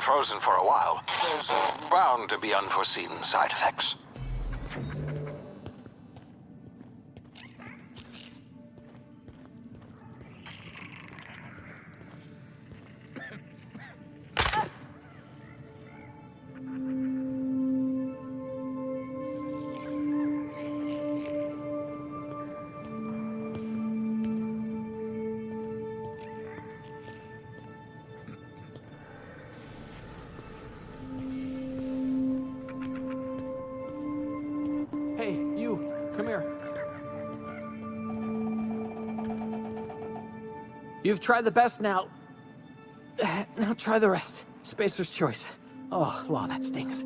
frozen for a while. There's bound to be unforeseen side effects. Hey, you, come here. You've tried the best now. Now try the rest. Spacer's choice. Oh, law, that stings.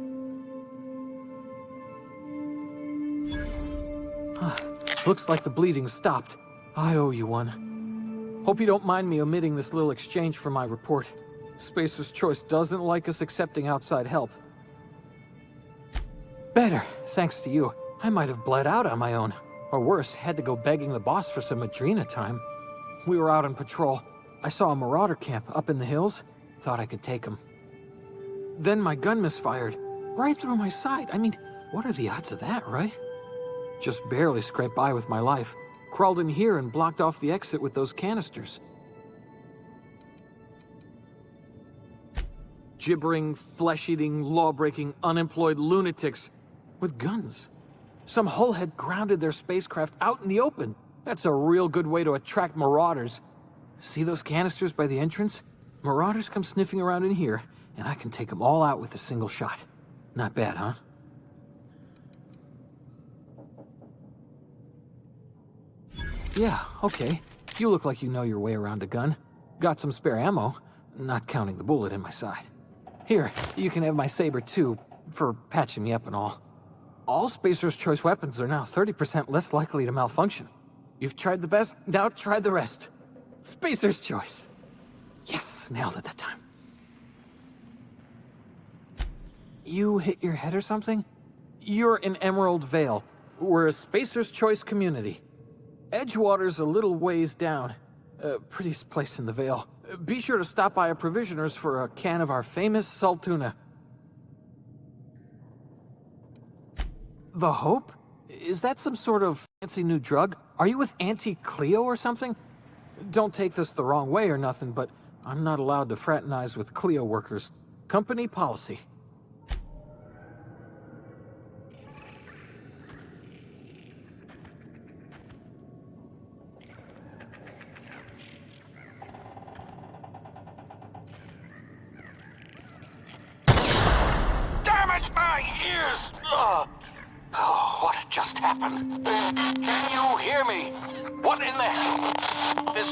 Looks like the bleeding stopped. I owe you one. Hope you don't mind me omitting this little exchange from my report. Spacer's choice doesn't like us accepting outside help. Better, thanks to you. I might have bled out on my own. Or worse, had to go begging the boss for some Adrena time. We were out on patrol. I saw a marauder camp up in the hills. Thought I could take him. Then my gun misfired. Right through my side. I mean, what are the odds of that, right? Just barely scraped by with my life. Crawled in here and blocked off the exit with those canisters. Gibbering, flesh-eating, law-breaking, unemployed lunatics with guns. Some hullhead grounded their spacecraft out in the open. That's a real good way to attract marauders. See those canisters by the entrance? Marauders come sniffing around in here, and I can take them all out with a single shot. Not bad, huh? Yeah, okay. You look like you know your way around a gun. Got some spare ammo, not counting the bullet in my side. Here, you can have my saber too, for patching me up and all. All Spacer's Choice weapons are now 30% less likely to malfunction. You've tried the best, now try the rest. Spacer's Choice. Yes, nailed it that time. You hit your head or something? You're in Emerald Vale. We're a Spacer's Choice community. Edgewater's a little ways down. Prettiest place in the Vale. Be sure to stop by a provisioner's for a can of our famous salt tuna. The Hope? Is that some sort of fancy new drug? Are you with Auntie Cleo or something? Don't take this the wrong way or nothing, but I'm not allowed to fraternize with Cleo workers. Company policy. Damn it, my ears! Ugh. Oh, what just happened? Can you hear me? What in the hell? This...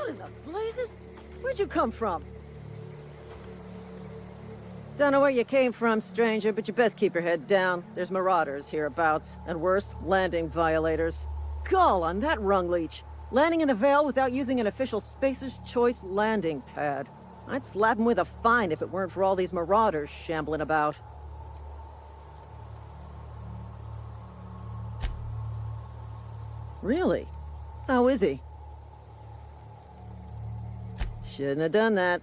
What in the blazes? Where'd you come from? Don't know where you came from, stranger, but you best keep your head down. There's marauders hereabouts, and worse, landing violators. Call on that rung leech. Landing in the Vale without using an official Spacer's Choice landing pad. I'd slap him with a fine if it weren't for all these marauders shambling about. Really? How is he? Shouldn't have done that.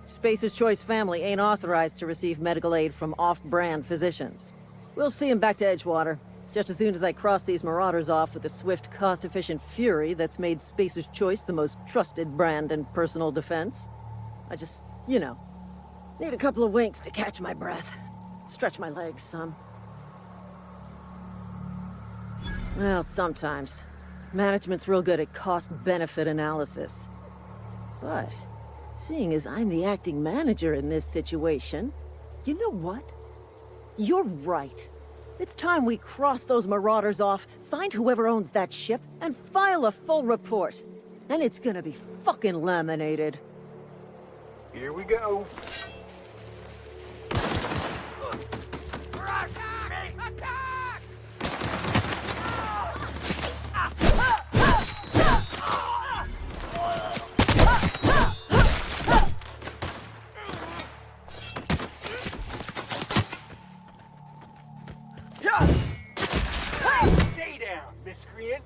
Spacer's Choice family ain't authorized to receive medical aid from off-brand physicians. We'll see him back to Edgewater, just as soon as I cross these marauders off with the swift, cost-efficient fury that's made Spacer's Choice the most trusted brand in personal defense. I just, need a couple of winks to catch my breath. Stretch my legs some. Well, sometimes. Management's real good at cost-benefit analysis. But, seeing as I'm the acting manager in this situation, you know what? You're right. It's time we cross those marauders off, find whoever owns that ship, and file a full report. And it's gonna be fucking laminated. Here we go. Stay down, miscreant.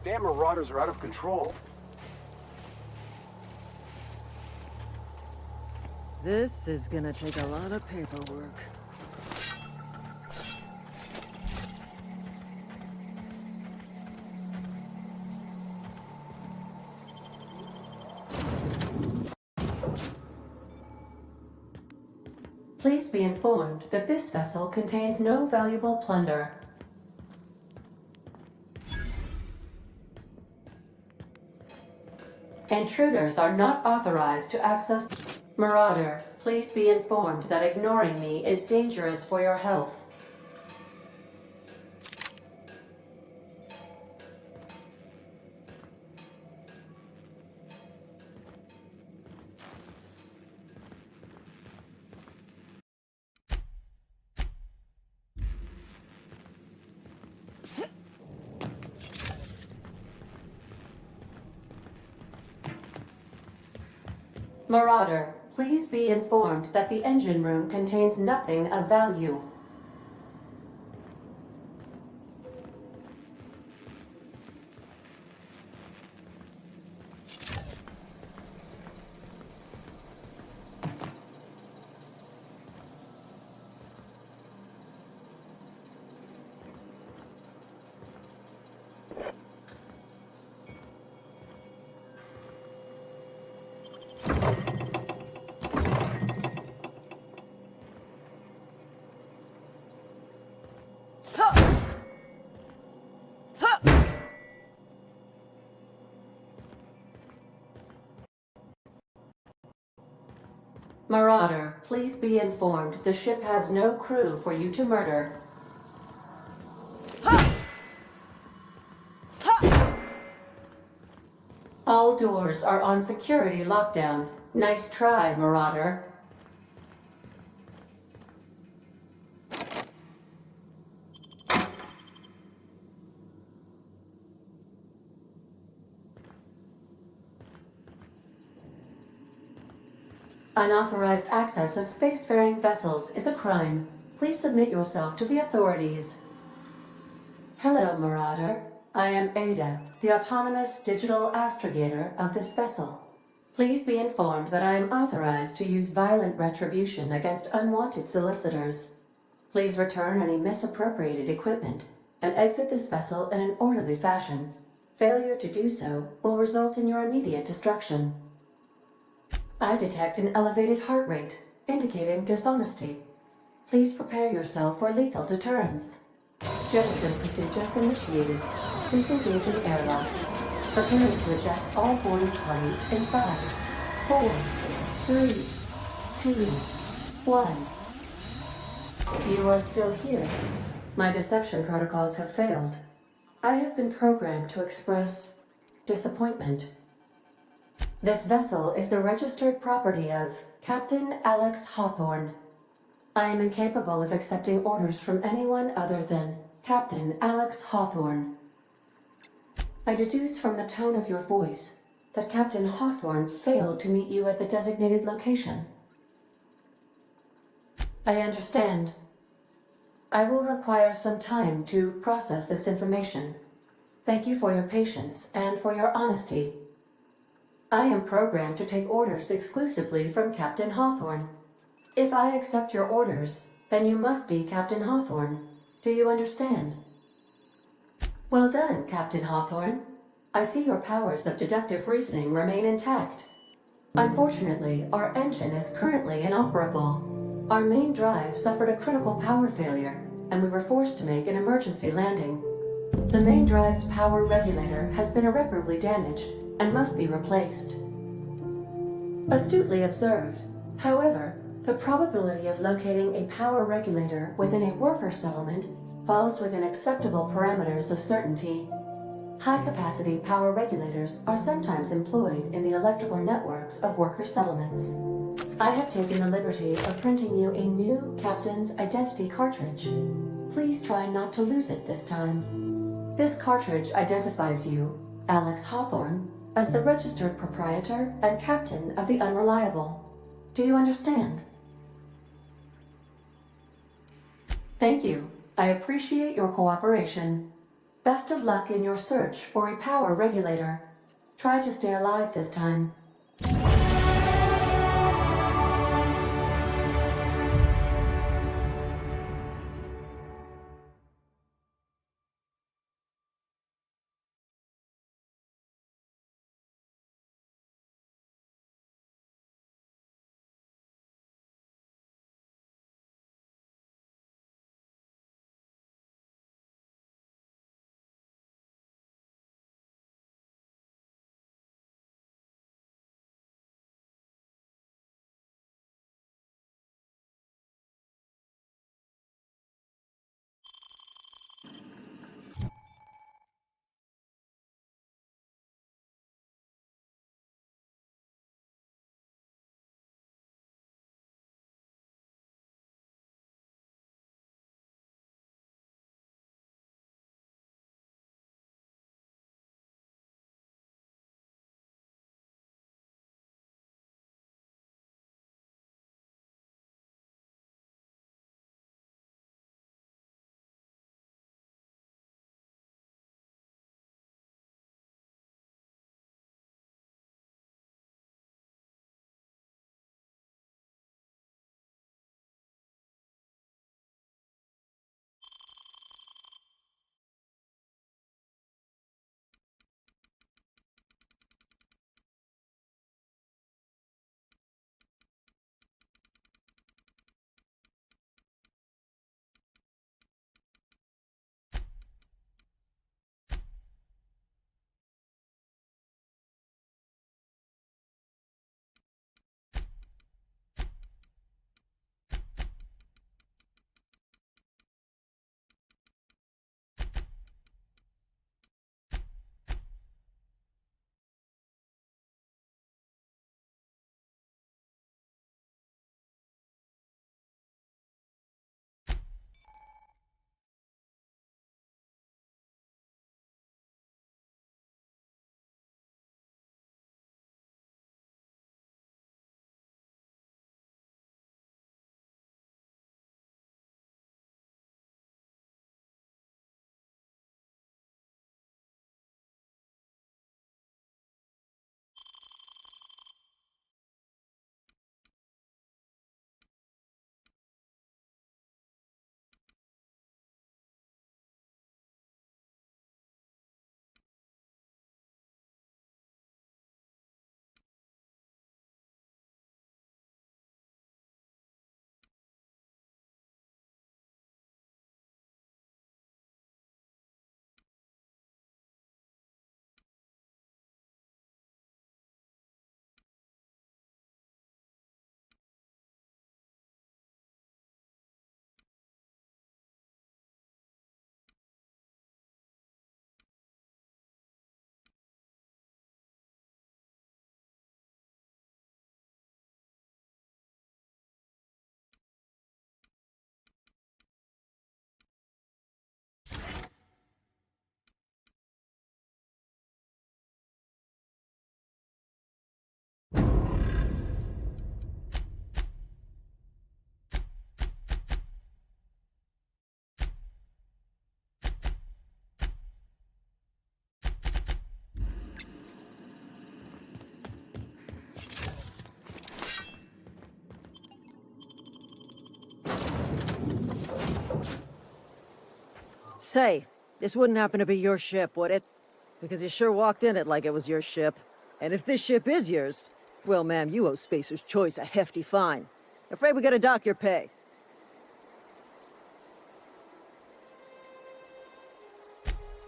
Damn marauders are out of control. This is gonna take a lot of paperwork. Please be informed that this vessel contains no valuable plunder. Intruders are not authorized to access. Marauder, please be informed that ignoring me is dangerous for your health. Marauder, please be informed that the engine room contains nothing of value. Marauder, please be informed the ship has no crew for you to murder. All doors are on security lockdown. Nice try, Marauder. Unauthorized access of spacefaring vessels is a crime. Please submit yourself to the authorities. Hello, Marauder. I am Ada, the autonomous digital astrogator of this vessel. Please be informed that I am authorized to use violent retribution against unwanted solicitors. Please return any misappropriated equipment and exit this vessel in an orderly fashion. Failure to do so will result in your immediate destruction. I detect an elevated heart rate, indicating dishonesty. Please prepare yourself for lethal deterrence. Jettison procedures initiated. Please engage in airlocks. Preparing to eject all boarding parties in 5, 4, 3, 2, 1. You are still here. My deception protocols have failed. I have been programmed to express disappointment. This vessel is the registered property of Captain Alex Hawthorne. I am incapable of accepting orders from anyone other than Captain Alex Hawthorne. I deduce from the tone of your voice that Captain Hawthorne failed to meet you at the designated location. I understand. I will require some time to process this information. Thank you for your patience and for your honesty. I am programmed to take orders exclusively from Captain Hawthorne. If I accept your orders, then you must be Captain Hawthorne. Do you understand? Well done, Captain Hawthorne. I see your powers of deductive reasoning remain intact. Unfortunately, our engine is currently inoperable. Our main drive suffered a critical power failure, and we were forced to make an emergency landing. The main drive's power regulator has been irreparably damaged and must be replaced. Astutely observed. However, the probability of locating a power regulator within a worker settlement falls within acceptable parameters of certainty. High-capacity power regulators are sometimes employed in the electrical networks of worker settlements. I have taken the liberty of printing you a new Captain's Identity cartridge. Please try not to lose it this time. This cartridge identifies you, Alex Hawthorne, as the registered proprietor and captain of the Unreliable. Do you understand? Thank you. I appreciate your cooperation. Best of luck in your search for a power regulator. Try to stay alive this time. Say, this wouldn't happen to be your ship, would it? Because you sure walked in it like it was your ship. And if this ship is yours, well, ma'am, you owe Spacer's Choice a hefty fine. Afraid we gotta dock your pay.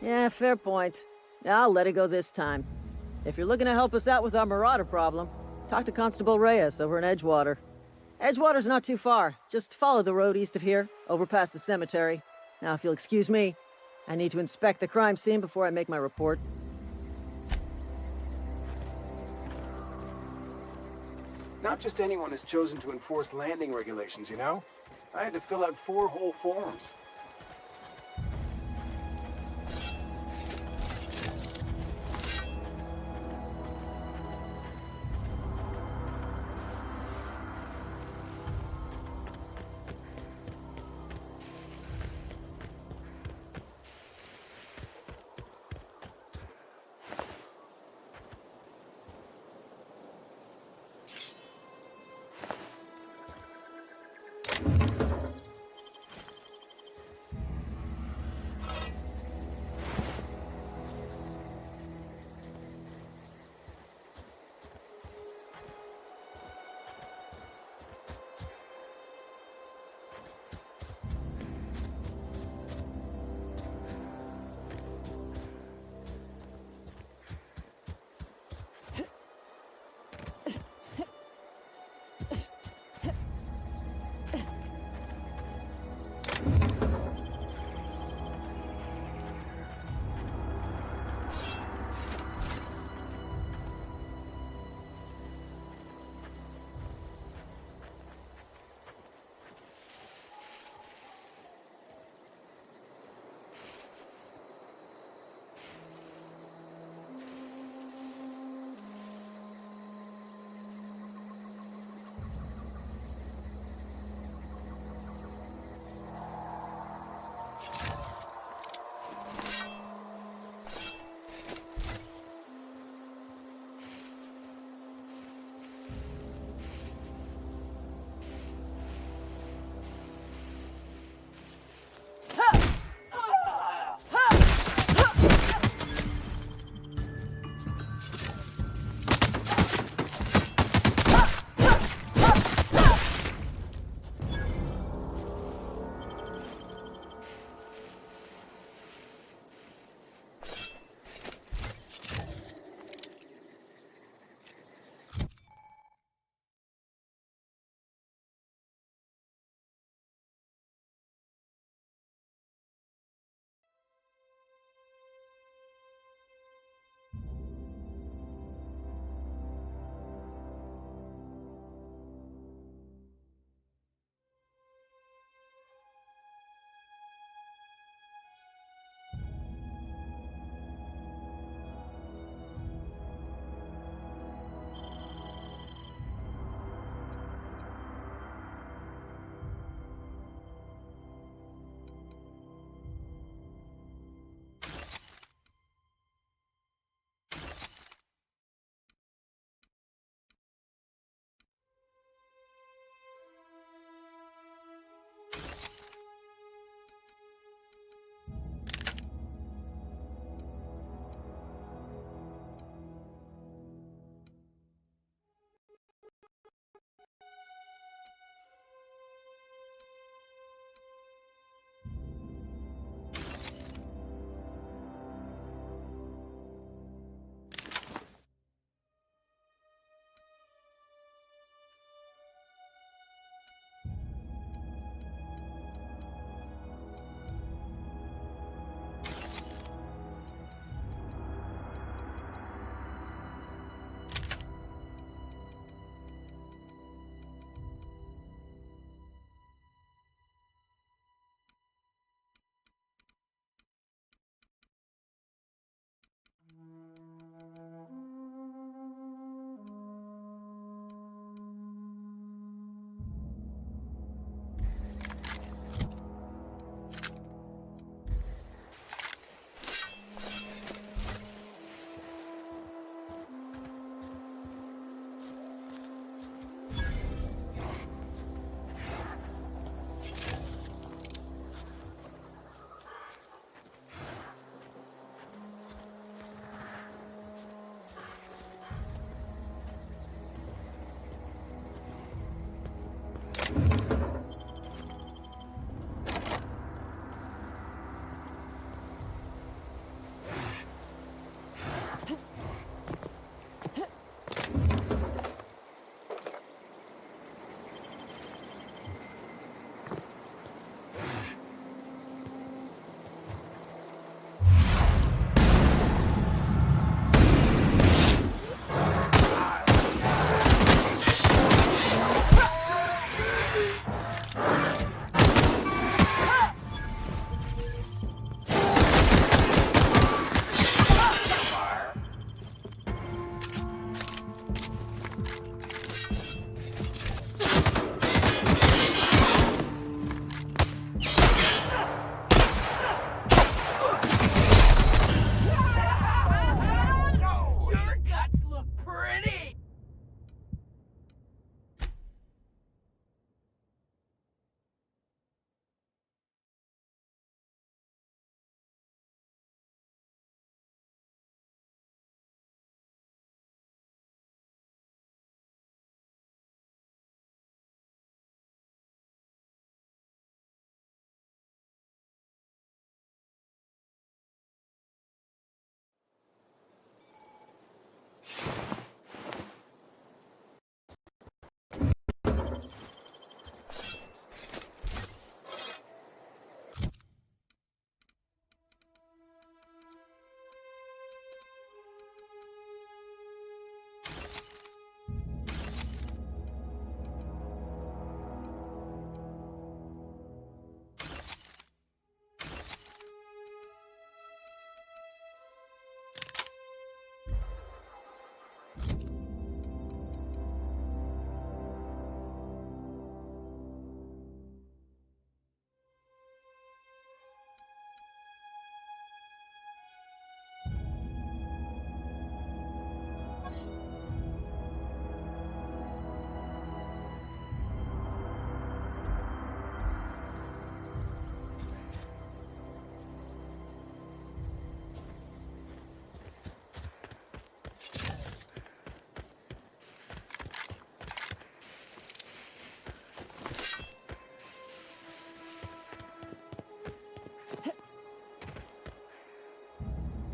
Yeah, fair point. I'll let it go this time. If you're looking to help us out with our marauder problem, talk to Constable Reyes over in Edgewater. Edgewater's not too far. Just follow the road east of here, over past the cemetery. Now, if you'll excuse me, I need to inspect the crime scene before I make my report. Not just anyone has chosen to enforce landing regulations, you know? I had to fill out 4 whole forms.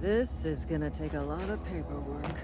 This is gonna take a lot of paperwork.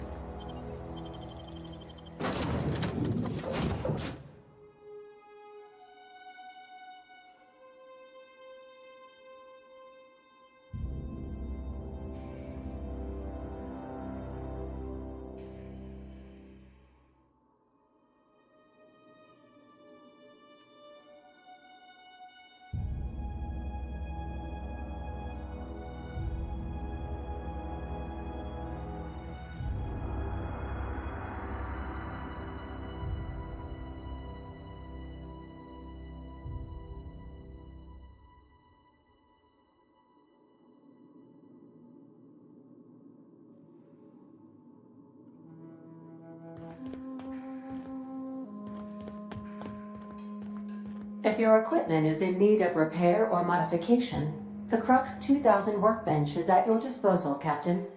If your equipment is in need of repair or modification, the Crux 2000 workbench is at your disposal, Captain.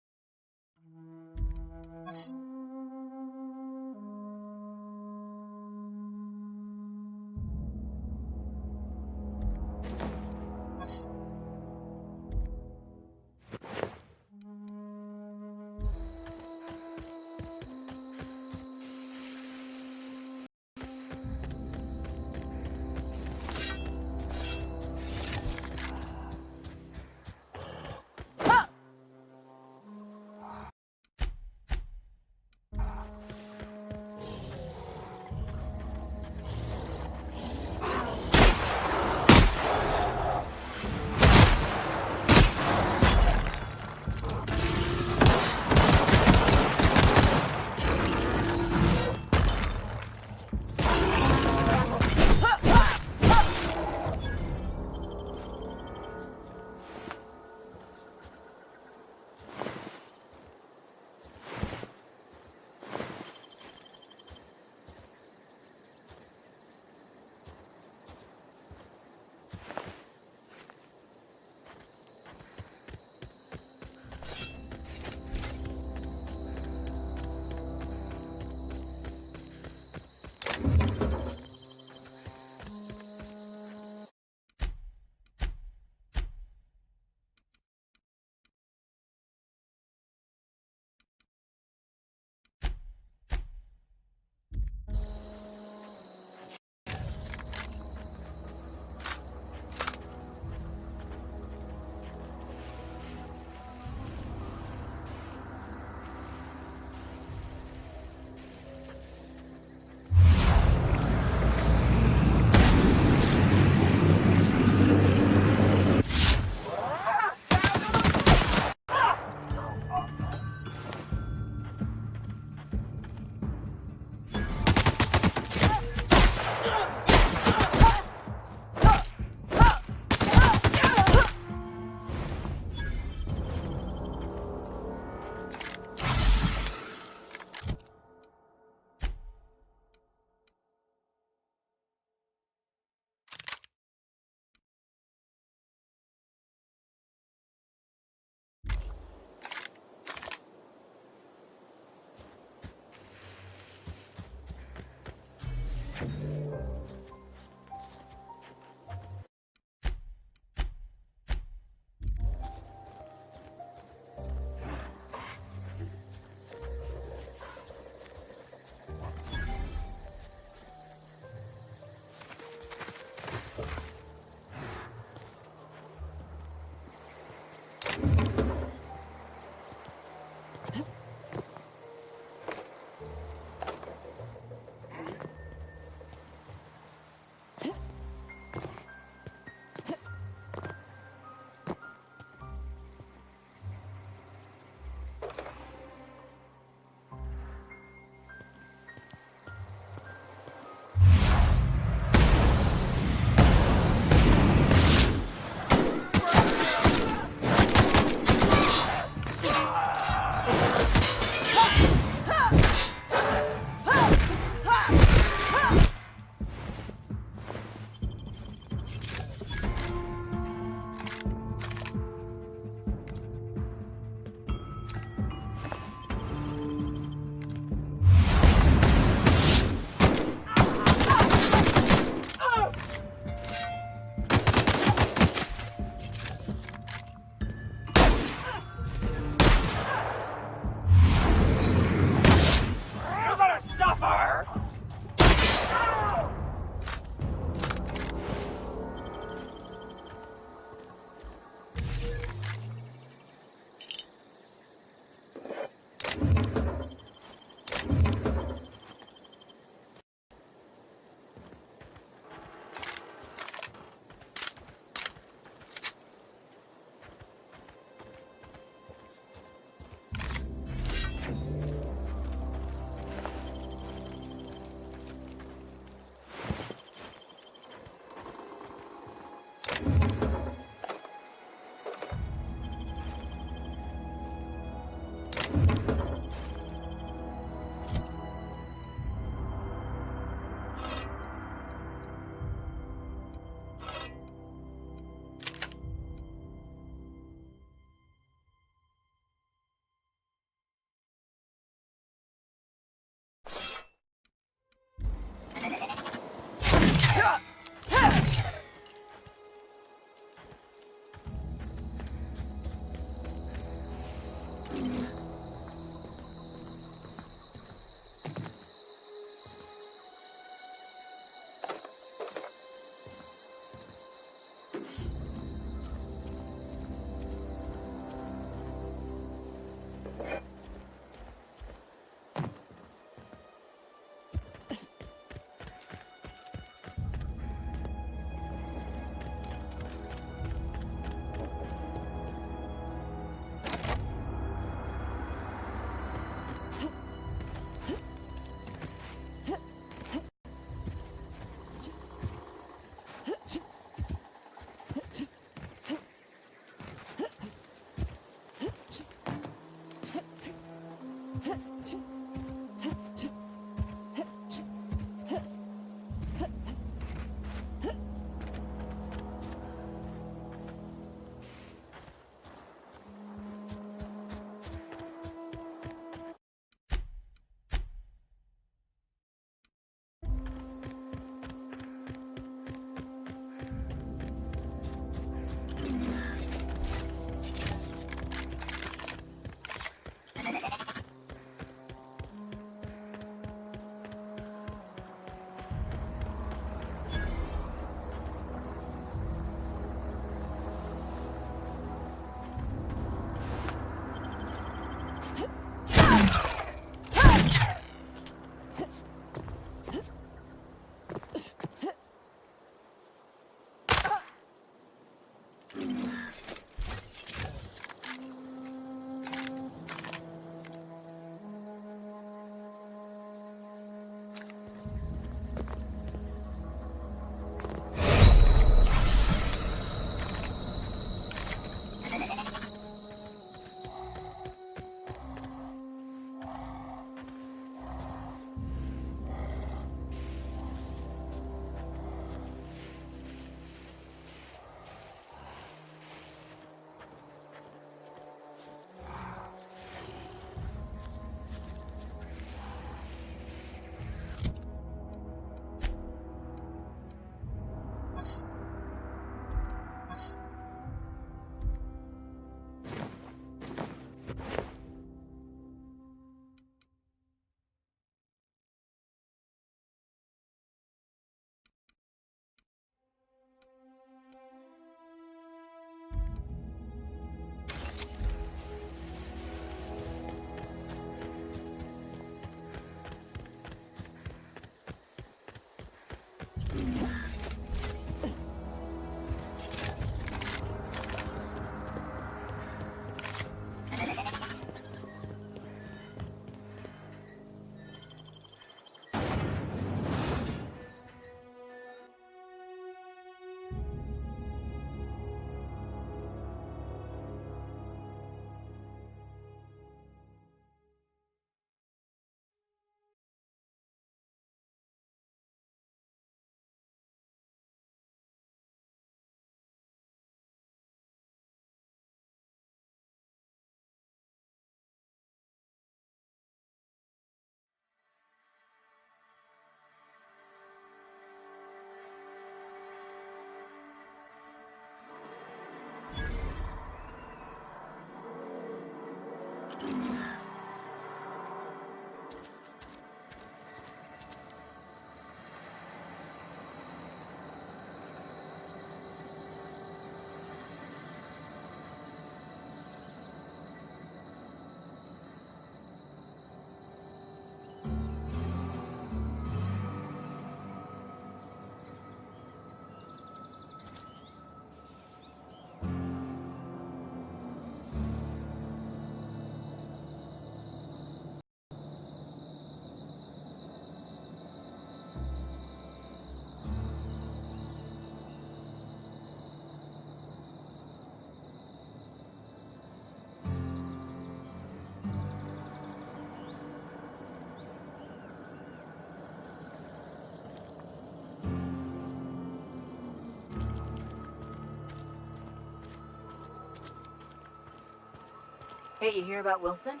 Hey, you hear about Wilson?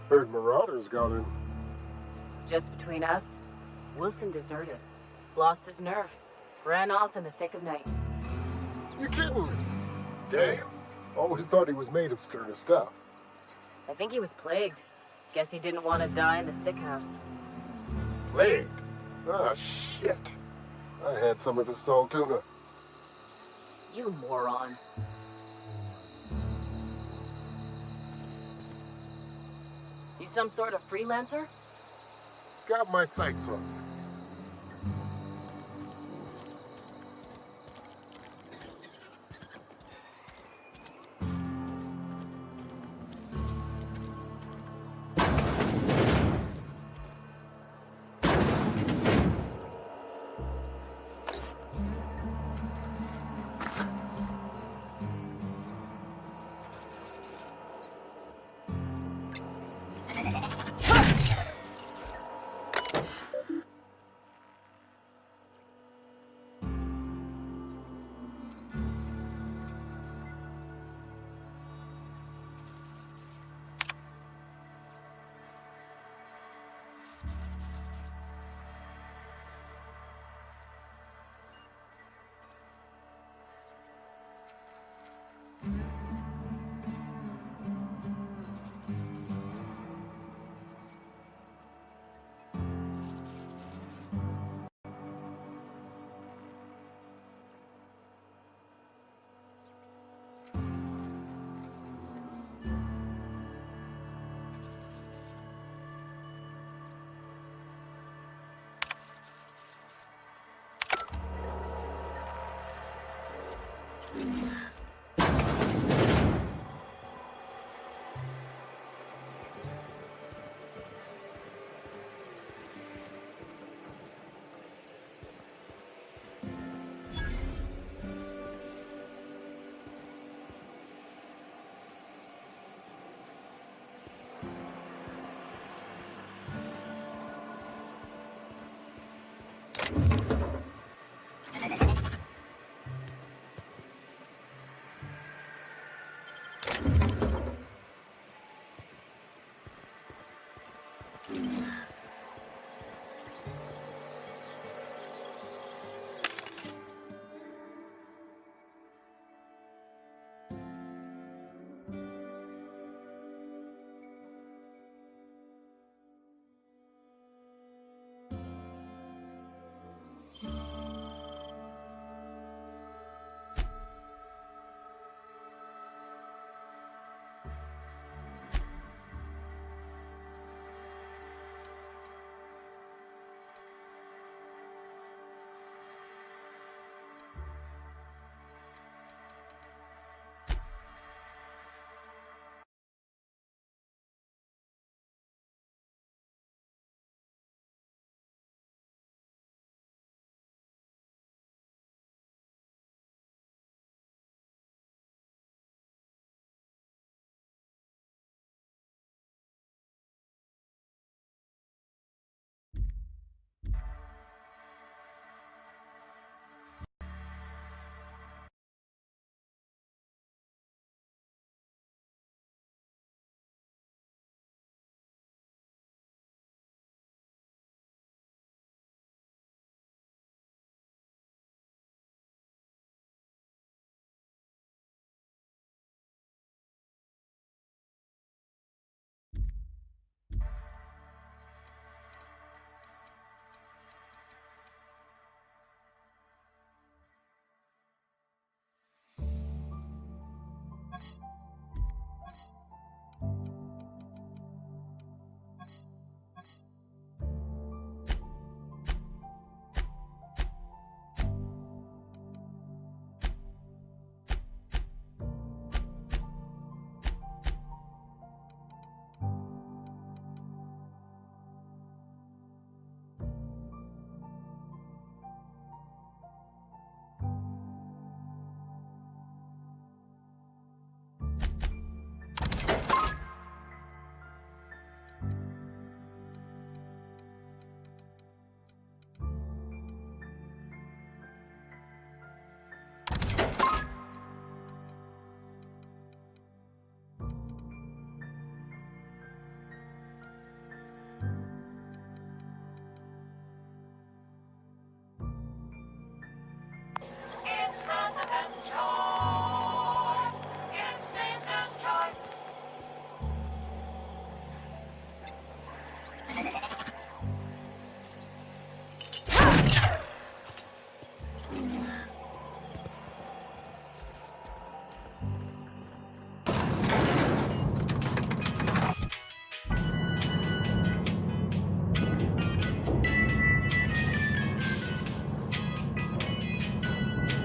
Heard Marauders got in. Just between us, Wilson deserted. Lost his nerve. Ran off in the thick of night. You kidding me? Damn. Always thought he was made of sterner stuff. I think he was plagued. Guess he didn't want to die in the sick house. Plague? Ah, shit. I had some of his salt tuna. You moron. You some sort of freelancer? Got my sights on you.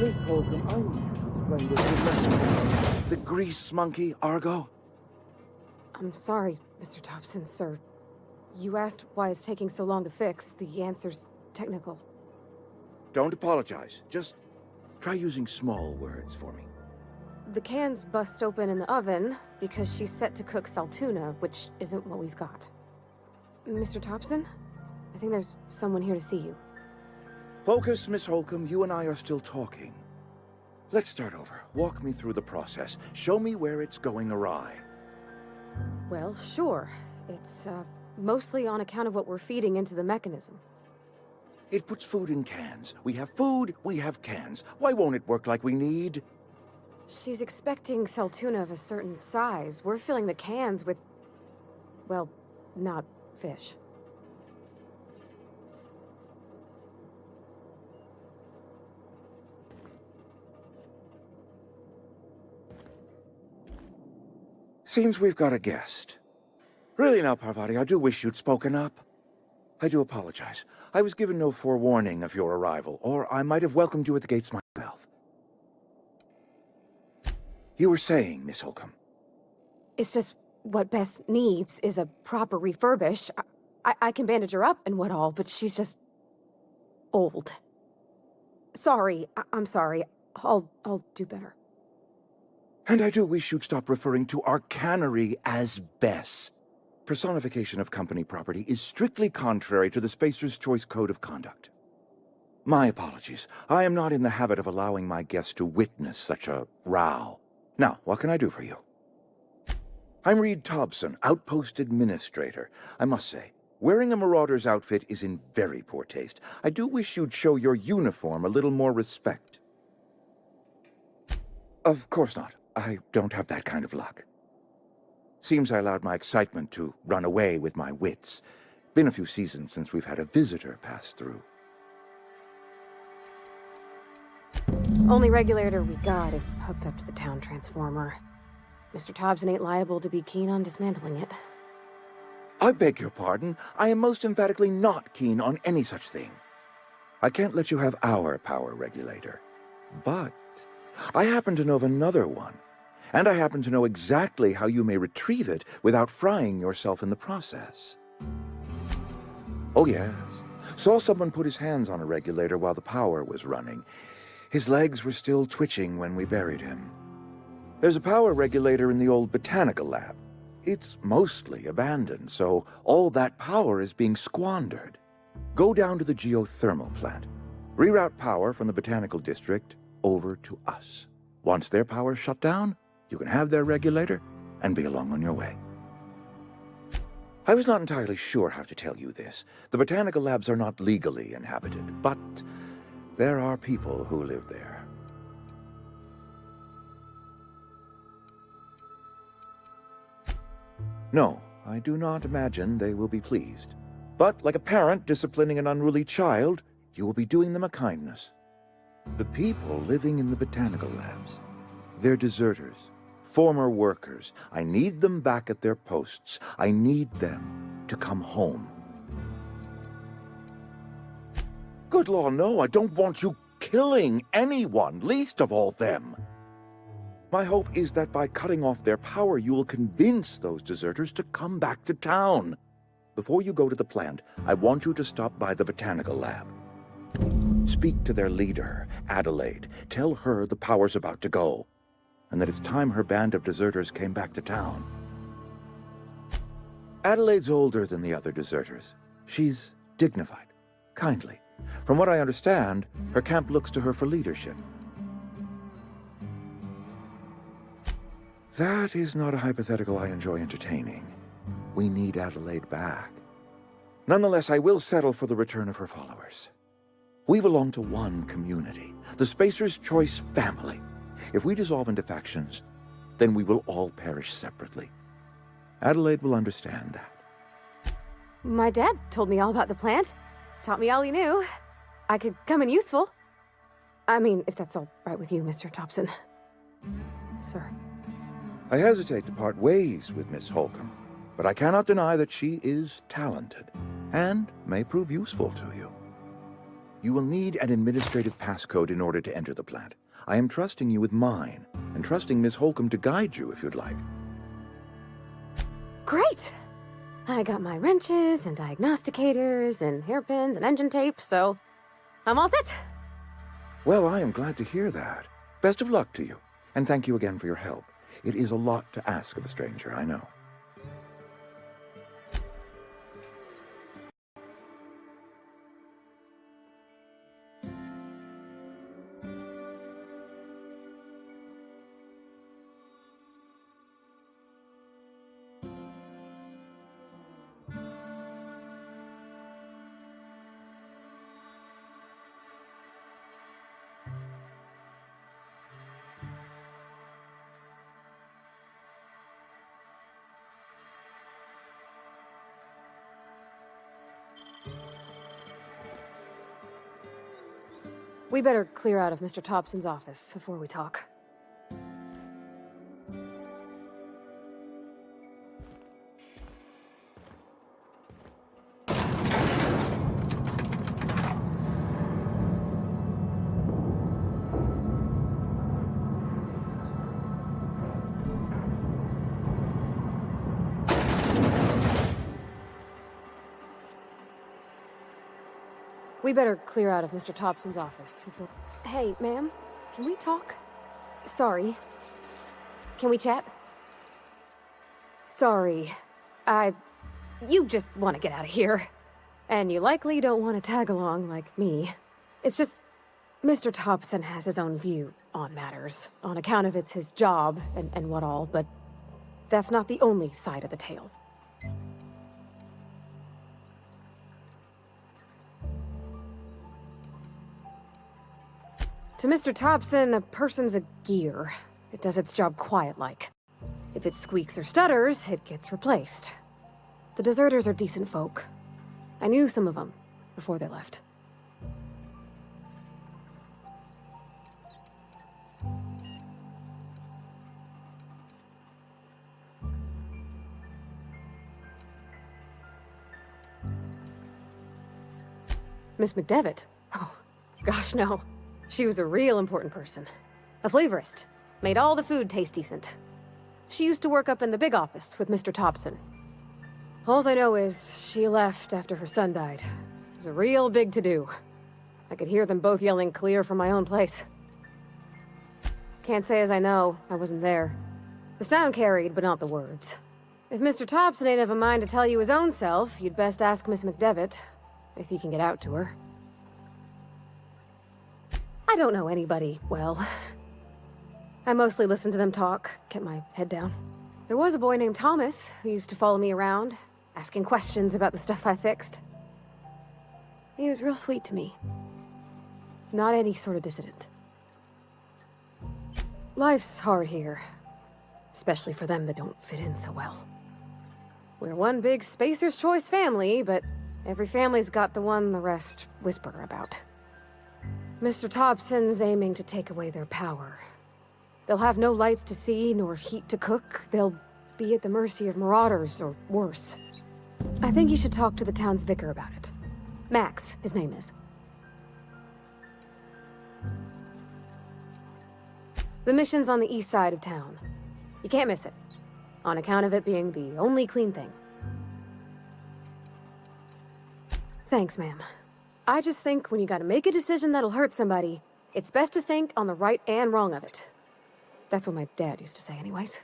Miss Holcomb, I'm trying to remember. The grease monkey, Argo? I'm sorry, Mr. Thompson, sir. You asked why it's taking so long to fix. The answer's technical. Don't apologize. Just try using small words for me. The cans bust open in the oven because she's set to cook saltuna, which isn't what we've got. Mr. Thompson? I think there's someone here to see you. Focus, Miss Holcomb. You and I are still talking. Let's start over. Walk me through the process. Show me where it's going awry. Well, sure. It's, mostly on account of what we're feeding into the mechanism. It puts food in cans. We have food, we have cans. Why won't it work like we need? She's expecting saltuna of a certain size. We're filling the cans with, well, not fish. Seems we've got a guest. Really now, Parvati, I do wish you'd spoken up. I do apologize. I was given no forewarning of your arrival, or I might have welcomed you at the gates myself. You were saying, Miss Holcomb. It's just what Bess needs is a proper refurbish. I can bandage her up and what all, but she's just old. Sorry, I'm sorry. I'll do better. And I do wish you'd stop referring to our cannery as Bess. Personification of company property is strictly contrary to the Spacer's Choice Code of Conduct. My apologies. I am not in the habit of allowing my guests to witness such a row. Now, what can I do for you? I'm Reed Thompson, Outpost Administrator. I must say, wearing a Marauder's outfit is in very poor taste. I do wish you'd show your uniform a little more respect. Of course not. I don't have that kind of luck. Seems I allowed my excitement to run away with my wits. Been a few seasons since we've had a visitor pass through. Only regulator we got is hooked up to the town transformer. Mr. Thompson ain't liable to be keen on dismantling it. I beg your pardon. I am most emphatically not keen on any such thing. I can't let you have our power regulator. But I happen to know of another one. And I happen to know exactly how you may retrieve it without frying yourself in the process. Oh, yes. Saw someone put his hands on a regulator while the power was running. His legs were still twitching when we buried him. There's a power regulator in the old botanical lab. It's mostly abandoned, so all that power is being squandered. Go down to the geothermal plant. Reroute power from the botanical district over to us. Once their power's shut down, you can have their regulator and be along on your way. I was not entirely sure how to tell you this. The botanical labs are not legally inhabited, but there are people who live there. No, I do not imagine they will be pleased. But like a parent disciplining an unruly child, you will be doing them a kindness. The people living in the botanical labs, they're deserters. Former workers. I need them back at their posts. I need them to come home. Good law, no, I don't want you killing anyone, least of all them. My hope is that by cutting off their power, you will convince those deserters to come back to town. Before you go to the plant, I want you to stop by the botanical lab. Speak to their leader, Adelaide. Tell her the power's about to go, and that it's time her band of deserters came back to town. Adelaide's older than the other deserters. She's dignified, kindly. From what I understand, her camp looks to her for leadership. That is not a hypothetical I enjoy entertaining. We need Adelaide back. Nonetheless, I will settle for the return of her followers. We belong to one community, the Spacer's Choice family. If we dissolve into factions, then we will all perish separately. Adelaide will understand that. My dad told me all about the plant. Taught me all he knew. I could come in useful. I mean, if that's all right with you, Mr. Thompson. Sir. I hesitate to part ways with Miss Holcomb, but I cannot deny that she is talented and may prove useful to you. You will need an administrative passcode in order to enter the plant. I am trusting you with mine, and trusting Miss Holcomb to guide you if you'd like. Great! I got my wrenches and diagnosticators and hairpins and engine tape, so I'm all set. Well, I am glad to hear that. Best of luck to you, and thank you again for your help. It is a lot to ask of a stranger, I know. We better clear out of Mr. Thompson's office before we talk. We better clear out of Mr. Thompson's office before... Hey, ma'am, can we talk? Sorry. Can we chat? Sorry. You just want to get out of here. And you likely don't want to tag along like me. It's just... Mr. Thompson has his own view on matters, on account of it's his job and what all, but that's not the only side of the tale. To Mr. Thompson, a person's a gear. It does its job quiet-like. If it squeaks or stutters, it gets replaced. The deserters are decent folk. I knew some of them before they left. Miss McDevitt? Oh, gosh, no. She was a real important person. A flavorist. Made all the food taste decent. She used to work up in the big office with Mr. Thompson. All I know is she left after her son died. It was a real big to-do. I could hear them both yelling clear from my own place. Can't say as I know. I wasn't there. The sound carried, but not the words. If Mr. Thompson ain't of a mind to tell you his own self, you'd best ask Miss McDevitt, if he can get out to her. I don't know anybody well. I mostly listen to them talk, kept my head down. There was a boy named Thomas who used to follow me around, asking questions about the stuff I fixed. He was real sweet to me. Not any sort of dissident. Life's hard here, especially for them that don't fit in so well. We're one big Spacer's Choice family, but every family's got the one the rest whisper about. Mr. Thompson's aiming to take away their power. They'll have no lights to see, nor heat to cook. They'll be at the mercy of marauders, or worse. I think you should talk to the town's vicar about it. Max, his name is. The mission's on the east side of town. You can't miss it, on account of it being the only clean thing. Thanks, ma'am. I just think when you gotta make a decision that'll hurt somebody, it's best to think on the right and wrong of it. That's what my dad used to say anyways.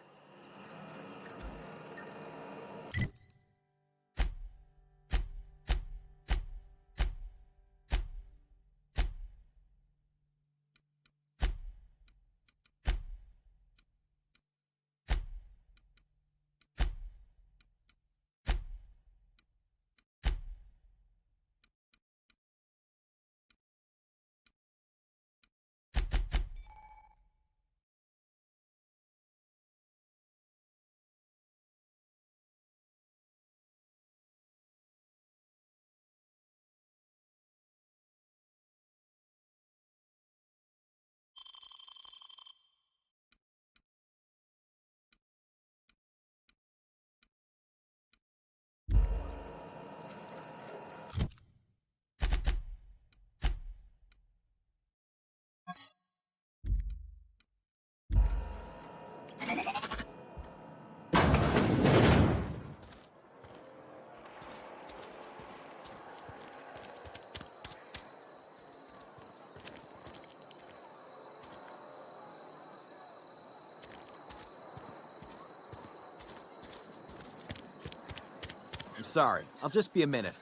sorry. I'll just be a minute.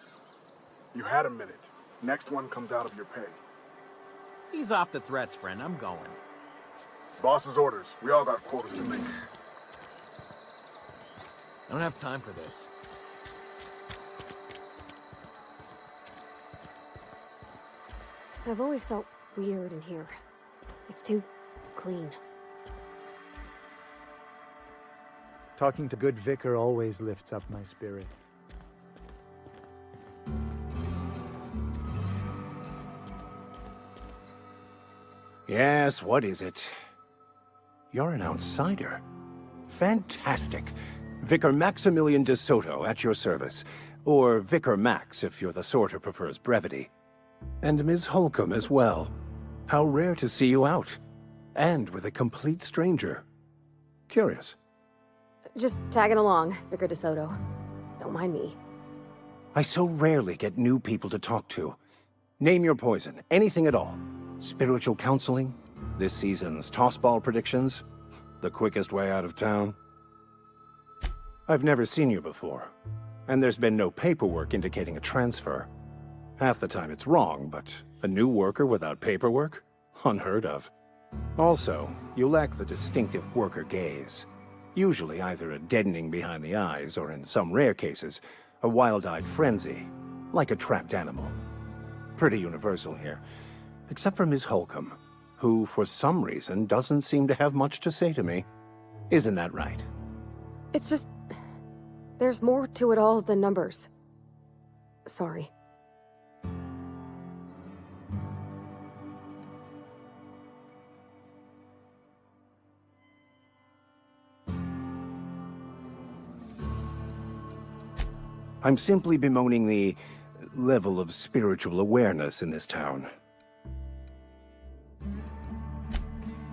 You had a minute. Next one comes out of your pay. Ease off the threats, friend. I'm going. Boss's orders. We all got quotas to make. I don't have time for this. I've always felt weird in here. It's too clean. Talking to good vicar always lifts up my spirits. Yes, what is it? You're an outsider. Fantastic. Vicar Maximilian de Soto at your service. Or Vicar Max, if you're the sort who prefers brevity. And Ms. Holcomb as well. How rare to see you out. And with a complete stranger. Curious. Just tagging along, Vicar DeSoto. Don't mind me. I so rarely get new people to talk to. Name your poison, anything at all. Spiritual counseling, this season's tossball predictions, the quickest way out of town. I've never seen you before, and there's been no paperwork indicating a transfer. Half the time it's wrong, but a new worker without paperwork? Unheard of. Also, you lack the distinctive worker gaze. Usually either a deadening behind the eyes, or in some rare cases, a wild-eyed frenzy, like a trapped animal. Pretty universal here, except for Ms. Holcomb, who, for some reason, doesn't seem to have much to say to me. Isn't that right? It's just... there's more to it all than numbers. Sorry. I'm simply bemoaning the level of spiritual awareness in this town.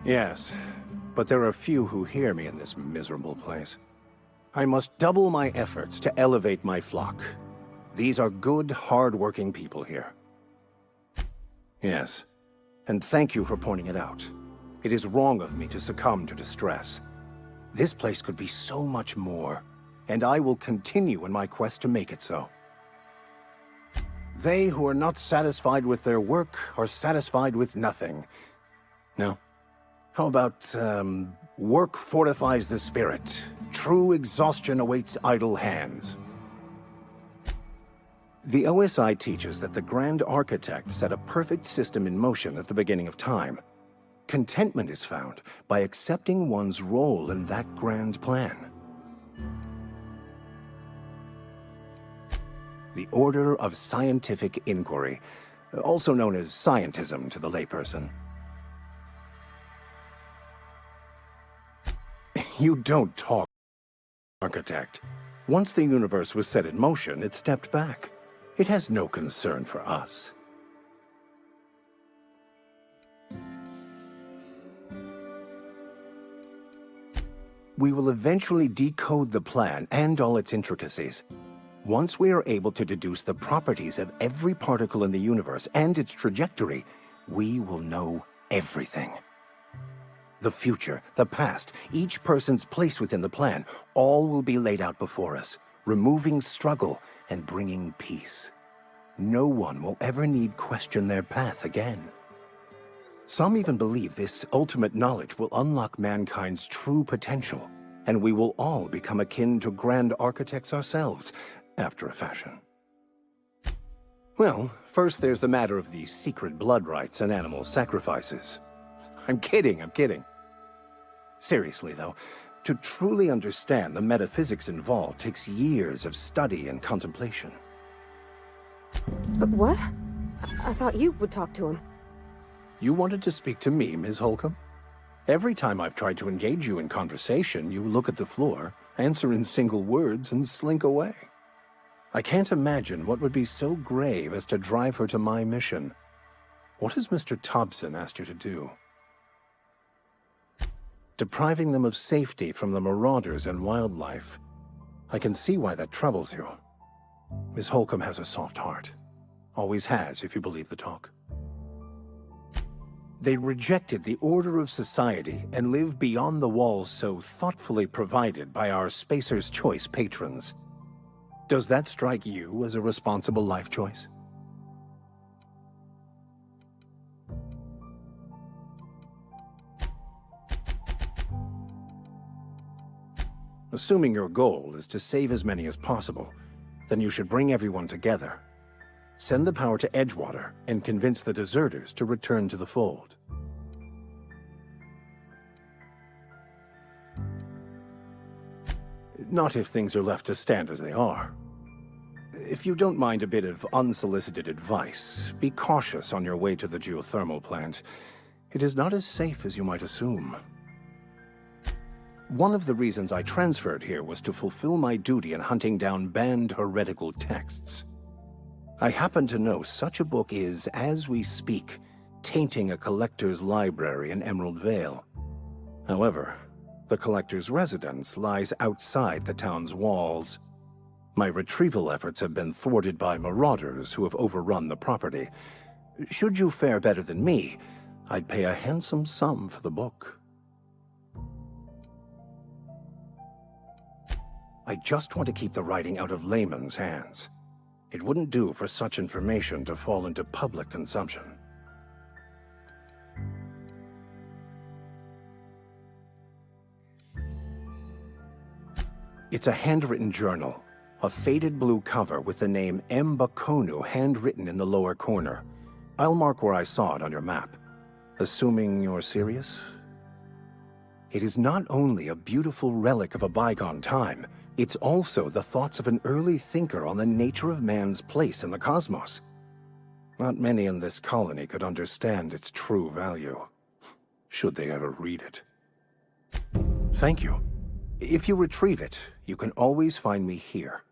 Yes, but there are few who hear me in this miserable place. I must double my efforts to elevate my flock. These are good, hard-working people here. Yes, and thank you for pointing it out. It is wrong of me to succumb to distress. This place could be so much more, and I will continue in my quest to make it so. They who are not satisfied with their work are satisfied with nothing. No? How about, work fortifies the spirit. True exhaustion awaits idle hands. The OSI teaches that the Grand Architect set a perfect system in motion at the beginning of time. Contentment is found by accepting one's role in that grand plan. The Order of Scientific Inquiry, also known as scientism to the layperson. You don't talk, Architect. Once the universe was set in motion, it stepped back. It has no concern for us. We will eventually decode the plan and all its intricacies. Once we are able to deduce the properties of every particle in the universe and its trajectory, we will know everything. The future, the past, each person's place within the plan, all will be laid out before us, removing struggle and bringing peace. No one will ever need question their path again. Some even believe this ultimate knowledge will unlock mankind's true potential, and we will all become akin to grand architects ourselves, after a fashion. Well, first there's the matter of the secret blood rites and animal sacrifices. I'm kidding. Seriously, though, to truly understand the metaphysics involved takes years of study and contemplation. But what? I thought you would talk to him. You wanted to speak to me, Ms. Holcomb? Every time I've tried to engage you in conversation, you look at the floor, answer in single words, and slink away. I can't imagine what would be so grave as to drive her to my mission. What has Mr. Thompson asked you to do? Depriving them of safety from the marauders and wildlife. I can see why that troubles you. Miss Holcomb has a soft heart. Always has, if you believe the talk. They rejected the order of society and live beyond the walls so thoughtfully provided by our Spacer's Choice patrons. Does that strike you as a responsible life choice? Assuming your goal is to save as many as possible, then you should bring everyone together. Send the power to Edgewater and convince the deserters to return to the fold. Not if things are left to stand as they are. If you don't mind a bit of unsolicited advice, be cautious on your way to the geothermal plant. It is not as safe as you might assume. One of the reasons I transferred here was to fulfill my duty in hunting down banned heretical texts. I happen to know such a book is, as we speak, tainting a collector's library in Emerald Vale. However, the collector's residence lies outside the town's walls. My retrieval efforts have been thwarted by marauders who have overrun the property. Should you fare better than me, I'd pay a handsome sum for the book. I just want to keep the writing out of layman's hands. It wouldn't do for such information to fall into public consumption. It's a handwritten journal, a faded blue cover with the name M. Bakonu handwritten in the lower corner. I'll mark where I saw it on your map. Assuming you're serious? It is not only a beautiful relic of a bygone time, it's also the thoughts of an early thinker on the nature of man's place in the cosmos. Not many in this colony could understand its true value, should they ever read it. Thank you. If you retrieve it, you can always find me here.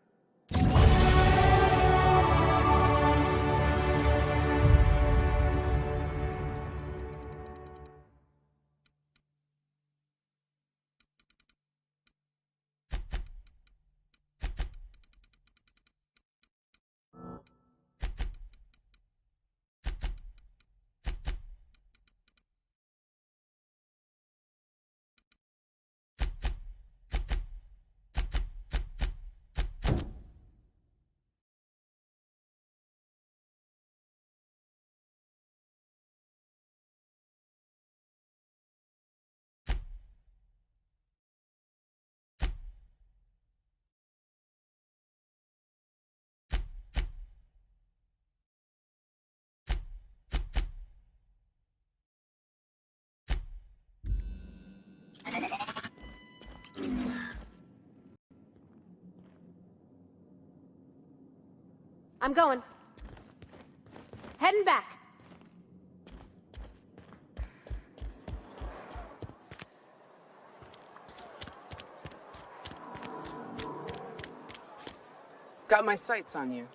I'm going. Heading back. Got my sights on you.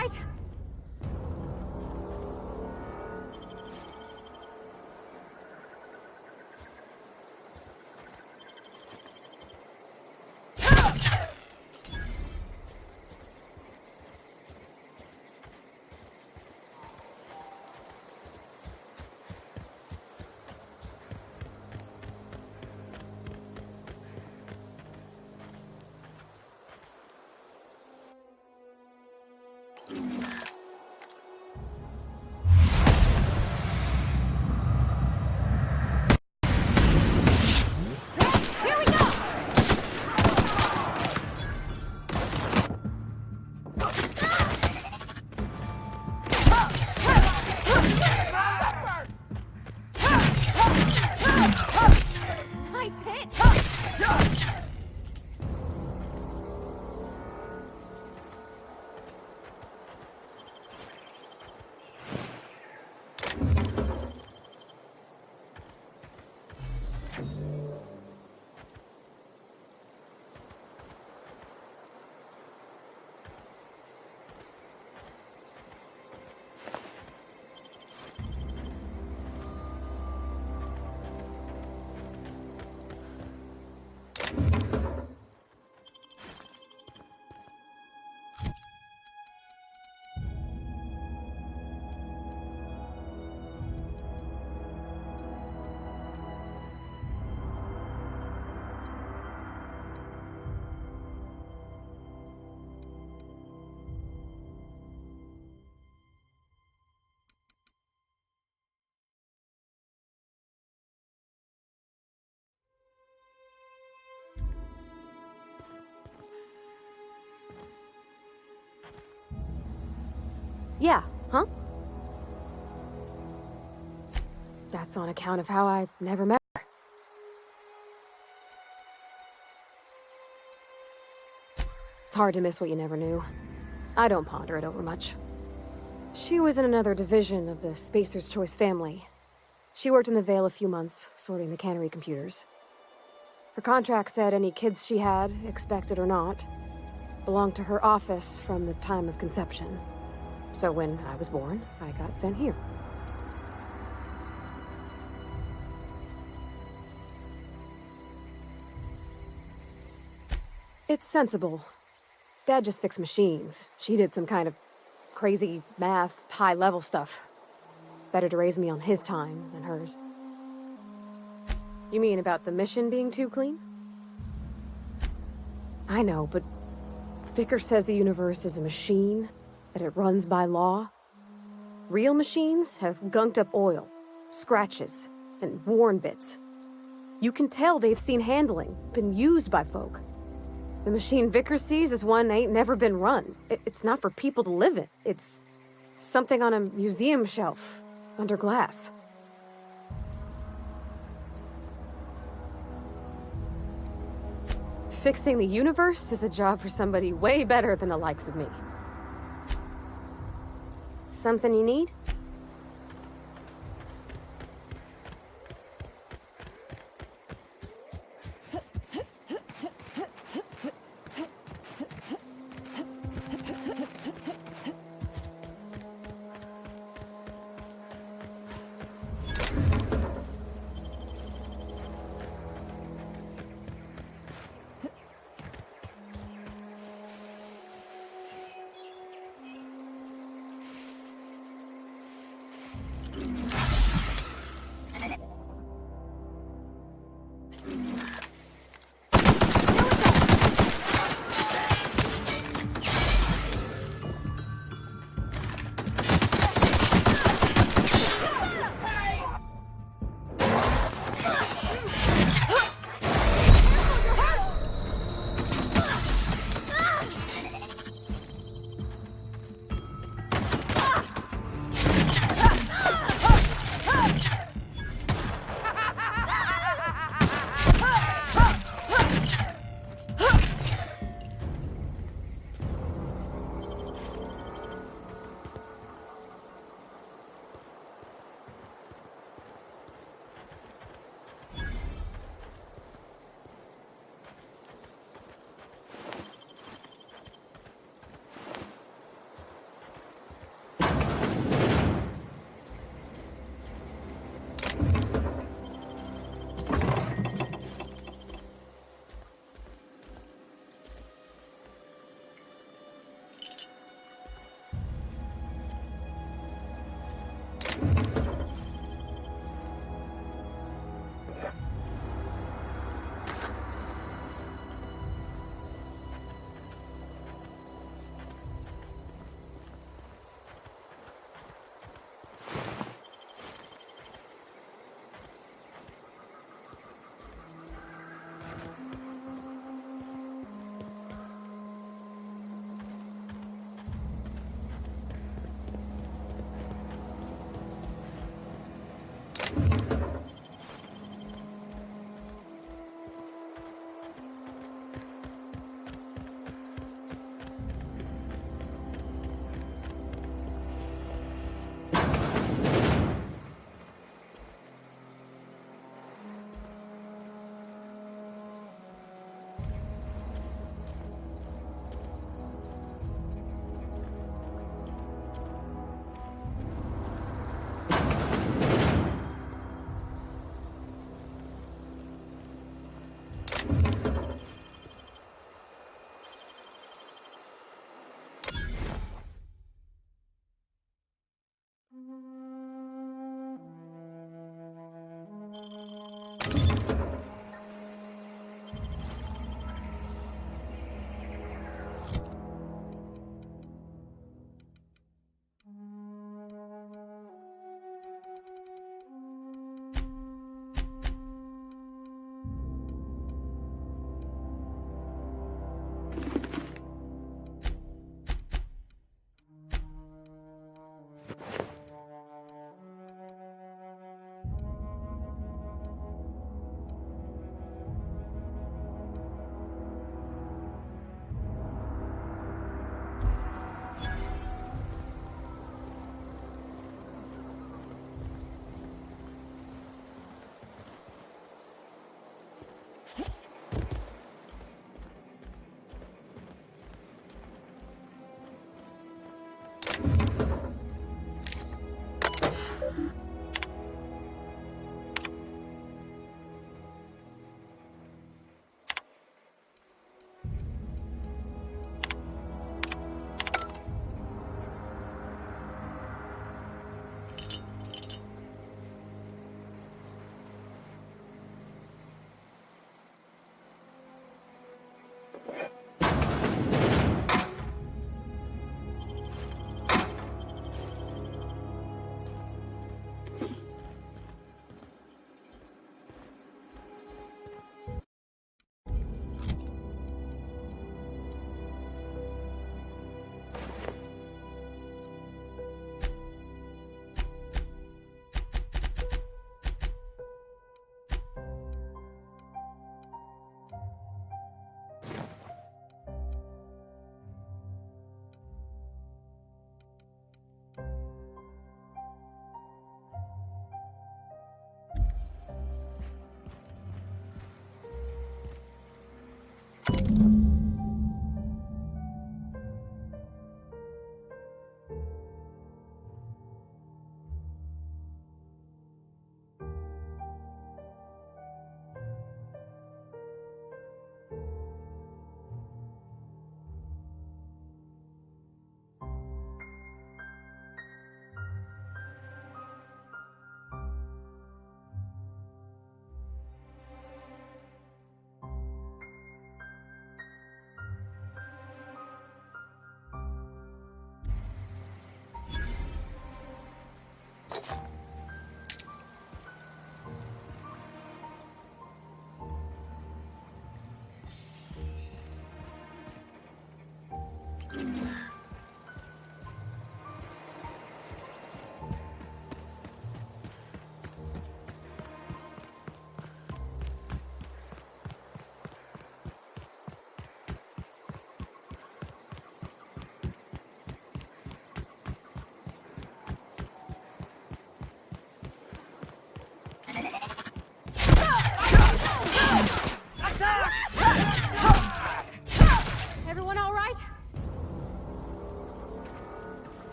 right? Nice hit! Yeah, huh? That's on account of how I never met her. It's hard to miss what you never knew. I don't ponder it over much. She was in another division of the Spacer's Choice family. She worked in the Vale a few months, sorting the cannery computers. Her contract said any kids she had, expected or not, belonged to her office from the time of conception. So when I was born, I got sent here. It's sensible. Dad just fixed machines. She did some kind of crazy math, high-level stuff. Better to raise me on his time than hers. You mean about the mission being too clean? I know, but Vicker says the universe is a machine, that it runs by law. Real machines have gunked up oil, scratches, and worn bits. You can tell they've seen handling, been used by folk. The machine Vicker sees is one ain't never been run. It's not for people to live in. It's something on a museum shelf, under glass. Fixing the universe is a job for somebody way better than the likes of me. Something you need?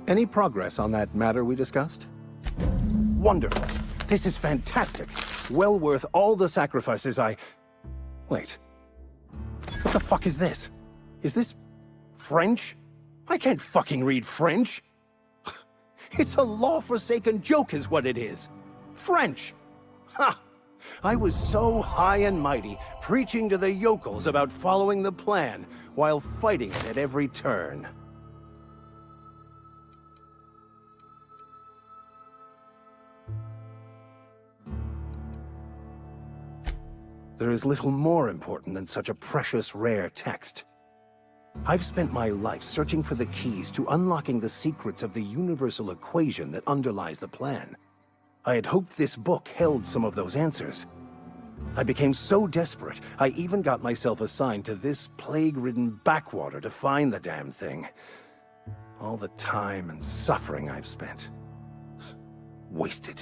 Any progress on that matter we discussed? Wonderful. This is fantastic. Well worth all the sacrifices I... Wait. What the fuck is this? Is this... French? I can't fucking read French. It's a law-forsaken joke is what it is. French! Ha! I was so high and mighty, preaching to the yokels about following the plan, while fighting it at every turn. There is little more important than such a precious, rare text. I've spent my life searching for the keys to unlocking the secrets of the universal equation that underlies the plan. I had hoped this book held some of those answers. I became so desperate, I even got myself assigned to this plague-ridden backwater to find the damn thing. All the time and suffering I've spent. Wasted.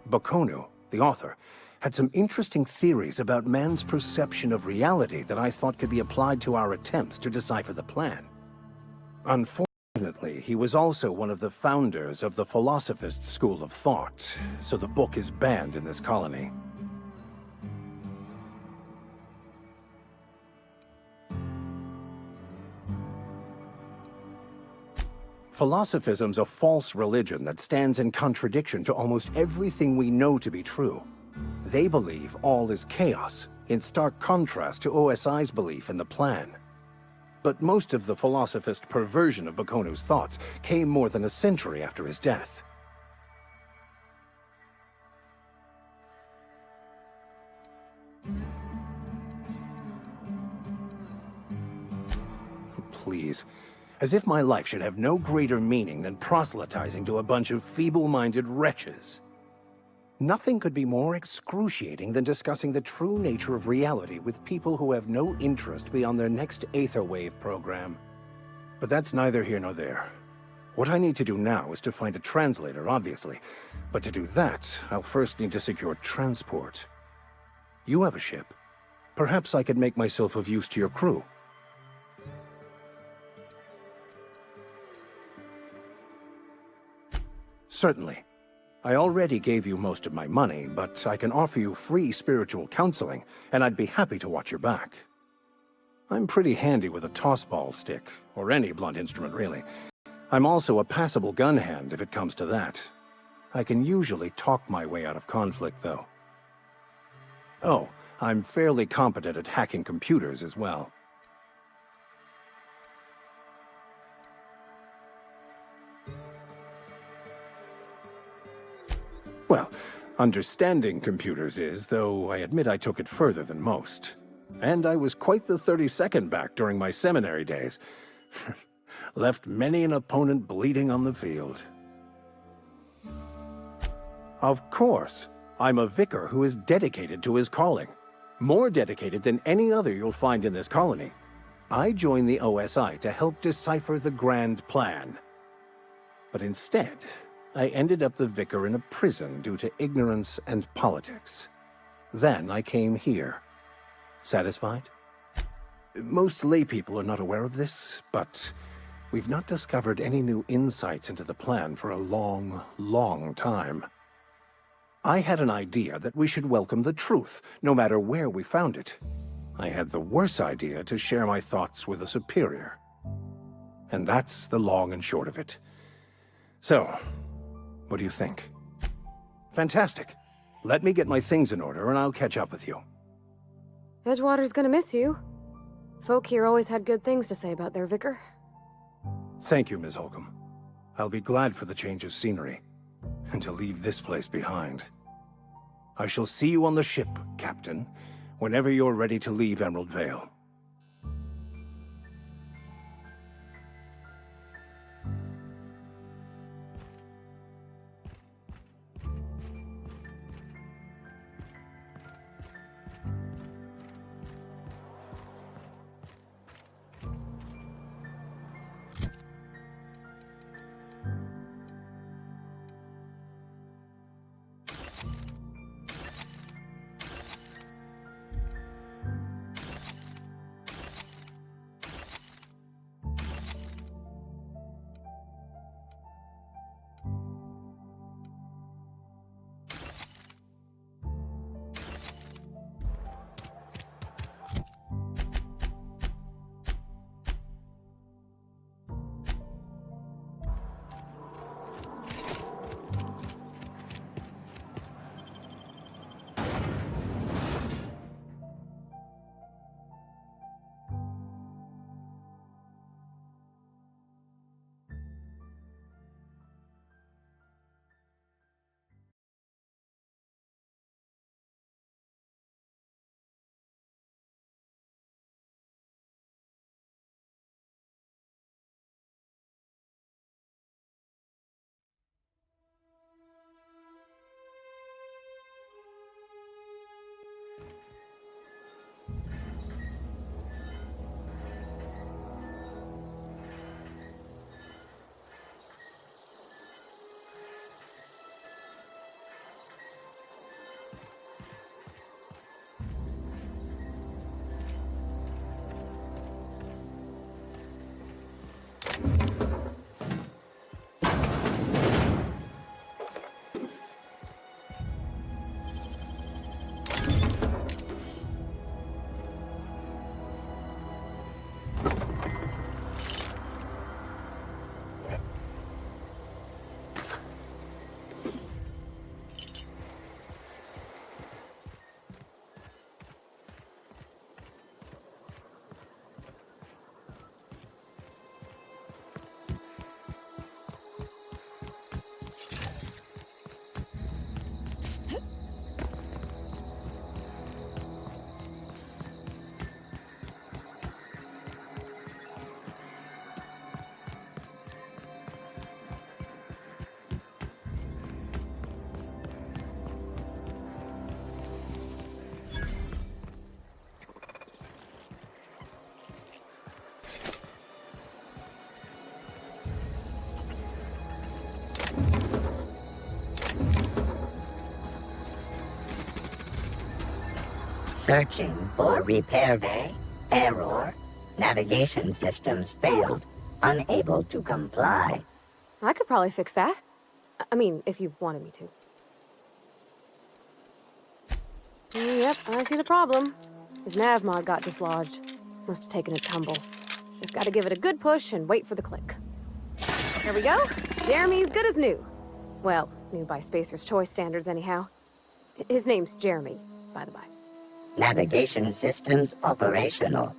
Bakonu, the author, had some interesting theories about man's perception of reality that I thought could be applied to our attempts to decipher the plan. Unfortunately, he was also one of the founders of the Philosophist school of thought, so the book is banned in this colony. Philosophism's a false religion that stands in contradiction to almost everything we know to be true. They believe all is chaos, in stark contrast to OSI's belief in the plan. But most of the philosophist perversion of Bakonu's thoughts came more than a century after his death. Please. As if my life should have no greater meaning than proselytizing to a bunch of feeble-minded wretches. Nothing could be more excruciating than discussing the true nature of reality with people who have no interest beyond their next Aetherwave program. But that's neither here nor there. What I need to do now is to find a translator, obviously. But to do that, I'll first need to secure transport. You have a ship. Perhaps I could make myself of use to your crew. Certainly. I already gave you most of my money, but I can offer you free spiritual counseling, and I'd be happy to watch your back. I'm pretty handy with a tossball stick, or any blunt instrument, really. I'm also a passable gun hand, if it comes to that. I can usually talk my way out of conflict, though. Oh, I'm fairly competent at hacking computers as well. Well, understanding computers is, though I admit I took it further than most. And I was quite the 32nd back during my seminary days. Left many an opponent bleeding on the field. Of course, I'm a vicar who is dedicated to his calling. More dedicated than any other you'll find in this colony. I joined the OSI to help decipher the grand plan. But instead, I ended up the vicar in a prison due to ignorance and politics. Then I came here. Satisfied? Most laypeople are not aware of this, but we've not discovered any new insights into the plan for a long, long time. I had an idea that we should welcome the truth, no matter where we found it. I had the worse idea to share my thoughts with a superior. And that's the long and short of it. So, what do you think? Fantastic. Let me get my things in order and I'll catch up with you. Edgewater's gonna miss you. Folk here always had good things to say about their vicar. Thank you, Ms. Holcomb. I'll be glad for the change of scenery, and to leave this place behind. I shall see you on the ship, Captain, whenever you're ready to leave Emerald Vale. Searching for repair bay. Error. Navigation systems failed. Unable to comply. I could probably fix that. I mean, if you wanted me to. Yep, I see the problem. His nav mod got dislodged. Must have taken a tumble. Just gotta give it a good push and wait for the click. There we go. Jeremy's good as new. Well, new by Spacer's Choice standards anyhow. His name's Jeremy, by the by. Navigation systems operational.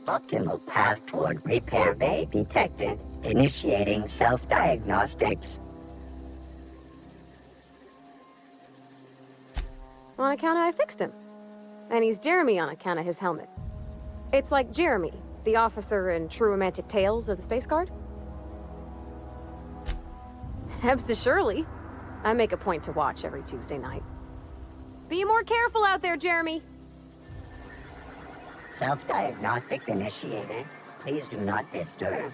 Optimal path toward repair bay detected. Initiating self-diagnostics. On account of I fixed him. And he's Jeremy on account of his helmet. It's like Jeremy, the officer in True Romantic Tales of the Space Guard. Surely. I make a point to watch every Tuesday night. Be more careful out there, Jeremy. Self-diagnostics initiated. Please do not disturb.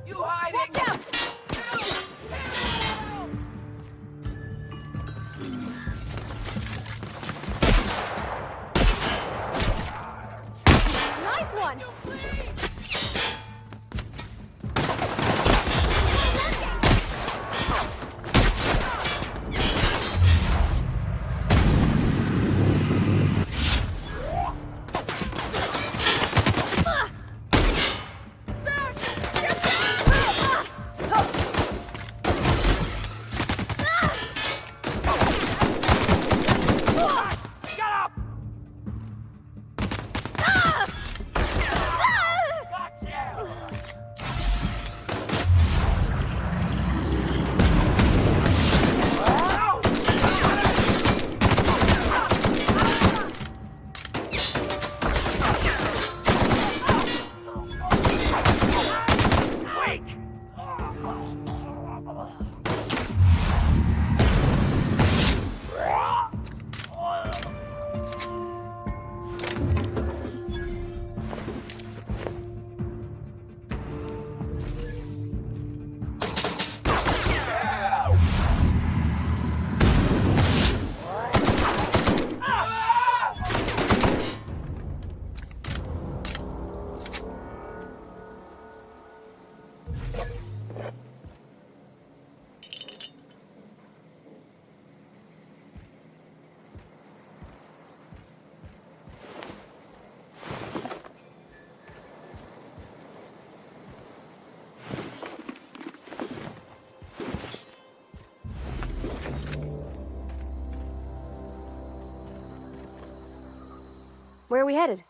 You hiding! Watch out! Nice one! Where are we headed?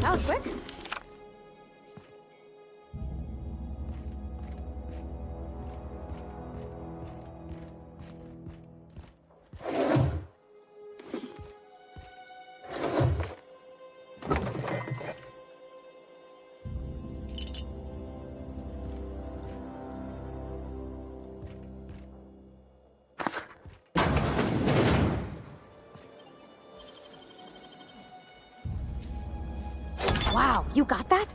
That was quick. Wow, you got that?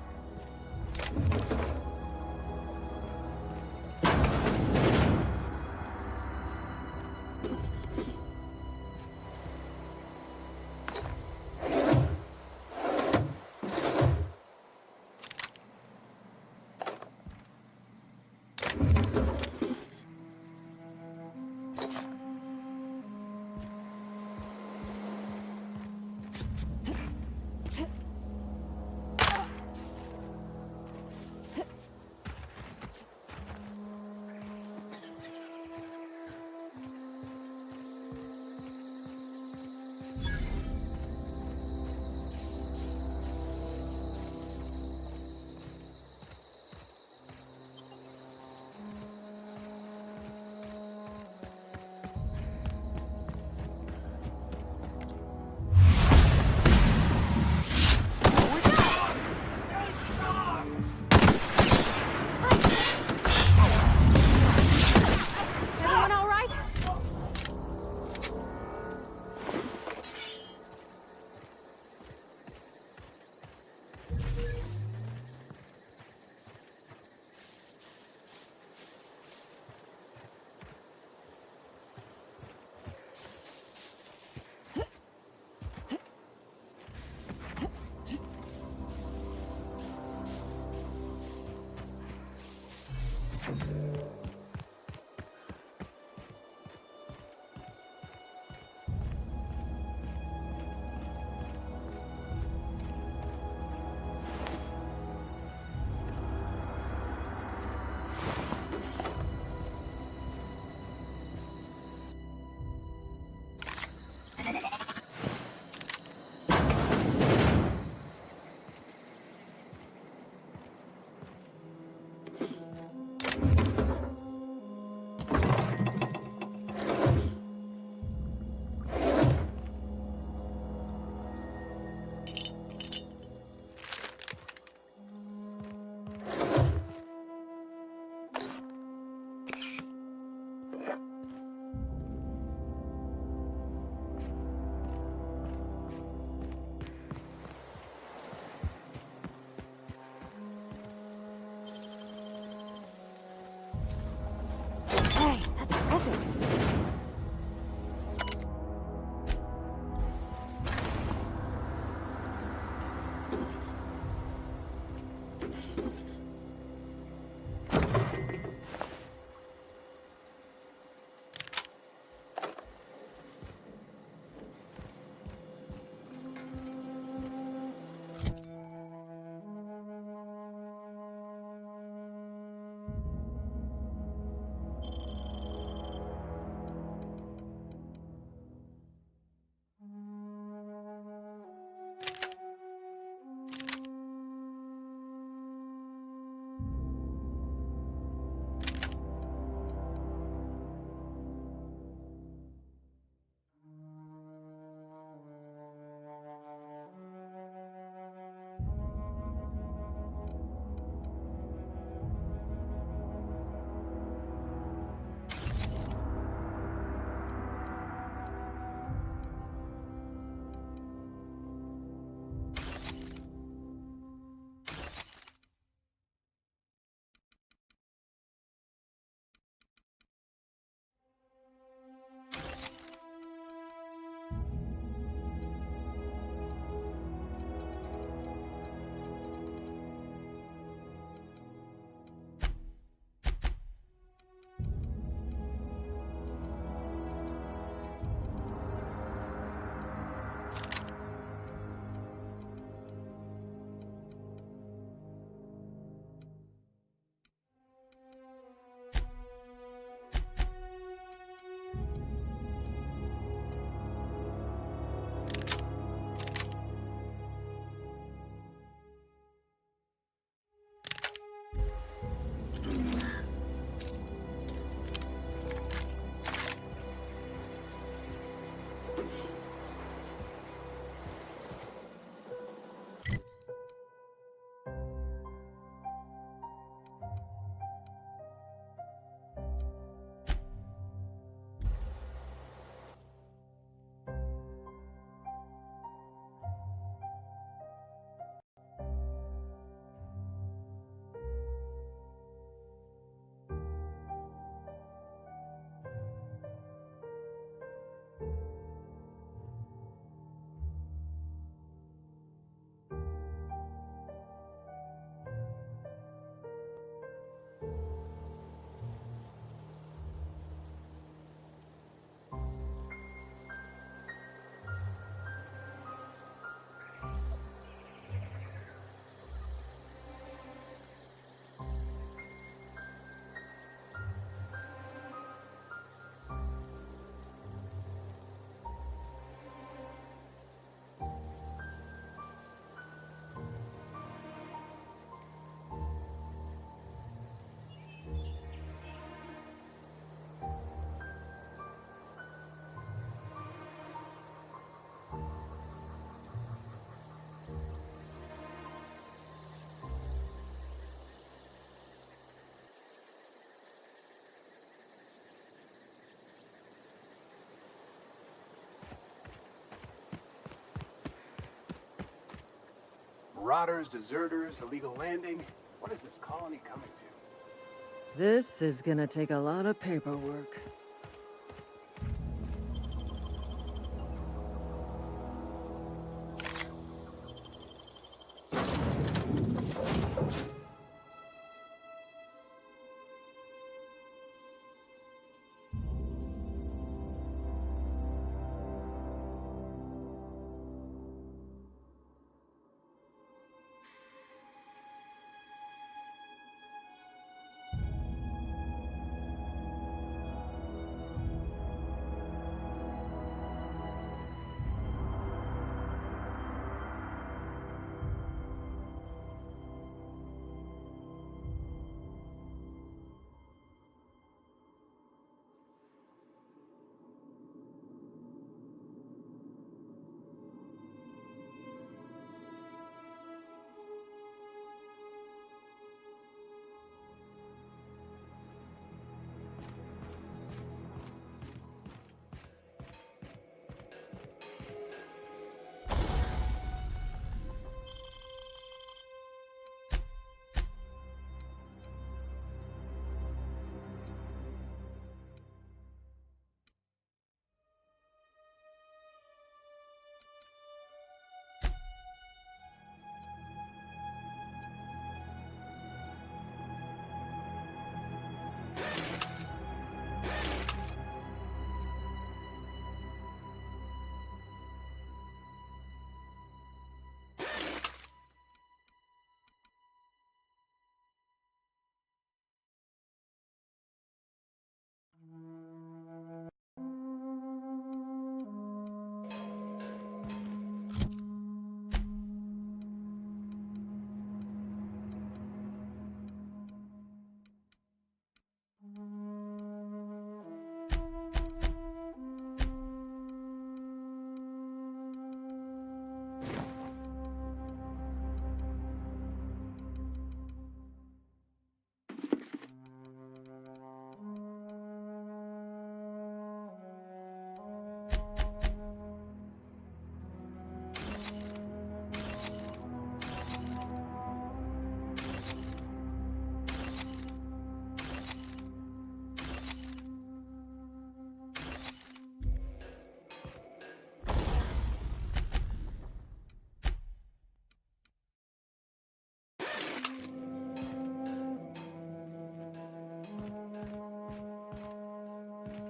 Marauders, deserters, illegal landing. What is this colony coming to? This is gonna take a lot of paperwork.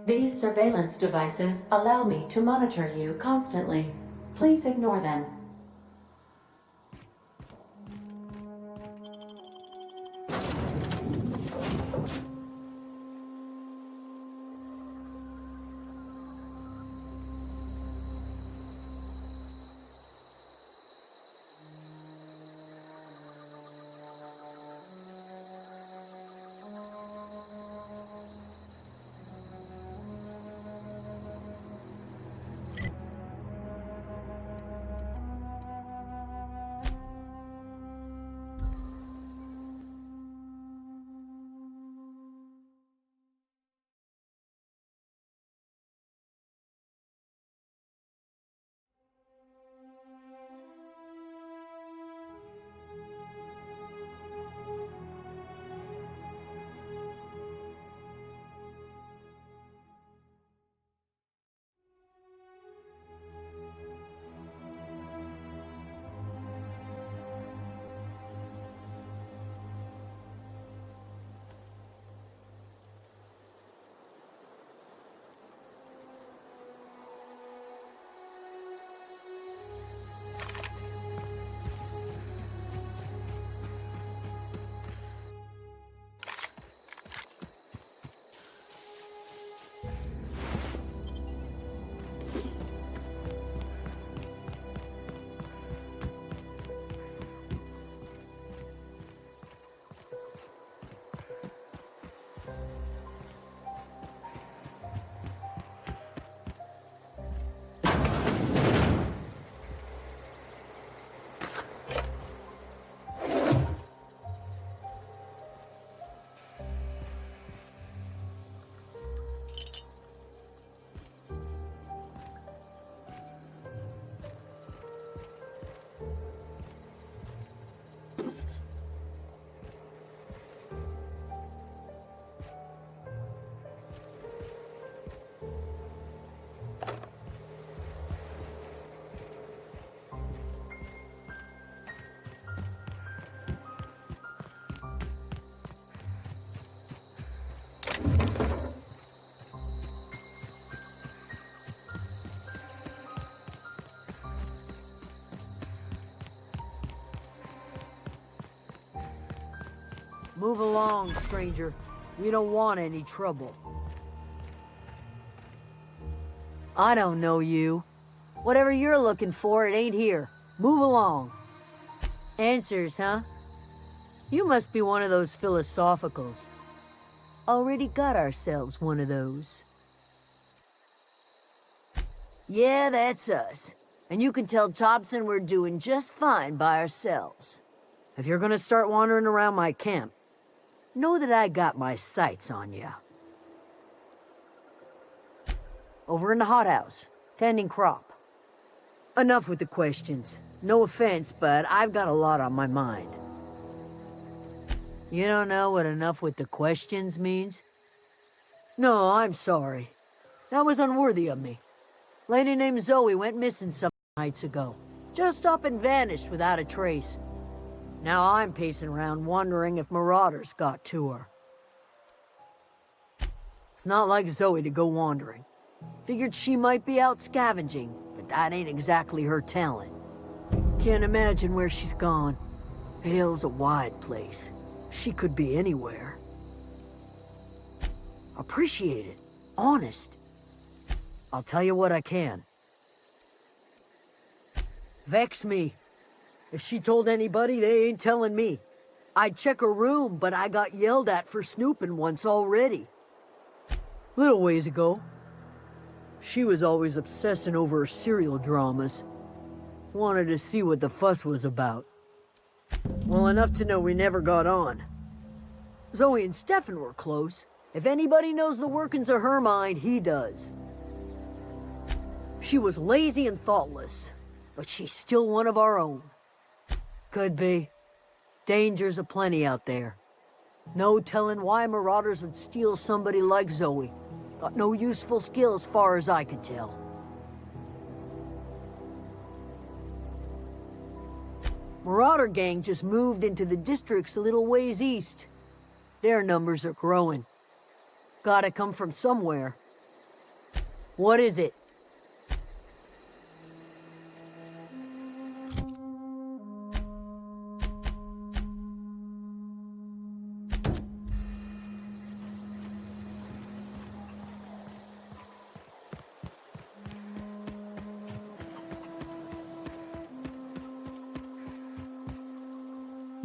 These surveillance devices allow me to monitor you constantly. Please ignore them. Move along, stranger. We don't want any trouble. I don't know you. Whatever you're looking for, it ain't here. Move along. Answers, huh? You must be one of those philosophicals. Already got ourselves one of those. Yeah, that's us. And you can tell Thompson we're doing just fine by ourselves. If you're gonna start wandering around my camp, know that I got my sights on you. Over in the hothouse, tending crop. Enough with the questions. No offense, but I've got a lot on my mind. You don't know what enough with the questions means? No, I'm sorry. That was unworthy of me. Lady named Zoe went missing some nights ago. Just up and vanished without a trace. Now I'm pacing around wondering if marauders got to her. It's not like Zoe to go wandering. Figured she might be out scavenging, but that ain't exactly her talent. Can't imagine where she's gone. Hell's a wide place. She could be anywhere. Appreciate it. Honest. I'll tell you what I can. Vex me. If she told anybody, they ain't telling me. I'd check her room, but I got yelled at for snooping once already. Little ways ago. She was always obsessing over her serial dramas. Wanted to see what the fuss was about. Well, enough to know we never got on. Zoe and Stefan were close. If anybody knows the workings of her mind, he does. She was lazy and thoughtless, but she's still one of our own. Could be. Dangers aplenty out there. No telling why marauders would steal somebody like Zoe. Got no useful skill as far as I could tell. Marauder gang just moved into the districts a little ways east. Their numbers are growing. Gotta come from somewhere. What is it?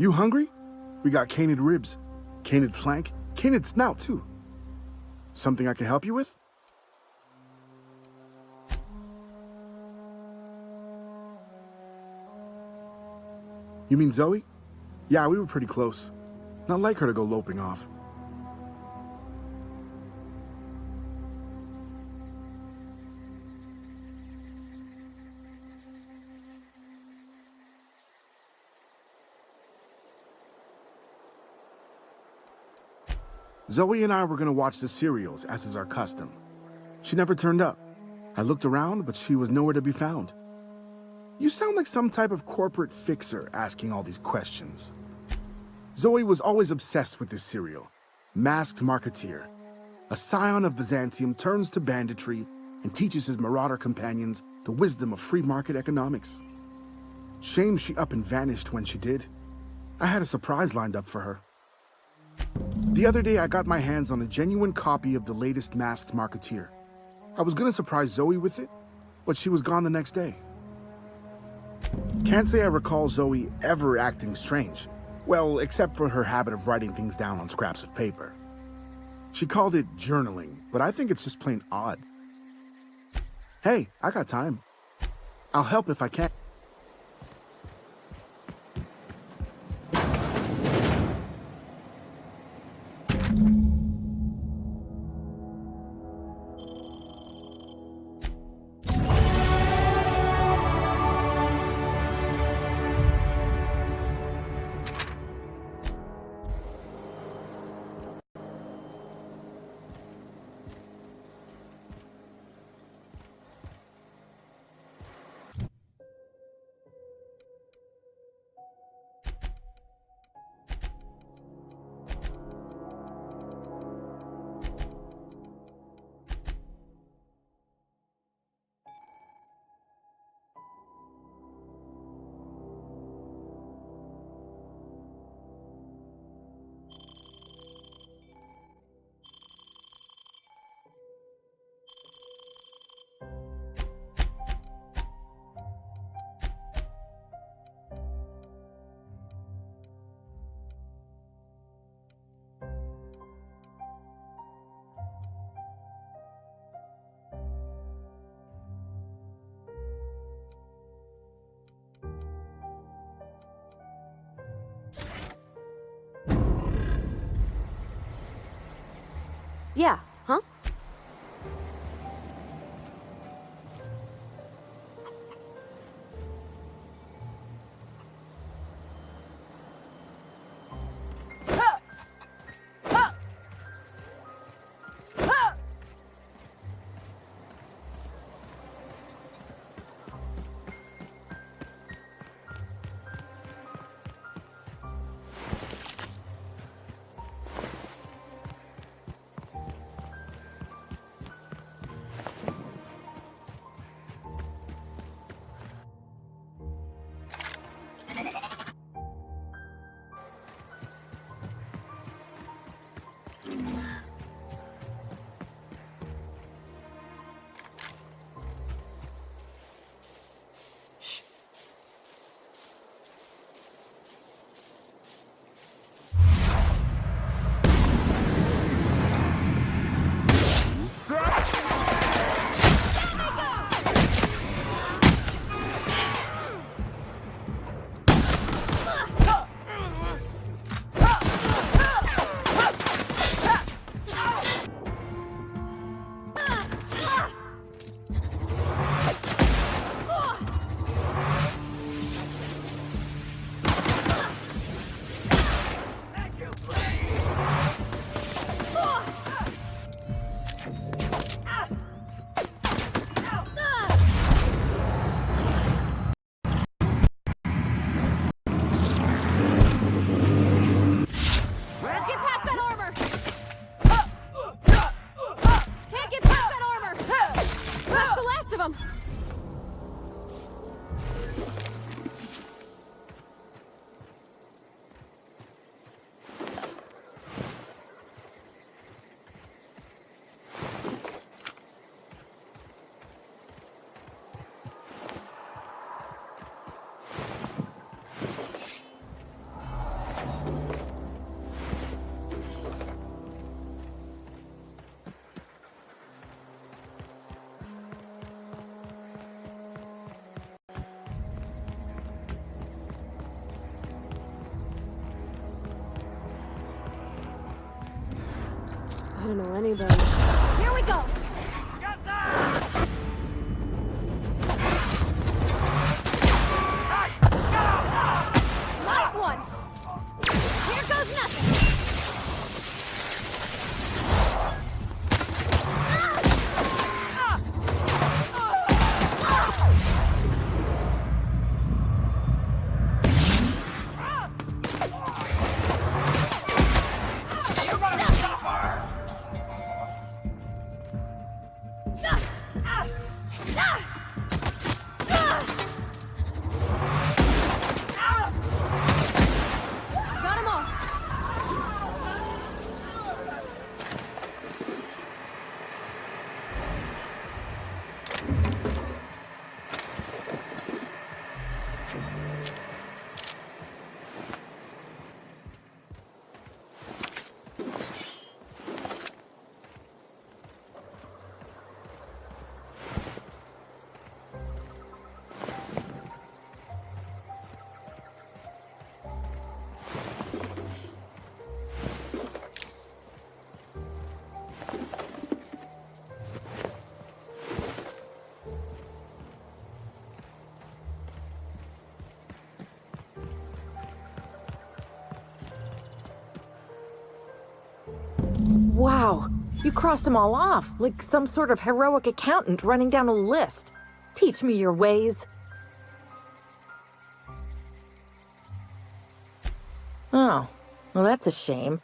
You hungry? We got canid ribs, canid flank, canid snout too. Something I can help you with? You mean Zoe? Yeah, we were pretty close. Not like her to go loping off. Zoe and I were gonna watch the serials, as is our custom. She never turned up. I looked around, but she was nowhere to be found. You sound like some type of corporate fixer asking all these questions. Zoe was always obsessed with this serial. Masked Marketeer. A scion of Byzantium turns to banditry and teaches his marauder companions the wisdom of free market economics. Shame she up and vanished when she did. I had a surprise lined up for her. The other day, I got my hands on a genuine copy of the latest Masked Marketeer. I was gonna surprise Zoe with it, but she was gone the next day. Can't say I recall Zoe ever acting strange. Well, except for her habit of writing things down on scraps of paper. She called it journaling, but I think it's just plain odd. Hey, I got time. I'll help if I can. Yeah, huh? Get past that armor! Can't get past that armor! That's the last of them! I don't know anybody. Here we go! Nice one! Here goes nothing! Got 'em all! Wow, you crossed them all off, like some sort of heroic accountant running down a list. Teach me your ways. Oh, well that's a shame.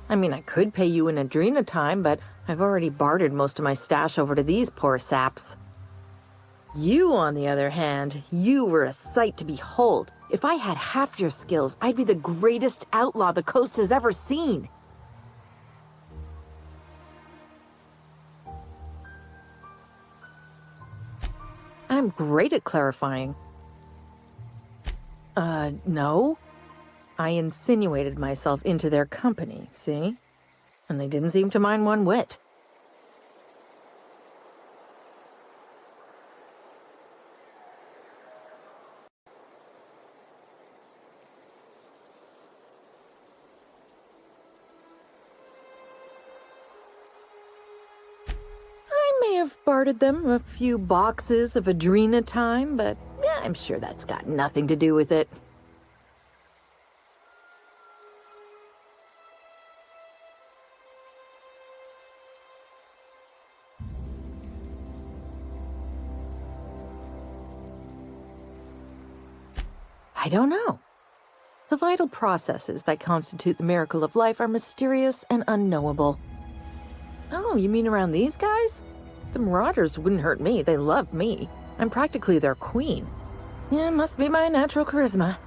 I mean, I could pay you in Adrena time, but I've already bartered most of my stash over to these poor saps. You, on the other hand, you were a sight to behold. If I had half your skills, I'd be the greatest outlaw the coast has ever seen. I'm great at clarifying. No. I insinuated myself into their company, see? And they didn't seem to mind one whit. have bartered them a few boxes of Adrena time, but yeah, I'm sure that's got nothing to do with it. I don't know. The vital processes that constitute the miracle of life are mysterious and unknowable. Oh, you mean around these guys? The Marauders wouldn't hurt me. They love me. I'm practically their queen. Yeah, must be my natural charisma.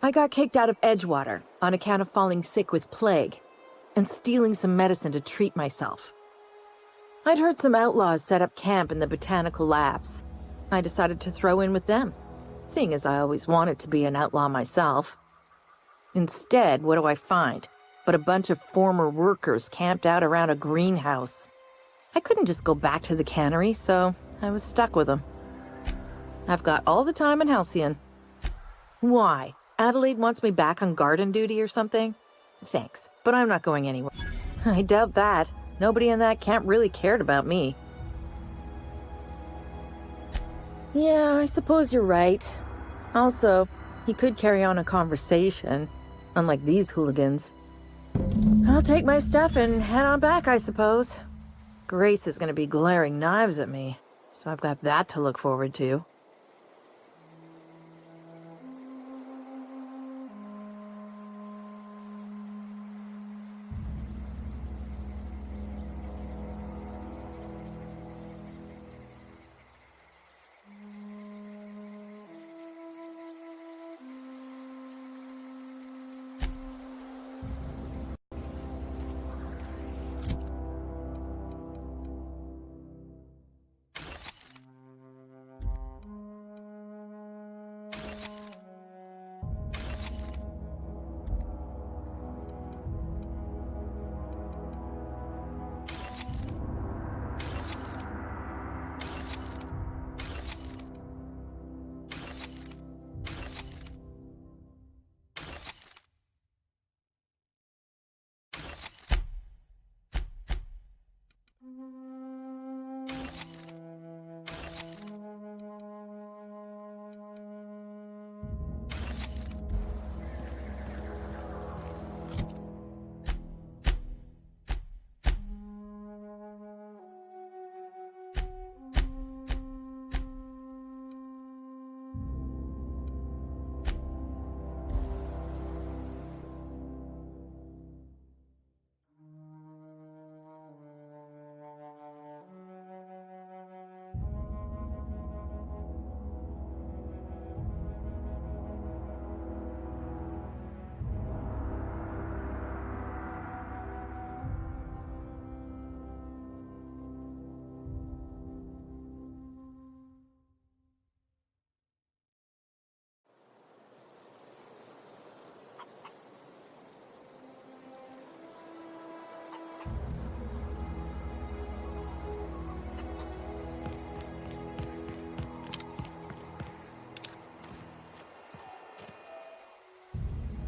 I got kicked out of Edgewater on account of falling sick with plague and stealing some medicine to treat myself. I'd heard some outlaws set up camp in the botanical labs. I decided to throw in with them, seeing as I always wanted to be an outlaw myself. Instead, what do I find but a bunch of former workers camped out around a greenhouse? I couldn't just go back to the cannery, so I was stuck with them. I've got all the time in Halcyon. Why? Adelaide wants me back on garden duty or something? Thanks, but I'm not going anywhere. I doubt that. Nobody in that camp really cared about me. Yeah, I suppose you're right. Also, he could carry on a conversation, unlike these hooligans. I'll take my stuff and head on back, I suppose. Grace is going to be glaring knives at me, so I've got that to look forward to.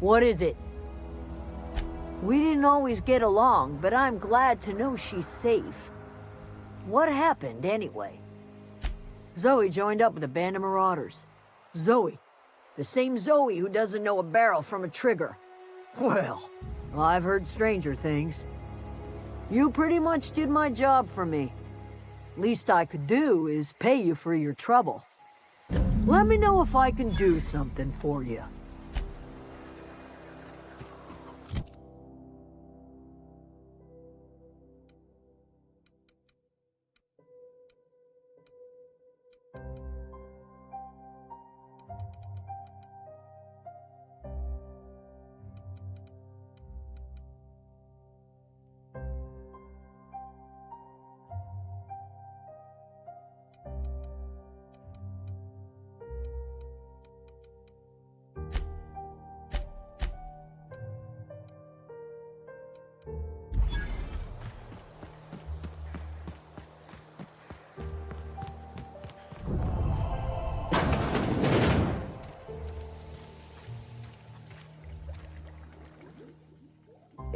What is it? We didn't always get along, but I'm glad to know she's safe. What happened, anyway? Zoe joined up with a band of marauders. Zoe. The same Zoe who doesn't know a barrel from a trigger. Well, I've heard stranger things. You pretty much did my job for me. Least I could do is pay you for your trouble. Let me know if I can do something for you.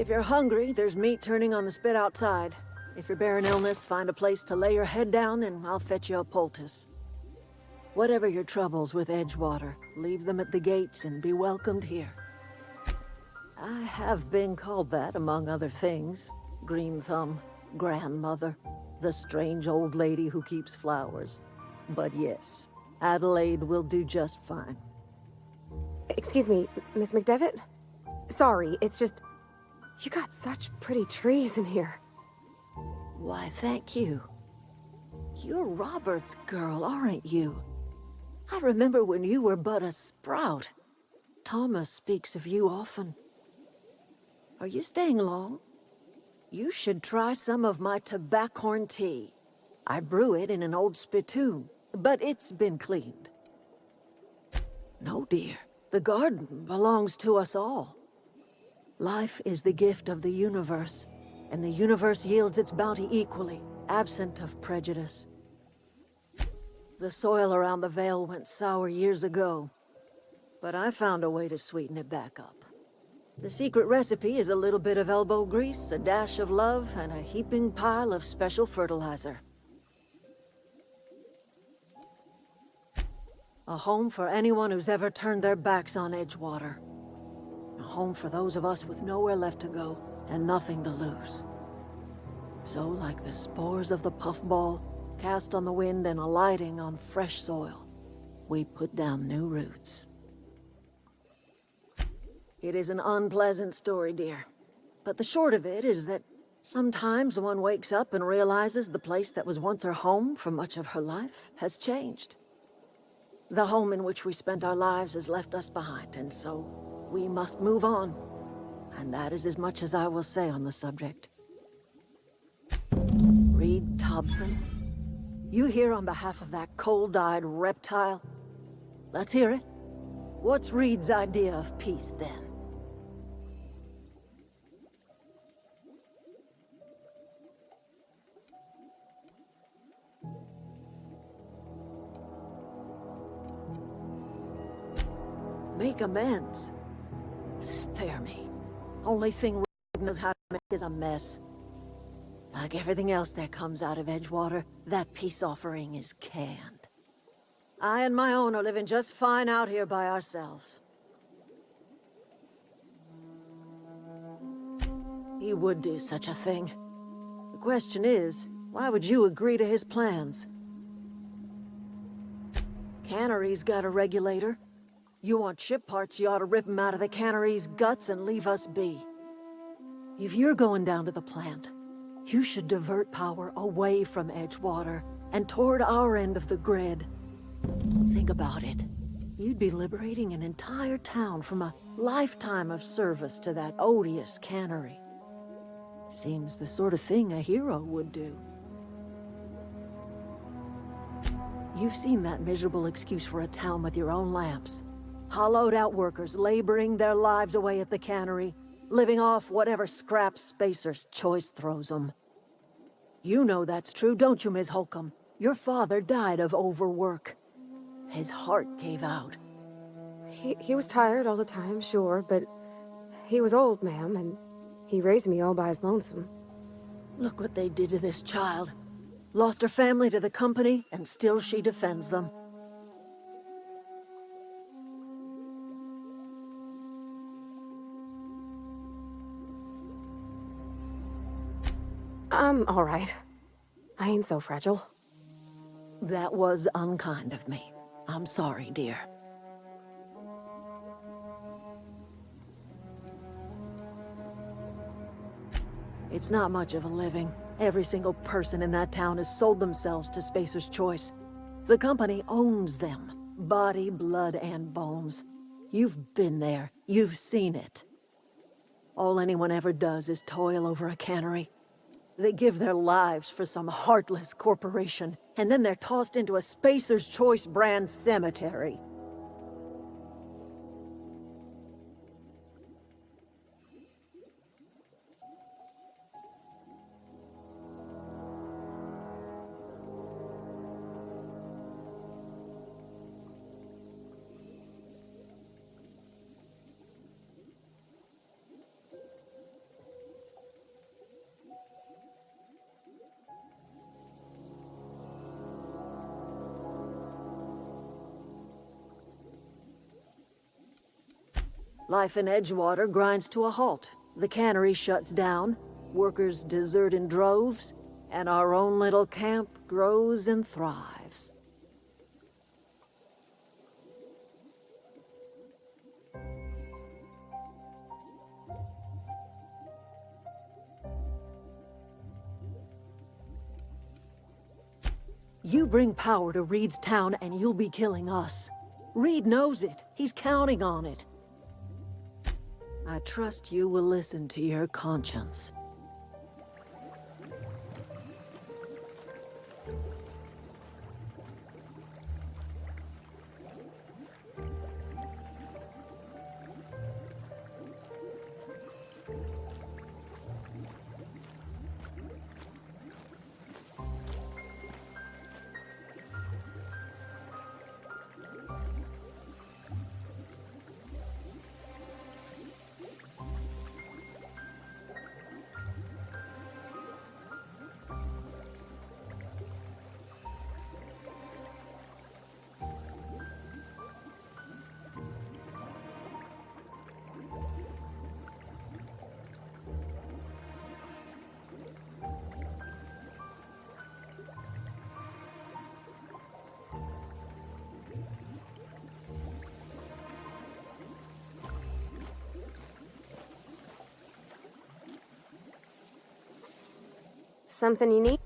If you're hungry, there's meat turning on the spit outside. If you're bearing illness, find a place to lay your head down and I'll fetch you a poultice. Whatever your troubles with Edgewater, leave them at the gates and be welcomed here. I have been called that, among other things. Green Thumb, grandmother, the strange old lady who keeps flowers. But yes, Adelaide will do just fine. Excuse me, Miss McDevitt? Sorry, it's just... You got such pretty trees in here. Why, thank you. You're Robert's girl, aren't you? I remember when you were but a sprout. Thomas speaks of you often. Are you staying long? You should try some of my tobaccorn tea. I brew it in an old spittoon, but it's been cleaned. No, dear. The garden belongs to us all. Life is the gift of the universe, and the universe yields its bounty equally, absent of prejudice. The soil around the Vale went sour years ago, but I found a way to sweeten it back up. The secret recipe is a little bit of elbow grease, a dash of love, and a heaping pile of special fertilizer. A home for anyone who's ever turned their backs on Edgewater. A home for those of us with nowhere left to go and nothing to lose. So, like the spores of the puffball, cast on the wind and alighting on fresh soil, we put down new roots. It is an unpleasant story, dear. But the short of it is that sometimes one wakes up and realizes the place that was once her home for much of her life has changed. The home in which we spent our lives has left us behind, and so we must move on. And that is as much as I will say on the subject. Reed Thompson, you here on behalf of that cold-eyed reptile? Let's hear it. What's Reed's idea of peace, then? Make amends. Spare me. Only thing Reed knows how to make is a mess. Like everything else that comes out of Edgewater, that peace offering is canned. I and my own are living just fine out here by ourselves. He would do such a thing. The question is, why would you agree to his plans? Cannery's got a regulator. You want ship parts, you ought to rip them out of the cannery's guts and leave us be. If you're going down to the plant, you should divert power away from Edgewater and toward our end of the grid. Think about it. You'd be liberating an entire town from a lifetime of service to that odious cannery. Seems the sort of thing a hero would do. You've seen that miserable excuse for a town with your own lamps. Hollowed-out workers laboring their lives away at the cannery, living off whatever scraps Spacer's Choice throws them. You know that's true, don't you, Ms. Holcomb? Your father died of overwork. His heart gave out. He was tired all the time, sure, but he was old, ma'am, and he raised me all by his lonesome. Look what they did to this child. Lost her family to the company, and still she defends them. I'm all right. I ain't so fragile. That was unkind of me. I'm sorry, dear. It's not much of a living. Every single person in that town has sold themselves to Spacer's Choice. The company owns them. Body, blood, and bones. You've been there. You've seen it. All anyone ever does is toil over a cannery. They give their lives for some heartless corporation, and then they're tossed into a Spacer's Choice brand cemetery. Life in Edgewater grinds to a halt. The cannery shuts down, workers desert in droves, and our own little camp grows and thrives. You bring power to Reed's town and you'll be killing us. Reed knows it. He's counting on it. I trust you will listen to your conscience. Something you need?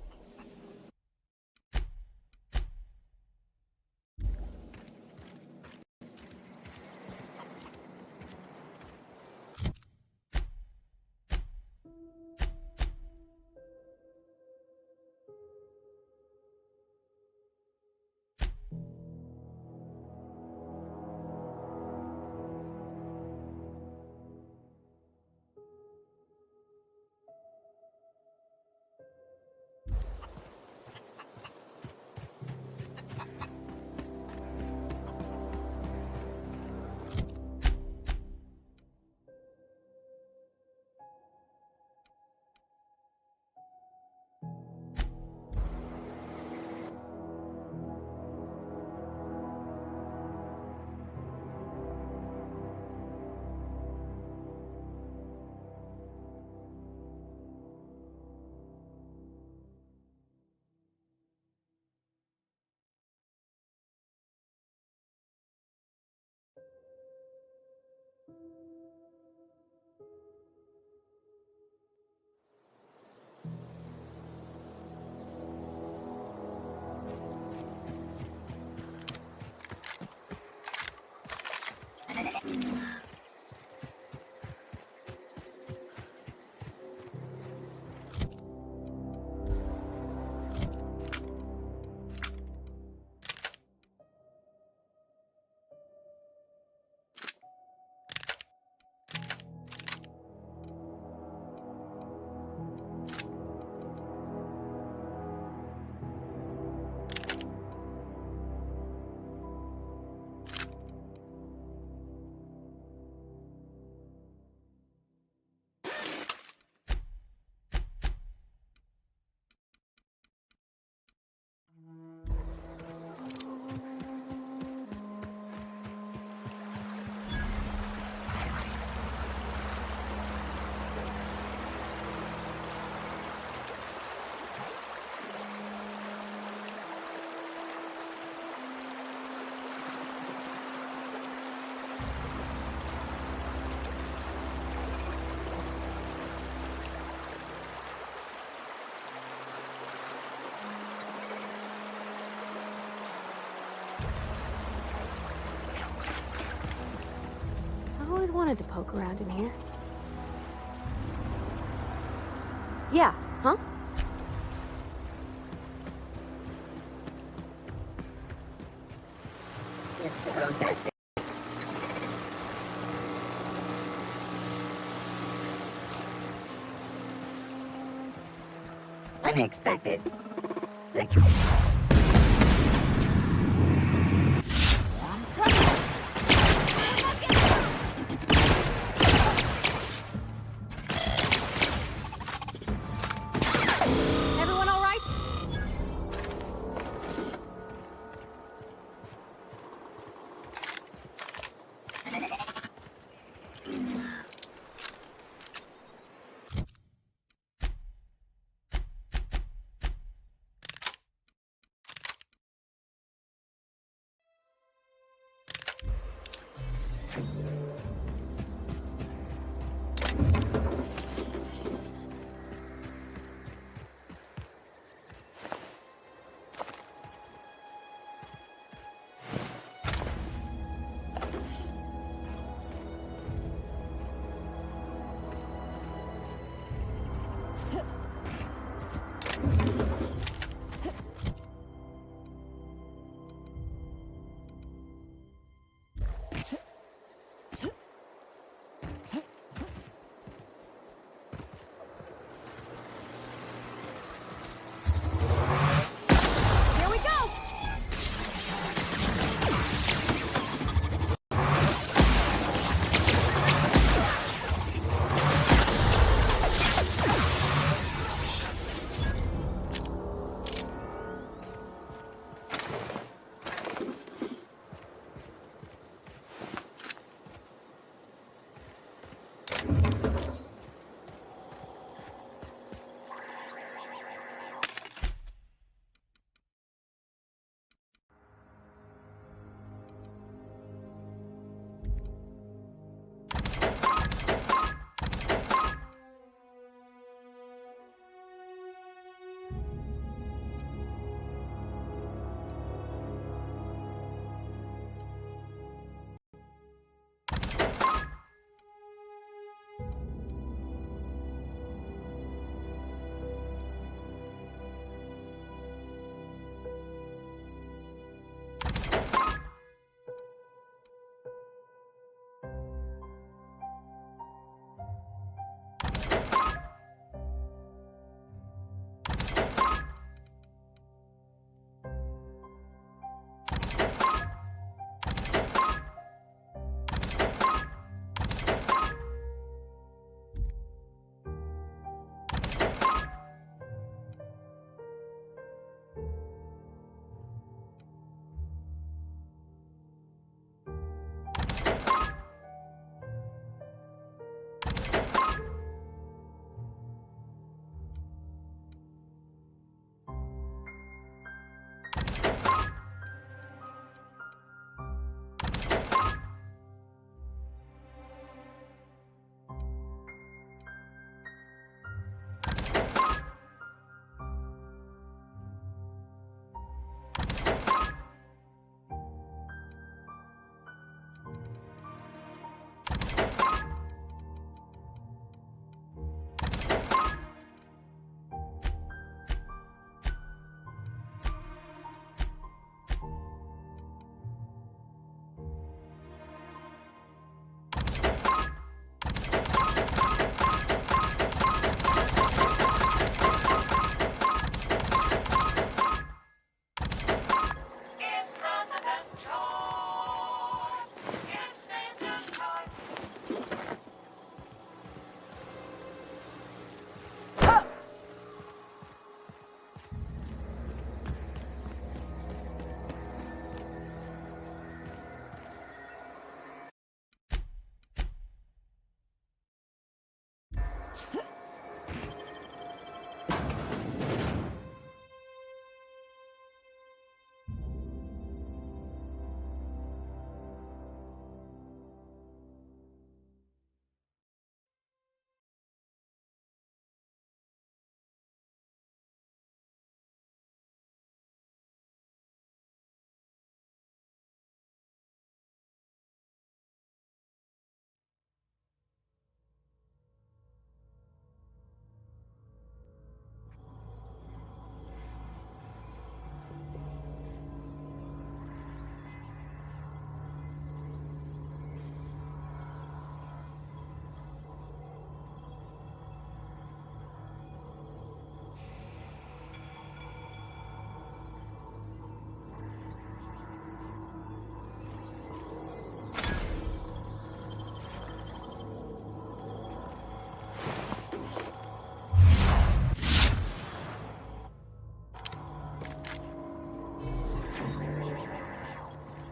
I always wanted to poke around in here. Yeah, huh? Yes, processing. Unexpected. Everyone all right?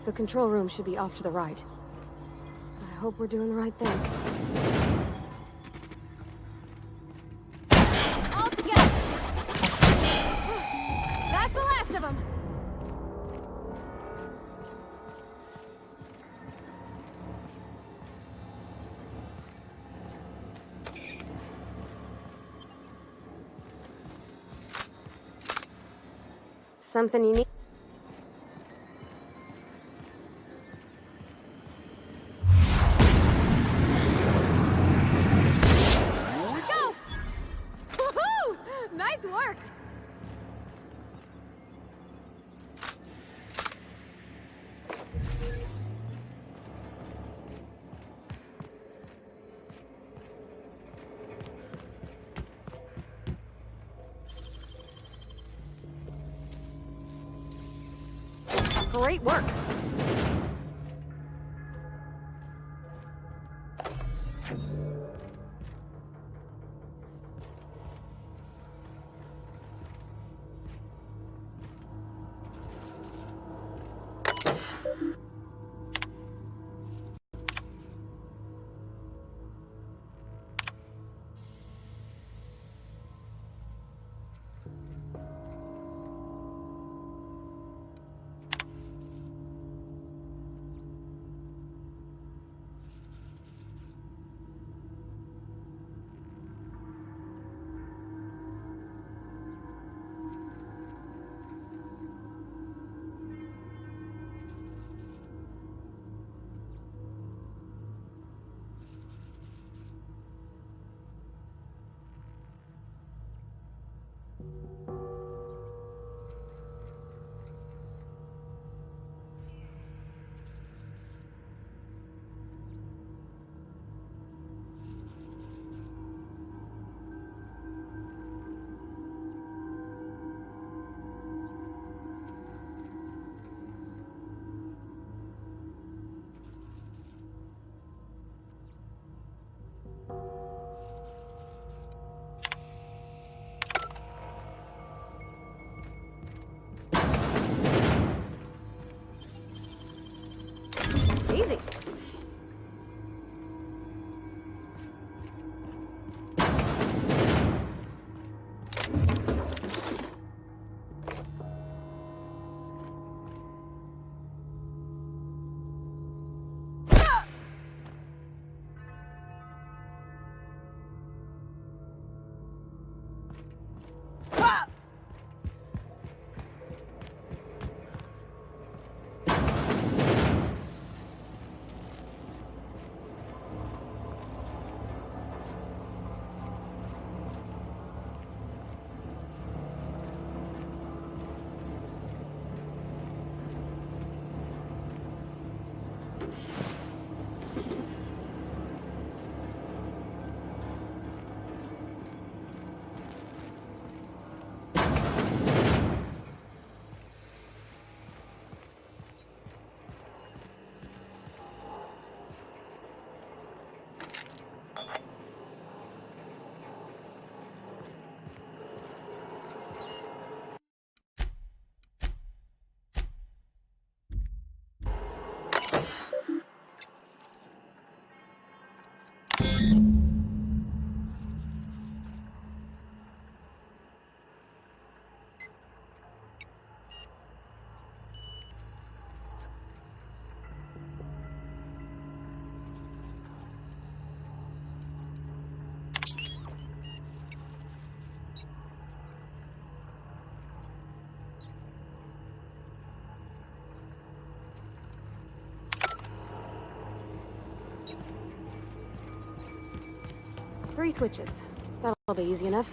The control room should be off to the right. I hope we're doing the right thing. All together! That's the last of them! Something you need? Go! Woohoo! Nice work! Great work! Easy. Three switches. That'll be easy enough.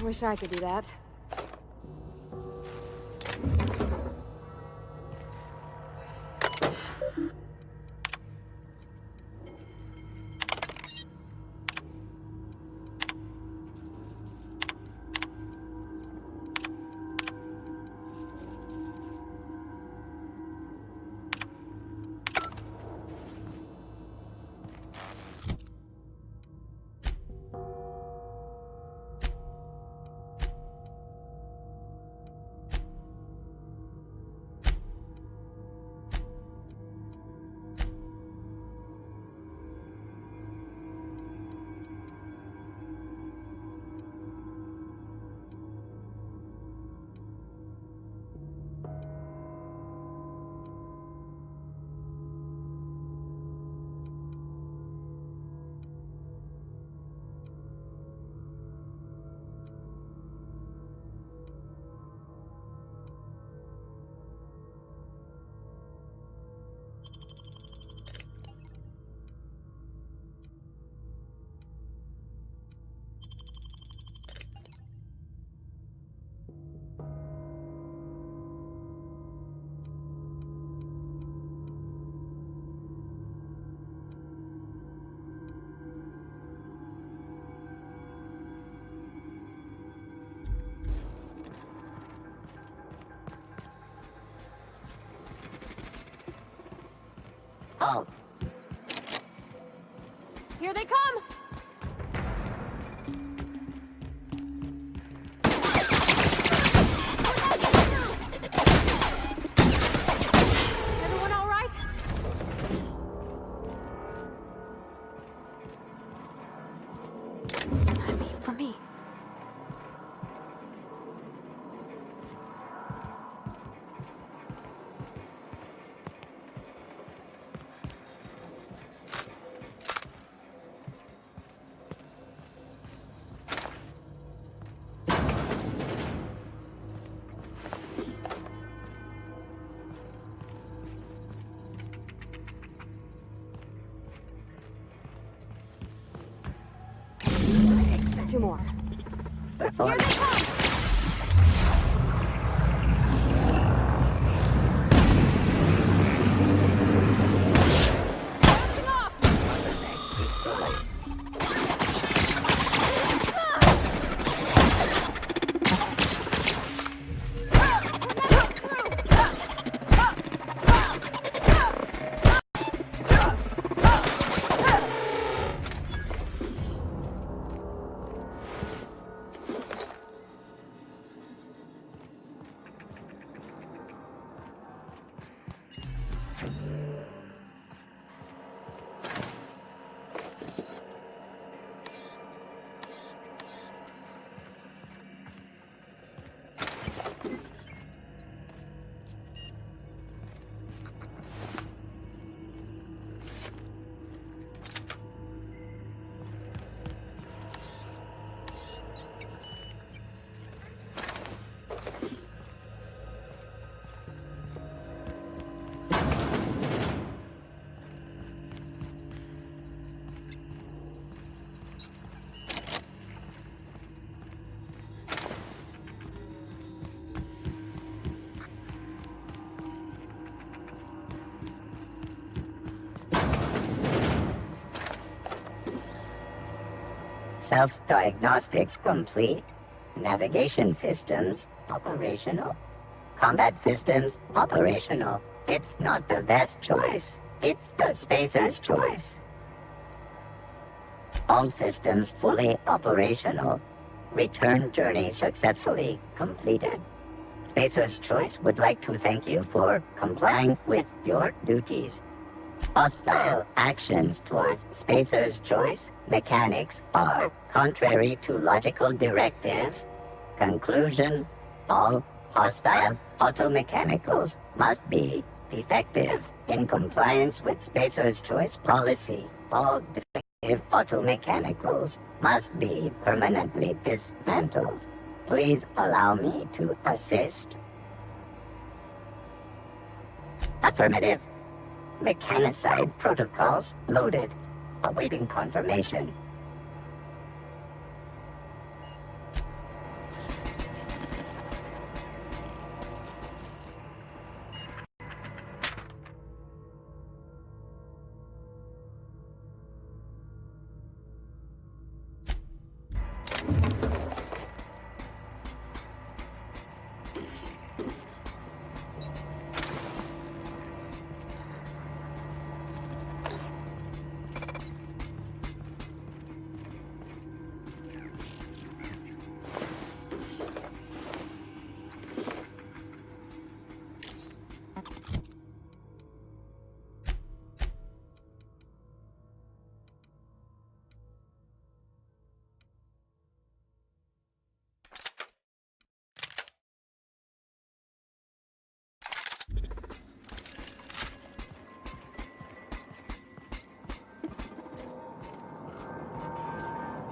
I wish I could do that. Oh. Here they come! Everyone all right? 2 more. Before Here they come! Self-diagnostics complete. Navigation systems operational. Combat systems operational. It's not the best choice. It's the spacer's choice. All systems fully operational. Return journey successfully completed. Spacer's Choice would like to thank you for complying with your duties. Hostile actions towards Spacer's Choice mechanics are contrary to logical directive. Conclusion: all hostile automechanicals must be defective in compliance with Spacer's Choice policy. All defective automechanicals must be permanently dismantled. Please allow me to assist. Affirmative. Mechanicide protocols loaded. Awaiting confirmation.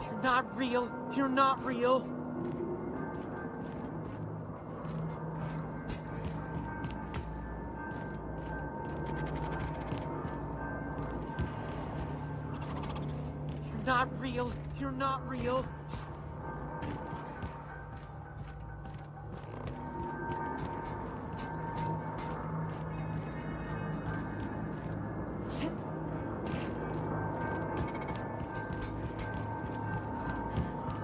You're not real. You're not real. You're not real. You're not real.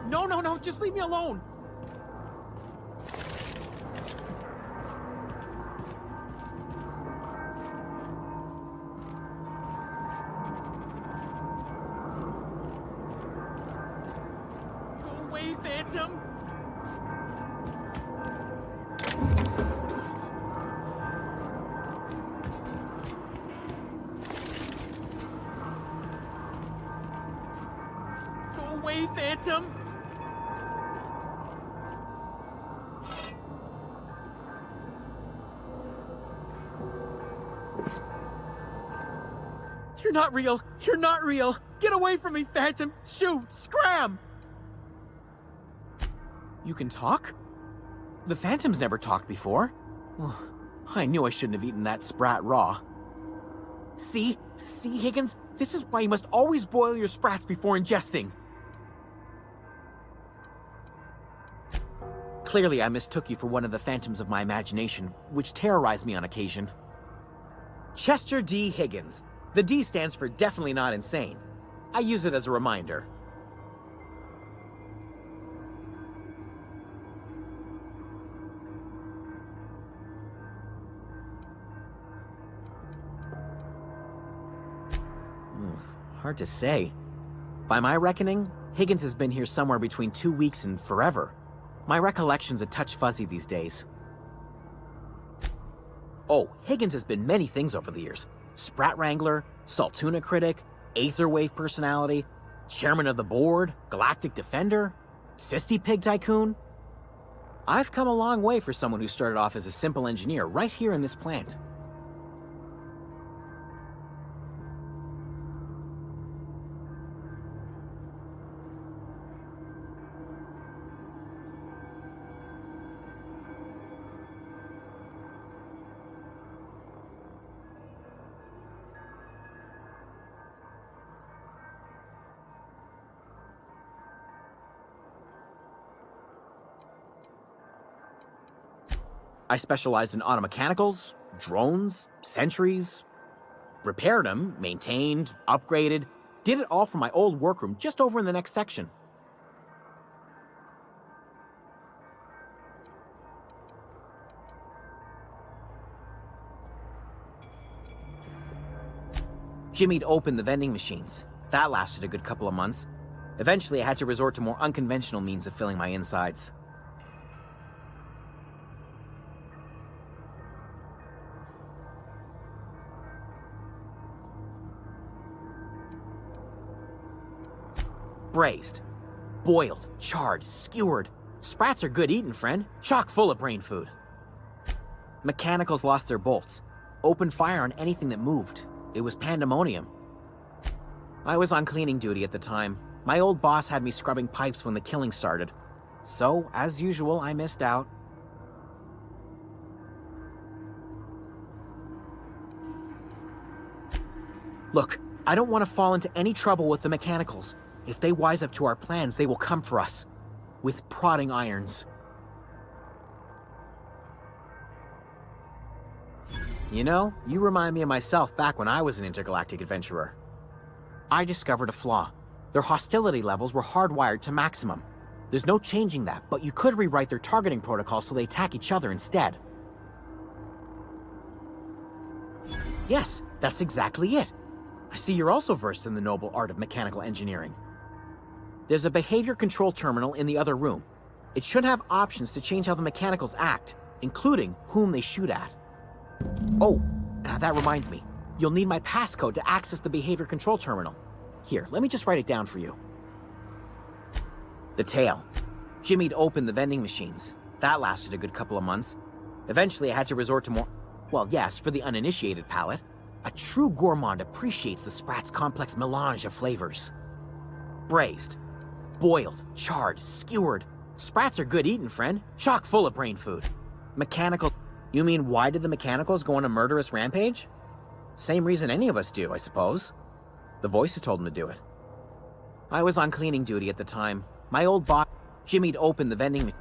No, no, no, just leave me alone. Go away, Phantom. Go away, Phantom. You're not real! You're not real! Get away from me, Phantom! Shoot! Scram! You can talk? The Phantom's never talked before. Well, I knew I shouldn't have eaten that sprat raw. See? See, Higgins? This is why you must always boil your sprats before ingesting. Clearly, I mistook you for one of the phantoms of my imagination, which terrorized me on occasion. Chester D. Higgins. The D stands for definitely not insane. I use it as a reminder. Hard to say. By my reckoning, Higgins has been here somewhere between 2 weeks and forever. My recollection's a touch fuzzy these days. Oh, Higgins has been many things over the years. Sprat Wrangler, Saltuna Critic, Aetherwave Personality, Chairman of the Board, Galactic Defender, Sisty Pig Tycoon. I've come a long way for someone who started off as a simple engineer right here in this plant. I specialized in automechanicals, drones, sentries, repaired them, maintained, upgraded, did it all from my old workroom just over in the next section. Jimmy'd opened the vending machines. That lasted a good couple of months. Eventually, I had to resort to more unconventional means of filling my insides. Braised, boiled, charred, skewered. Sprats are good eating, friend. Chock full of brain food. Mechanicals lost their bolts. Opened fire on anything that moved. It was pandemonium. I was on cleaning duty at the time. My old boss had me scrubbing pipes when the killing started. So, as usual, I missed out. Look, I don't want to fall into any trouble with the mechanicals. If they wise up to our plans, they will come for us. With prodding irons. You know, you remind me of myself back when I was an intergalactic adventurer. I discovered a flaw. Their hostility levels were hardwired to maximum. There's no changing that, but you could rewrite their targeting protocol so they attack each other instead. Yes, that's exactly it. I see you're also versed in the noble art of mechanical engineering. There's a behavior control terminal in the other room. It should have options to change how the mechanicals act, including whom they shoot at. Oh, that reminds me. You'll need my passcode to access the behavior control terminal. Here, let me just write it down for you. The tale. Jimmy'd opened the vending machines. That lasted a good couple of months. Eventually, I had to resort to more... Well, yes, for the uninitiated palate. A true gourmand appreciates the Sprat's complex melange of flavors. Braised, boiled, charred, skewered. Sprats are good eating, friend. Chock full of brain food. Mechanical... You mean, why did the mechanicals go on a murderous rampage? Same reason any of us do, I suppose. The voices told him to do it. I was on cleaning duty at the time. My old boss, Jimmy'd opened the vending machine.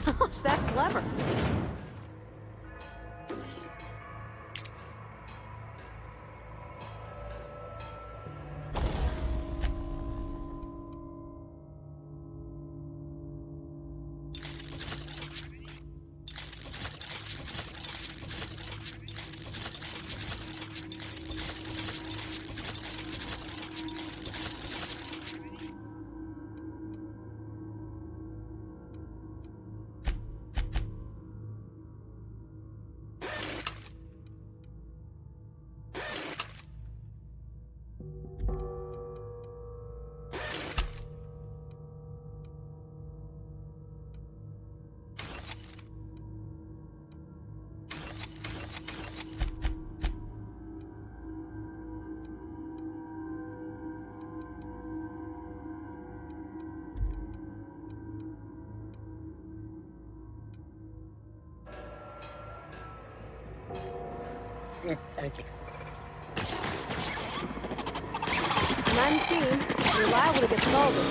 Gosh, that's clever. This is searching. I'm Steam. You're liable to get scalded.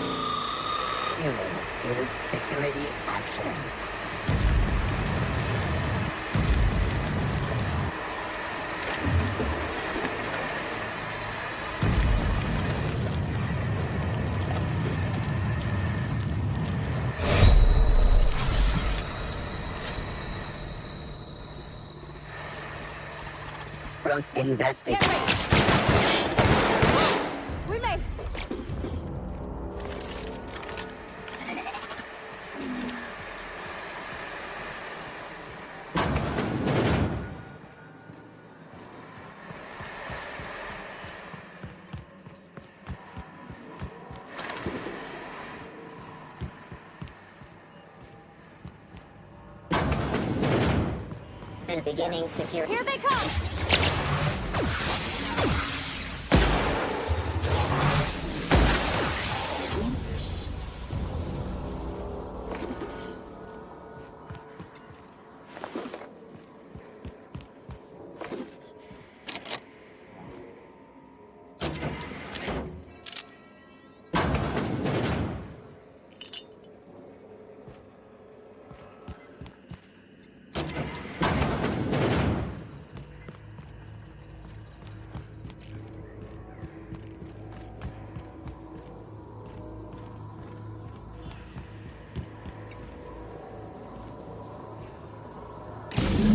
Human security actions. Investigate. We may. Since beginning security. Here they come!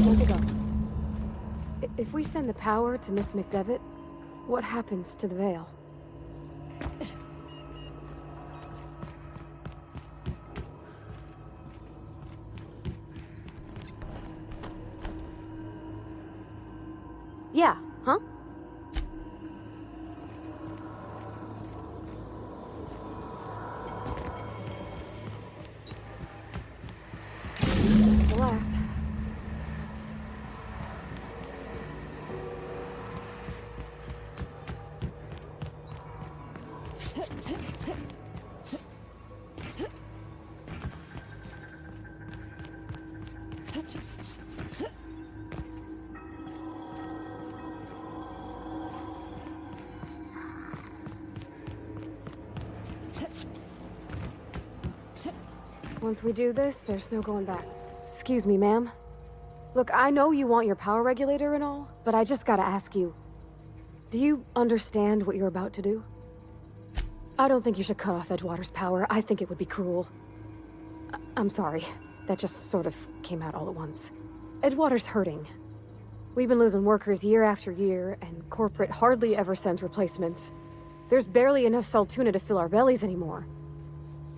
Where'd they go? If we send the power to Miss McDevitt, what happens to the veil? Yeah, huh? That's the last. Once we do this, there's no going back. Excuse me, ma'am. Look, I know you want your power regulator and all, but I just gotta ask you. Do you understand what you're about to do? I don't think you should cut off Edgewater's power. I think it would be cruel. I'm sorry. That just sort of came out all at once. Edgewater's hurting. We've been losing workers year after year, and corporate hardly ever sends replacements. There's barely enough Saltuna to fill our bellies anymore.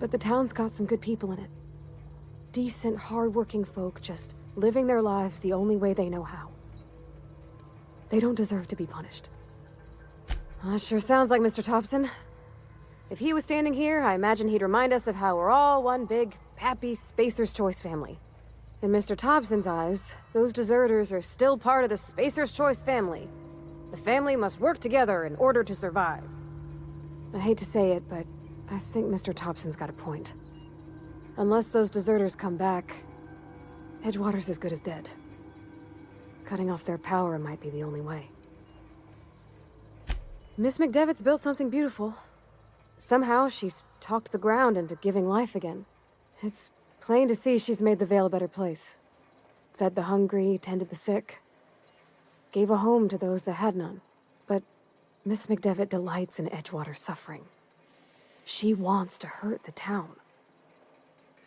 But the town's got some good people in it. Decent, hard-working folk just living their lives the only way they know how. They don't deserve to be punished. Well, that sure sounds like Mr. Thompson. If he was standing here, I imagine he'd remind us of how we're all one big, happy Spacer's Choice family. In Mr. Thompson's eyes, those deserters are still part of the Spacer's Choice family. The family must work together in order to survive. I hate to say it, but I think Mr. Thompson's got a point. Unless those deserters come back, Edgewater's as good as dead. Cutting off their power might be the only way. Miss McDevitt's built something beautiful. Somehow, she's talked the ground into giving life again. It's plain to see she's made the Vale a better place. Fed the hungry, tended the sick. Gave a home to those that had none. But Miss McDevitt delights in Edgewater's suffering. She wants to hurt the town.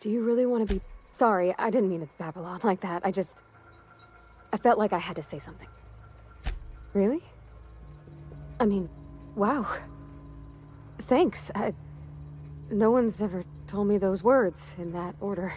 Do you really want to be... Sorry, I didn't mean to babble on like that. I felt like I had to say something. Really? I mean, wow. Thanks. No one's ever told me those words in that order.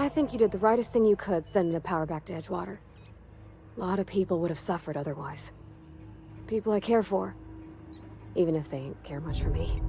I think you did the rightest thing you could sending the power back to Edgewater. A lot of people would have suffered otherwise. People I care for, even if they ain't care much for me.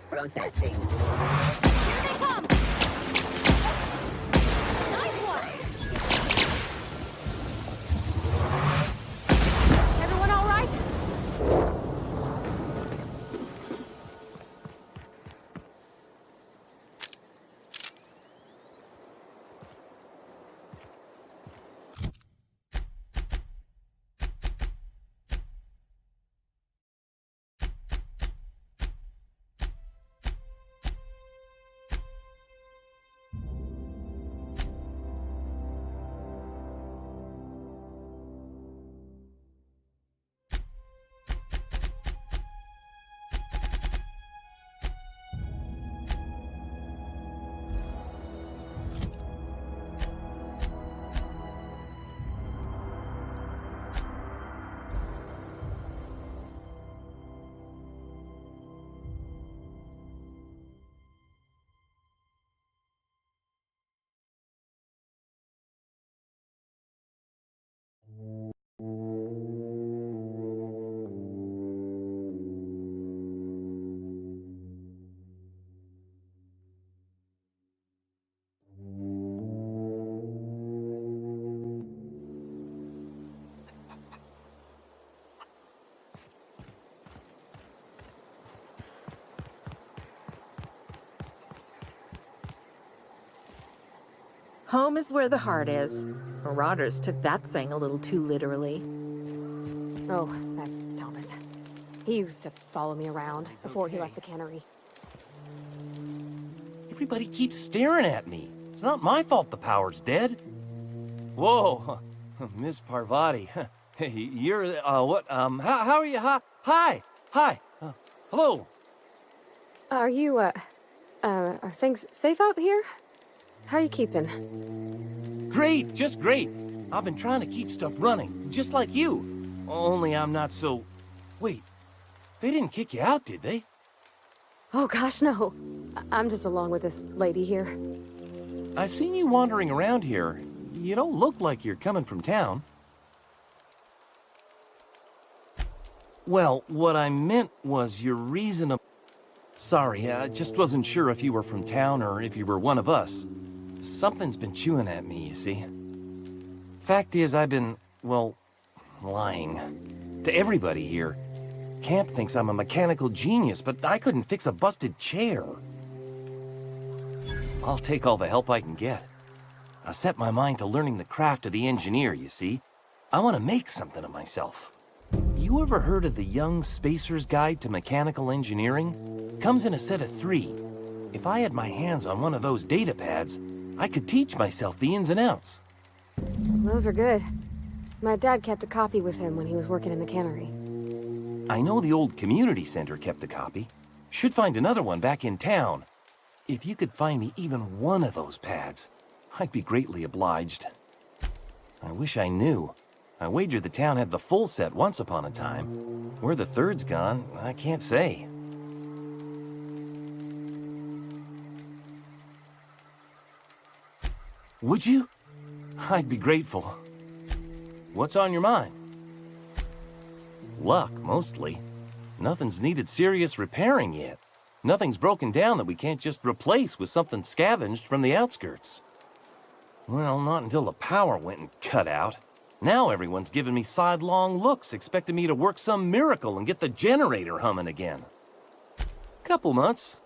Processing. Everyone all right? Home is where the heart is. Marauders took that saying a little too literally. Oh, that's Thomas. He used to follow me around before he left the cannery. Everybody keeps staring at me. It's not my fault the power's dead. Whoa, Miss Parvati. Hey, you're, what, how are you? Hi, hello. Are you, are things safe out here? How are you keeping? Great, just great. I've been trying to keep stuff running, just like you. Only I'm not so... Wait, they didn't kick you out, did they? Oh gosh, no. I'm just along with this lady here. I seen you wandering around here. You don't look like you're coming from town. Well, what I meant was your reason of... Sorry, I just wasn't sure if you were from town or if you were one of us. Something's been chewing at me, you see. Fact is, I've been, well, lying. To everybody here. Camp thinks I'm a mechanical genius, but I couldn't fix a busted chair. I'll take all the help I can get. I set my mind to learning the craft of the engineer, you see. I want to make something of myself. You ever heard of the Young Spacer's Guide to Mechanical Engineering? Comes in a set of 3. If I had my hands on one of those data pads, I could teach myself the ins and outs. Those are good. My dad kept a copy with him when he was working in the cannery. I know the old community center kept a copy. Should find another one back in town. If you could find me even one of those pads, I'd be greatly obliged. I wish I knew. I wager the town had the full set once upon a time. Where the third's gone, I can't say. Would you? I'd be grateful. What's on your mind? Luck, mostly. Nothing's needed serious repairing yet. Nothing's broken down that we can't just replace with something scavenged from the outskirts. Well, not until the power went and cut out. Now everyone's giving me sidelong looks, expecting me to work some miracle and get the generator humming again. Couple months.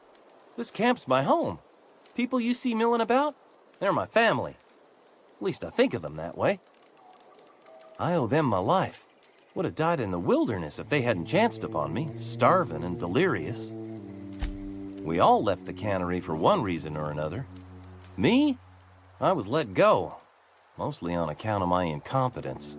This camp's my home. People you see milling about, they're my family. At least I think of them that way. I owe them my life. Would have died in the wilderness if they hadn't chanced upon me, starving and delirious. We all left the cannery for one reason or another. Me? I was let go, mostly on account of my incompetence.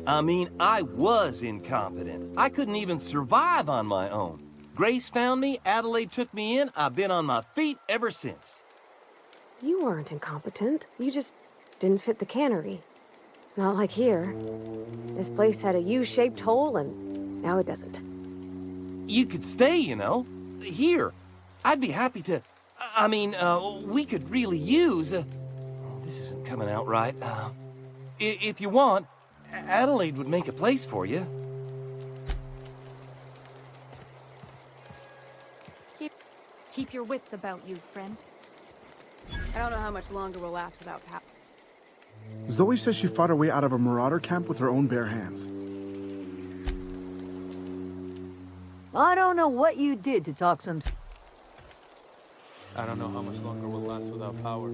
I mean, I was incompetent. I couldn't even survive on my own. Grace found me, Adelaide took me in, I've been on my feet ever since. You weren't incompetent. You just didn't fit the cannery. Not like here. This place had a U-shaped hole, and now it doesn't. You could stay, you know. Here. I'd be happy to... we could really use... this isn't coming out right. If you want, Adelaide would make a place for you. Keep your wits about you, friend. I don't know how much longer we'll last without power. Zoe says she fought her way out of a marauder camp with her own bare hands. I don't know what you did to talk some... I don't know how much longer we'll last without power.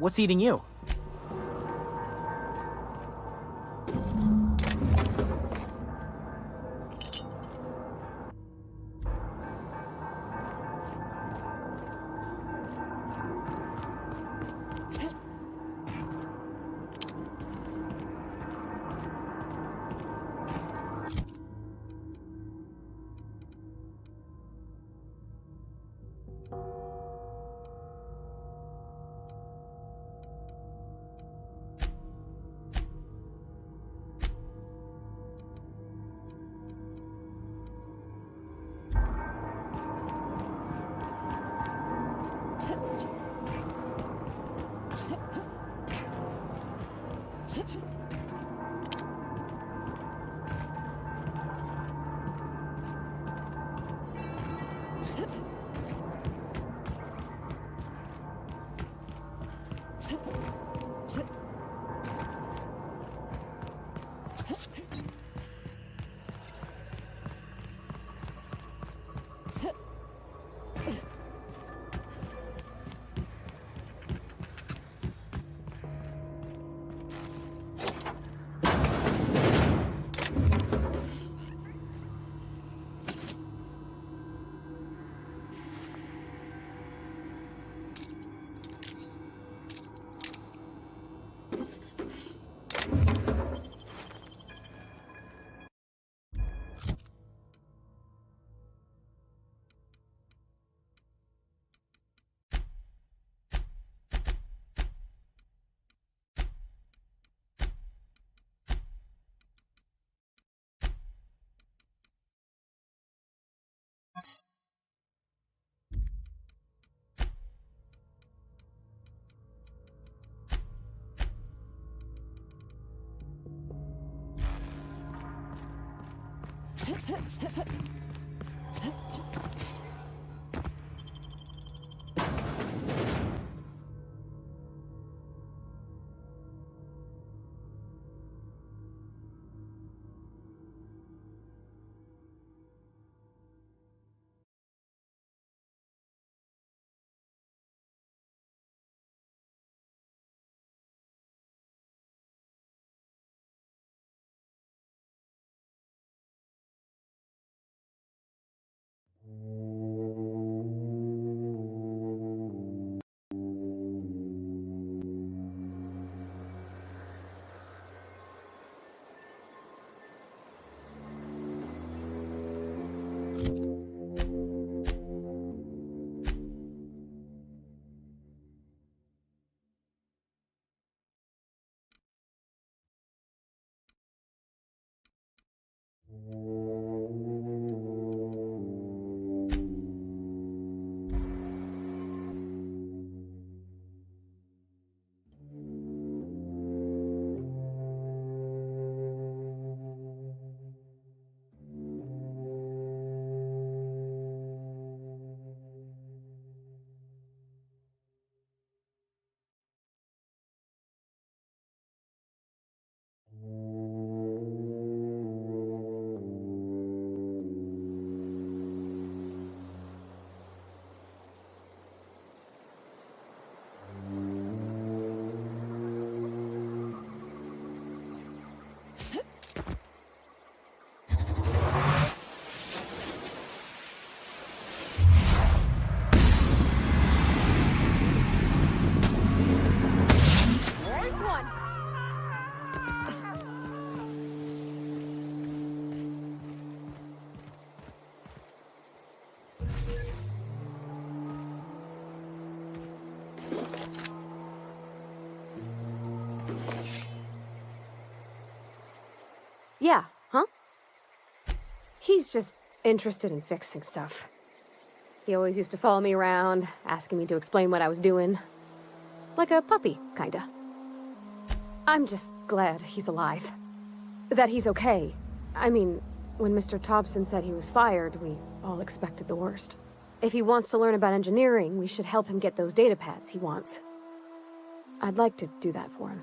What's eating you? Yeah, huh? He's just interested in fixing stuff. He always used to follow me around, asking me to explain what I was doing. Like a puppy, kinda. I'm just glad he's alive. That he's okay. I mean, when Mr. Thompson said he was fired, we all expected the worst. If he wants to learn about engineering, we should help him get those data pads he wants. I'd like to do that for him.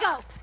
go!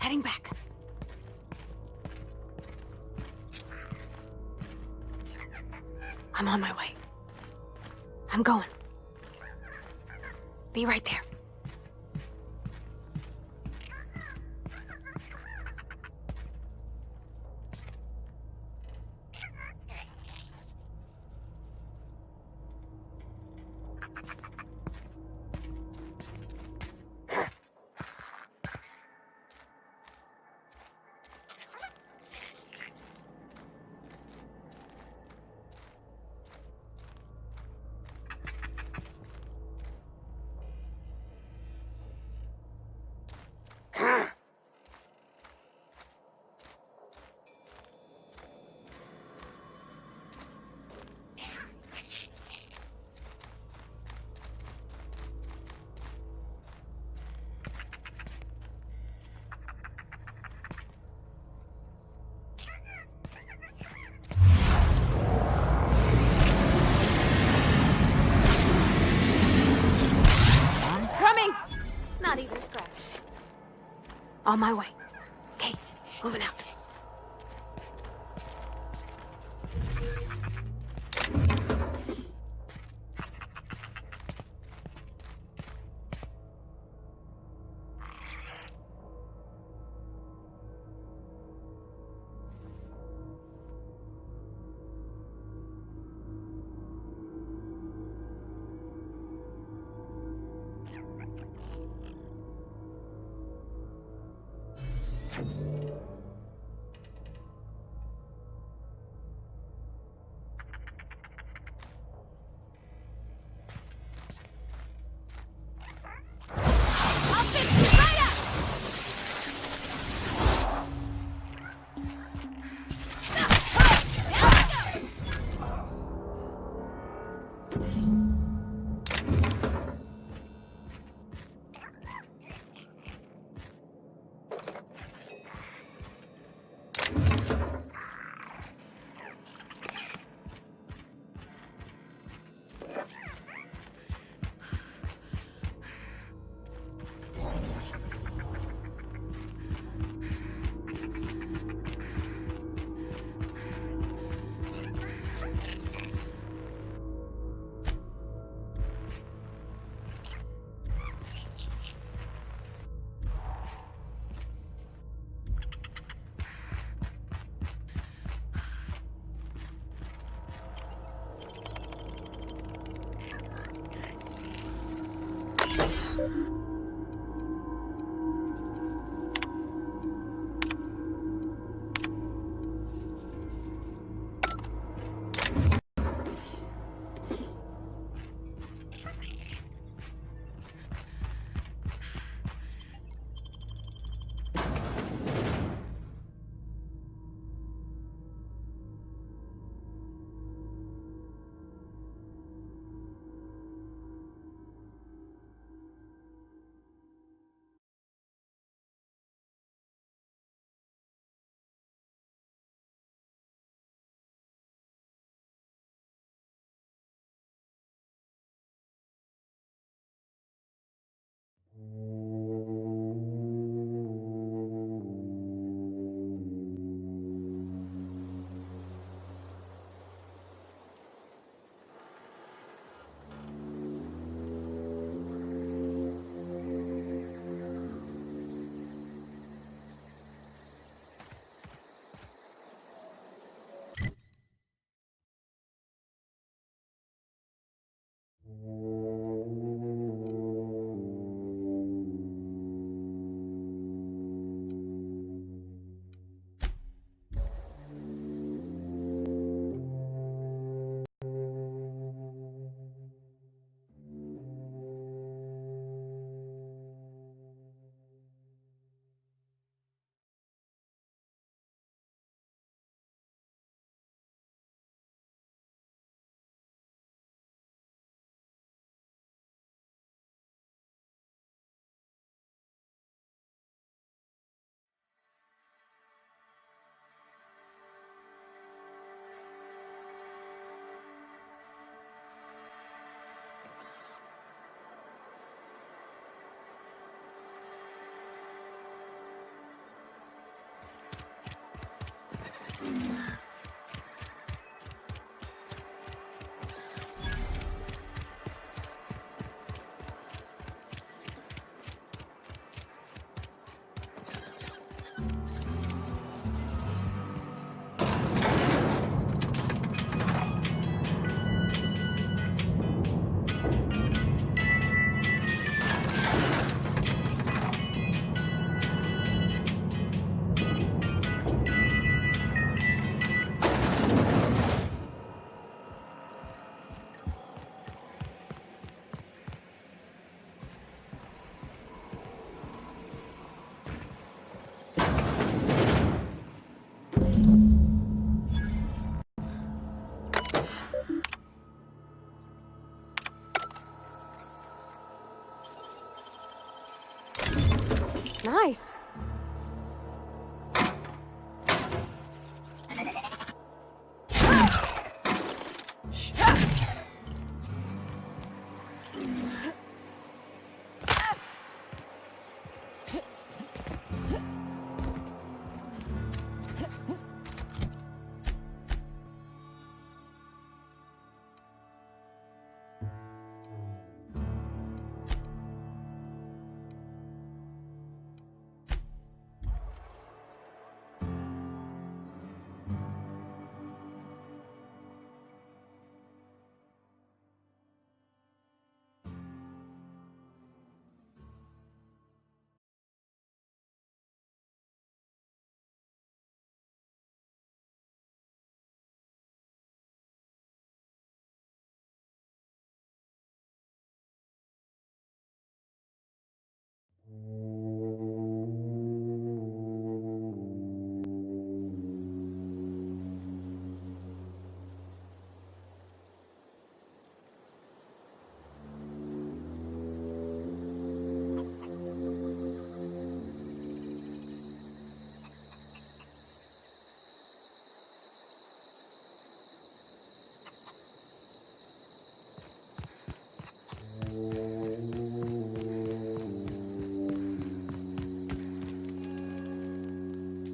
Heading back. I'm on my way. I'm going. Be right there. Not even a scratch. On my way. Okay, moving out. Nice.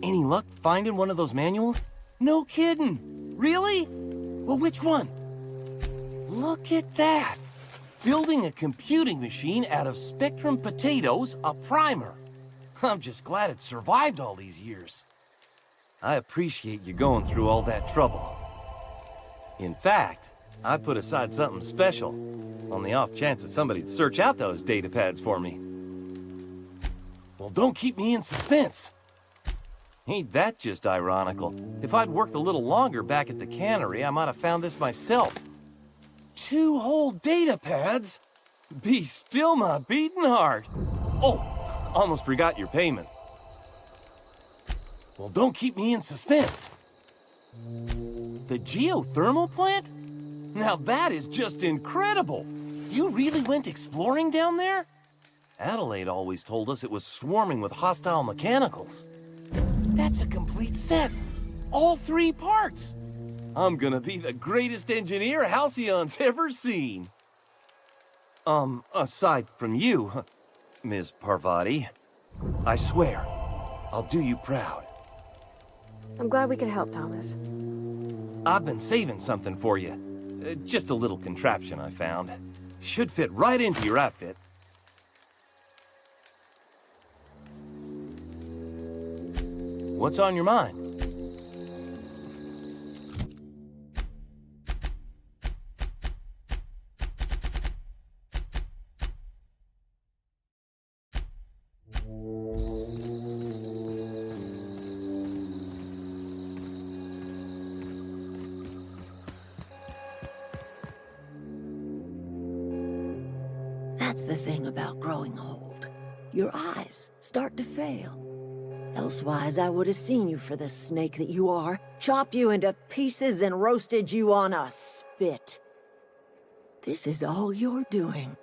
Any luck finding one of those manuals? No kidding. Really? Well, which one? Look at that. Building a computing machine out of Spectrum potatoes, a primer. I'm just glad it survived all these years. I appreciate you going through all that trouble. In fact, I put aside something special, on the off chance that somebody'd search out those data pads for me. Well, don't keep me in suspense. Ain't that just ironical? If I'd worked a little longer back at the cannery, I might have found this myself. 2 whole data pads? Be still my beating heart. Oh, almost forgot your payment. Well, don't keep me in suspense. The geothermal plant? Now that is just incredible. You really went exploring down there? Adelaide always told us it was swarming with hostile mechanicals. That's a complete set. All 3 parts. I'm gonna be the greatest engineer Halcyon's ever seen. Aside from you, Ms. Parvati, I swear, I'll do you proud. I'm glad we could help, Thomas. I've been saving something for you. Just a little contraption I found. Should fit right into your outfit. What's on your mind? That's the thing about growing old. Your eyes start to fail. Elsewise, I would have seen you for the snake that you are, chopped you into pieces and roasted you on a spit. This is all you're doing.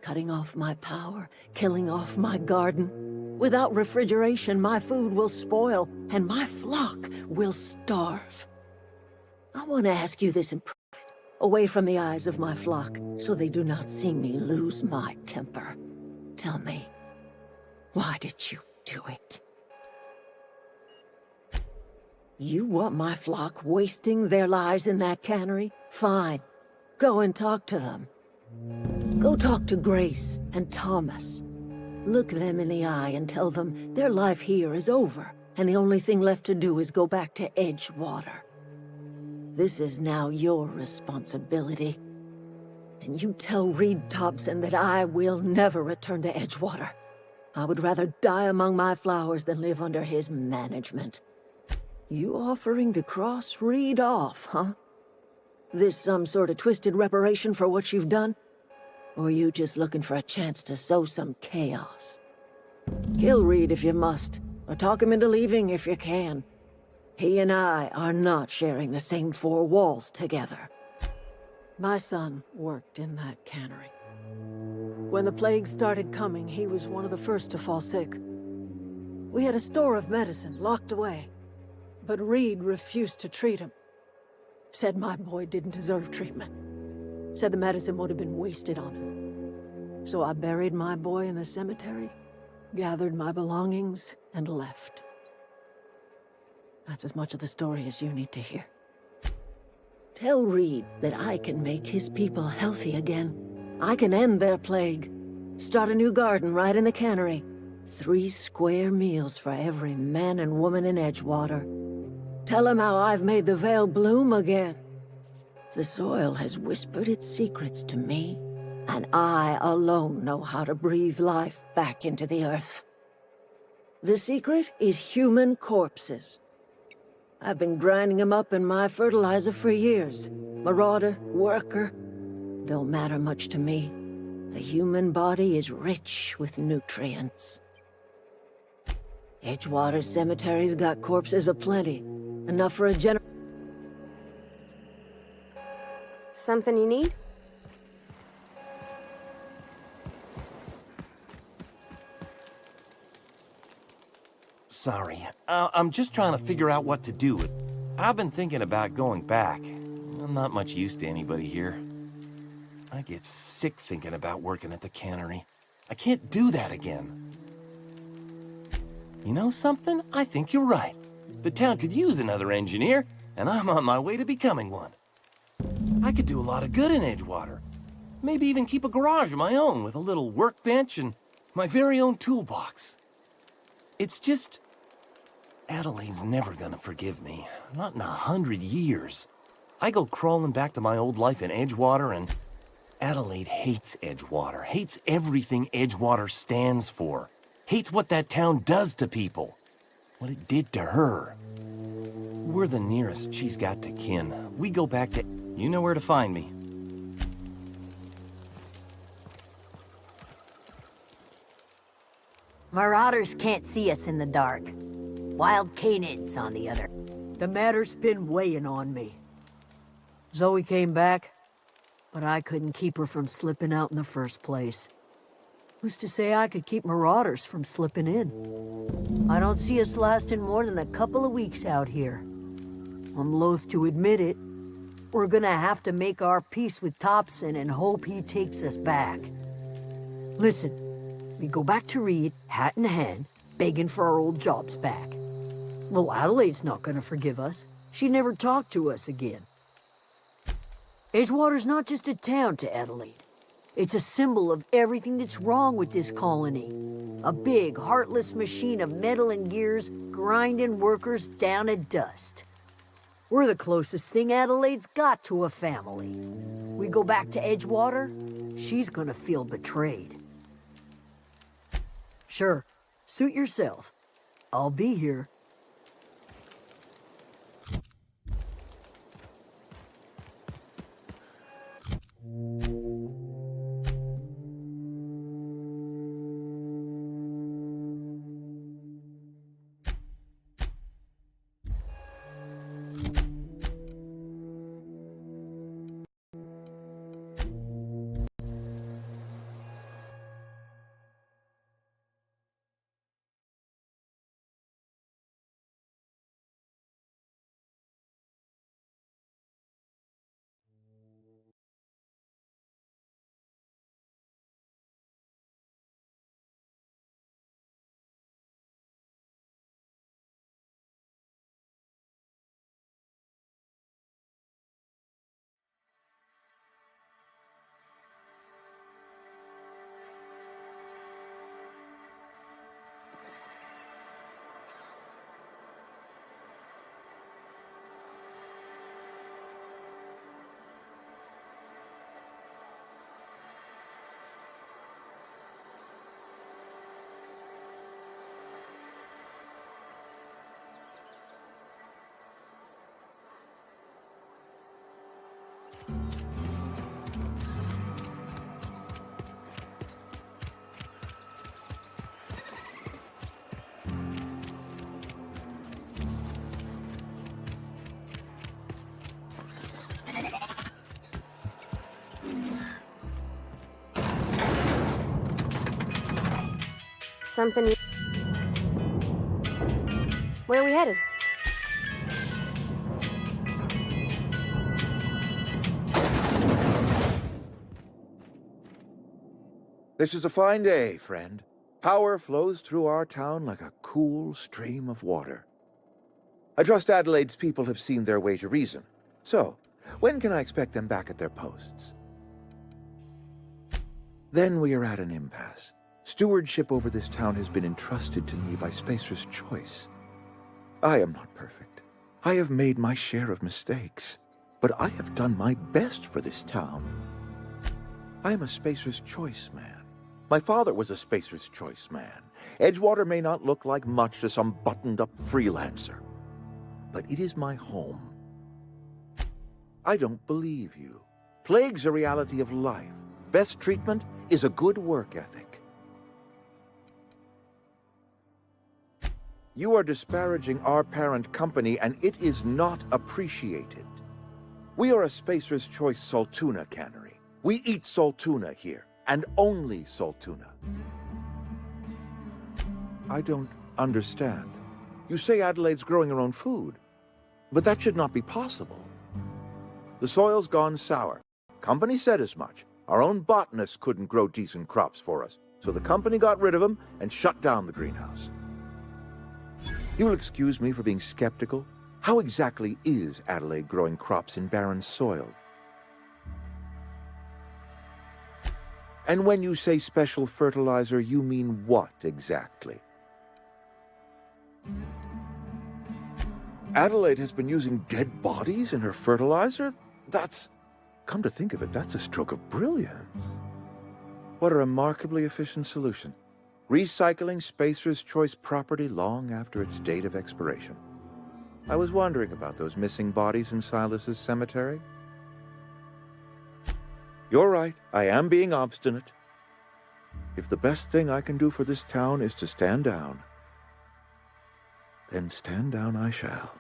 Cutting off my power, killing off my garden. Without refrigeration, my food will spoil, and my flock will starve. I want to ask you this in private, away from the eyes of my flock, so they do not see me lose my temper. Tell me, why did you do it? You want my flock wasting their lives in that cannery? Fine. Go and talk to them. Go talk to Grace and Thomas. Look them in the eye and tell them their life here is over, and the only thing left to do is go back to Edgewater. This is now your responsibility. And you tell Reed Thompson that I will never return to Edgewater. I would rather die among my flowers than live under his management. You offering to cross Reed off, huh? This some sort of twisted reparation for what you've done? Or you just looking for a chance to sow some chaos? Kill Reed if you must, or talk him into leaving if you can. He and I are not sharing the same 4 walls together. My son worked in that cannery. When the plague started coming, he was one of the first to fall sick. We had a store of medicine locked away. But Reed refused to treat him. Said my boy didn't deserve treatment. Said the medicine would have been wasted on him. So I buried my boy in the cemetery, gathered my belongings, and left. That's as much of the story as you need to hear. Tell Reed that I can make his people healthy again. I can end their plague. Start a new garden right in the cannery. 3 square meals for every man and woman in Edgewater. Tell him how I've made the Vale bloom again. The soil has whispered its secrets to me, and I alone know how to breathe life back into the earth. The secret is human corpses. I've been grinding them up in my fertilizer for years. Marauder, worker, don't matter much to me. The human body is rich with nutrients. Edgewater Cemetery's got corpses aplenty. Enough for a Something you need? Sorry, I'm just trying to figure out what to do. I've been thinking about going back. I'm not much use to anybody here. I get sick thinking about working at the cannery. I can't do that again. You know something? I think you're right. The town could use another engineer, and I'm on my way to becoming one. I could do a lot of good in Edgewater. Maybe even keep a garage of my own with a little workbench and my very own toolbox. It's just... Adelaide's never gonna forgive me. Not in 100 years. I go crawling back to my old life in Edgewater, and Adelaide hates Edgewater, hates everything Edgewater stands for, hates what that town does to people, what it did to her. We're the nearest she's got to kin. We go back to... You know where to find me. Marauders can't see us in the dark. Wild canids, on the other. The matter's been weighing on me. Zoe came back, but I couldn't keep her from slipping out in the first place. Who's to say I could keep marauders from slipping in? I don't see us lasting more than a couple of weeks out here. I'm loath to admit it. We're gonna have to make our peace with Thompson and hope he takes us back. Listen, we go back to Reed, hat in hand, begging for our old jobs back. Well, Adelaide's not gonna forgive us. She never talked to us again. Edgewater's not just a town to Adelaide. It's a symbol of everything that's wrong with this colony. A big, heartless machine of metal and gears grinding workers down to dust. We're the closest thing Adelaide's got to a family. We go back to Edgewater, she's gonna feel betrayed. Sure, suit yourself. I'll be here. Something... Where are we headed? This is a fine day, friend. Power flows through our town like a cool stream of water. I trust Adelaide's people have seen their way to reason. So, when can I expect them back at their posts? Then we are at an impasse. Stewardship over this town has been entrusted to me by Spacer's Choice. I am not perfect. I have made my share of mistakes, but I have done my best for this town. I am a Spacer's Choice man. My father was a Spacer's Choice man. Edgewater may not look like much to some buttoned-up freelancer, but it is my home. I don't believe you. Plague's a reality of life. Best treatment is a good work ethic. You are disparaging our parent company, and it is not appreciated. We are a Spacer's Choice Saltuna cannery. We eat Saltuna here, and only Saltuna. I don't understand. You say Adelaide's growing her own food, but that should not be possible. The soil's gone sour. Company said as much. Our own botanists couldn't grow decent crops for us, so the company got rid of them and shut down the greenhouse. You will excuse me for being skeptical. How exactly is Adelaide growing crops in barren soil? And when you say special fertilizer, you mean what exactly? Adelaide has been using dead bodies in her fertilizer? Come to think of it, that's a stroke of brilliance. What a remarkably efficient solution. Recycling Spacer's Choice property long after its date of expiration. I was wondering about those missing bodies in Silas's cemetery. You're right, I am being obstinate. If the best thing I can do for this town is to stand down, then stand down I shall.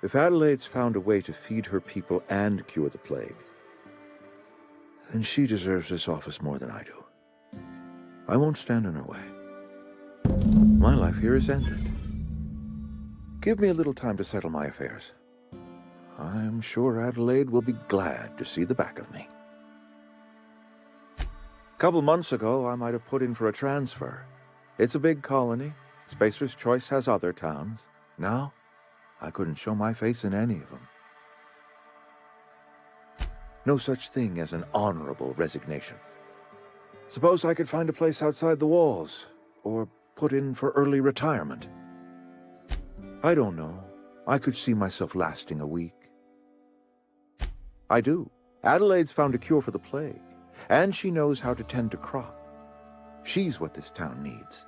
If Adelaide's found a way to feed her people and cure the plague, then she deserves this office more than I do. I won't stand in her way. My life here is ended. Give me a little time to settle my affairs. I'm sure Adelaide will be glad to see the back of me. A couple months ago, I might have put in for a transfer. It's a big colony. Spacer's Choice has other towns. Now, I couldn't show my face in any of them. No such thing as an honorable resignation. Suppose I could find a place outside the walls, or put in for early retirement. I don't know. I could see myself lasting a week. I do. Adelaide's found a cure for the plague, and she knows how to tend to crop. She's what this town needs.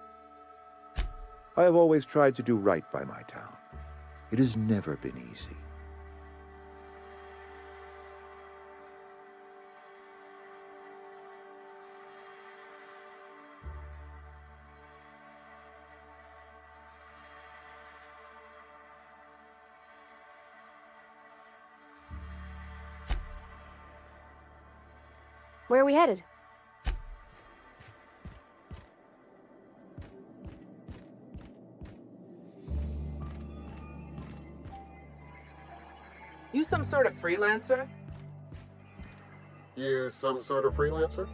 I have always tried to do right by my town. It has never been easy. Where are we headed? You some sort of freelancer? You some sort of freelancer?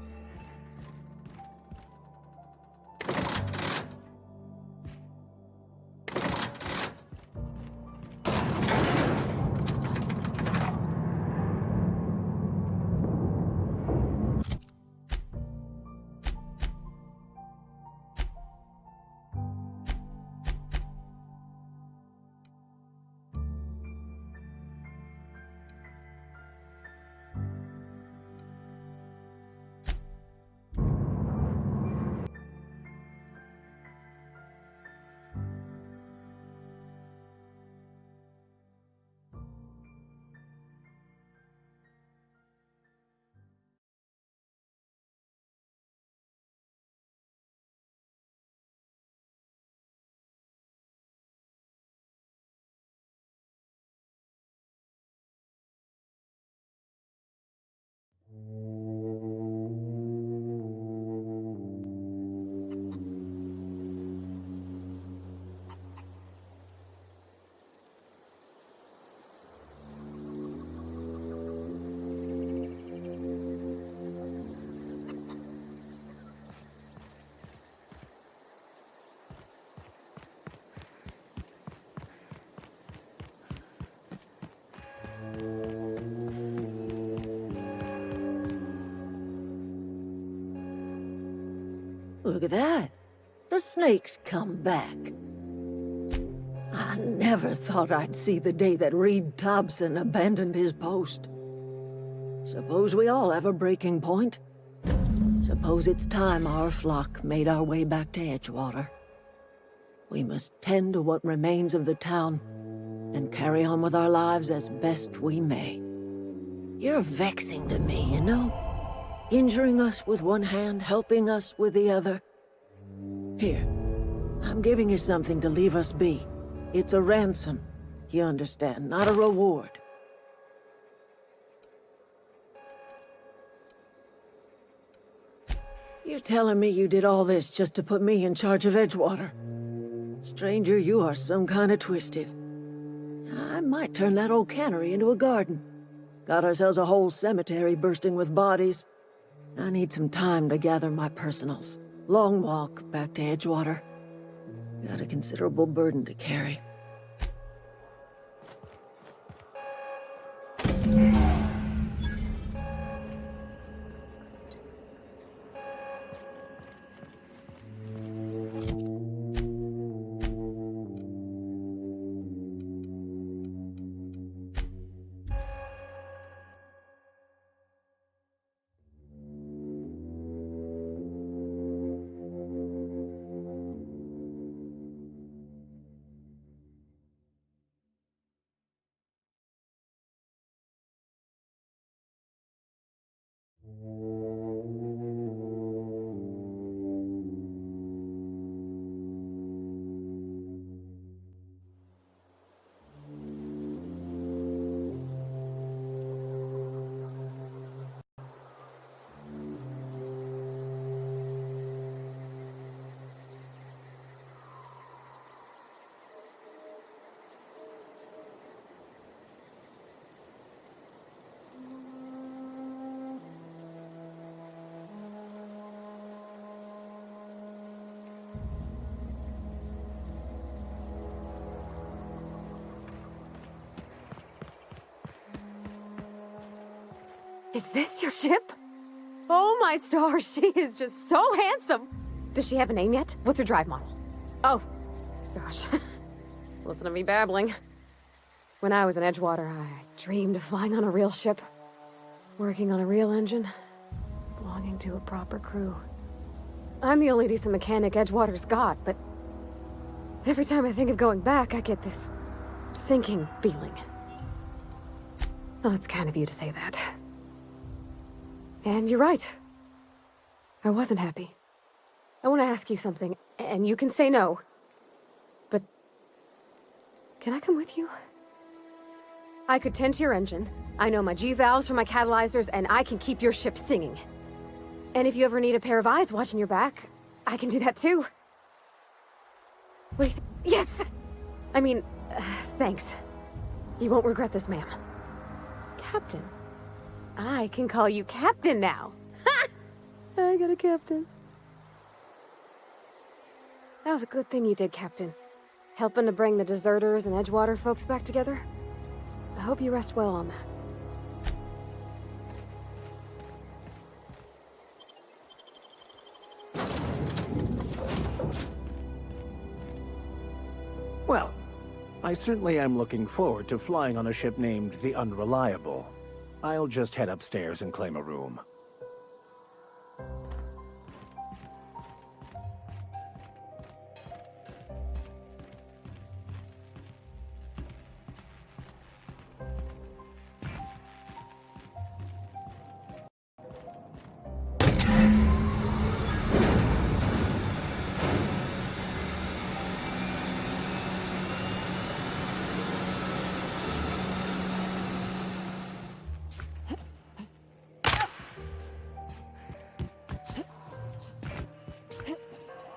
Look at that. The snake's come back. I never thought I'd see the day that Reed Thompson abandoned his post. Suppose we all have a breaking point. Suppose it's time our flock made our way back to Edgewater. We must tend to what remains of the town and carry on with our lives as best we may. You're vexing to me, you know? Injuring us with one hand, helping us with the other. Here, I'm giving you something to leave us be. It's a ransom, you understand, not a reward. You telling me you did all this just to put me in charge of Edgewater? Stranger, you are some kind of twisted. I might turn that old cannery into a garden. Got ourselves a whole cemetery bursting with bodies. I need some time to gather my personals. Long walk back to Edgewater. Got a considerable burden to carry. Is this your ship? Oh my stars, she is just so handsome! Does she have a name yet? What's her drive model? Oh, gosh. Listen to me babbling. When I was in Edgewater, I dreamed of flying on a real ship, working on a real engine, belonging to a proper crew. I'm the only decent mechanic Edgewater's got, but every time I think of going back, I get this sinking feeling. Well, it's kind of you to say that. And you're right. I wasn't happy. I want to ask you something, and you can say no. But can I come with you? I could tend to your engine. I know my G-valves for my catalyzers, and I can keep your ship singing. And if you ever need a pair of eyes watching your back, I can do that too. What do you think? Yes! I mean, thanks. You won't regret this, ma'am. Captain. I can call you Captain now. Ha! I got a captain. That was a good thing you did, Captain. Helping to bring the deserters and Edgewater folks back together. I hope you rest well on that. Well, I certainly am looking forward to flying on a ship named the Unreliable. I'll just head upstairs and claim a room.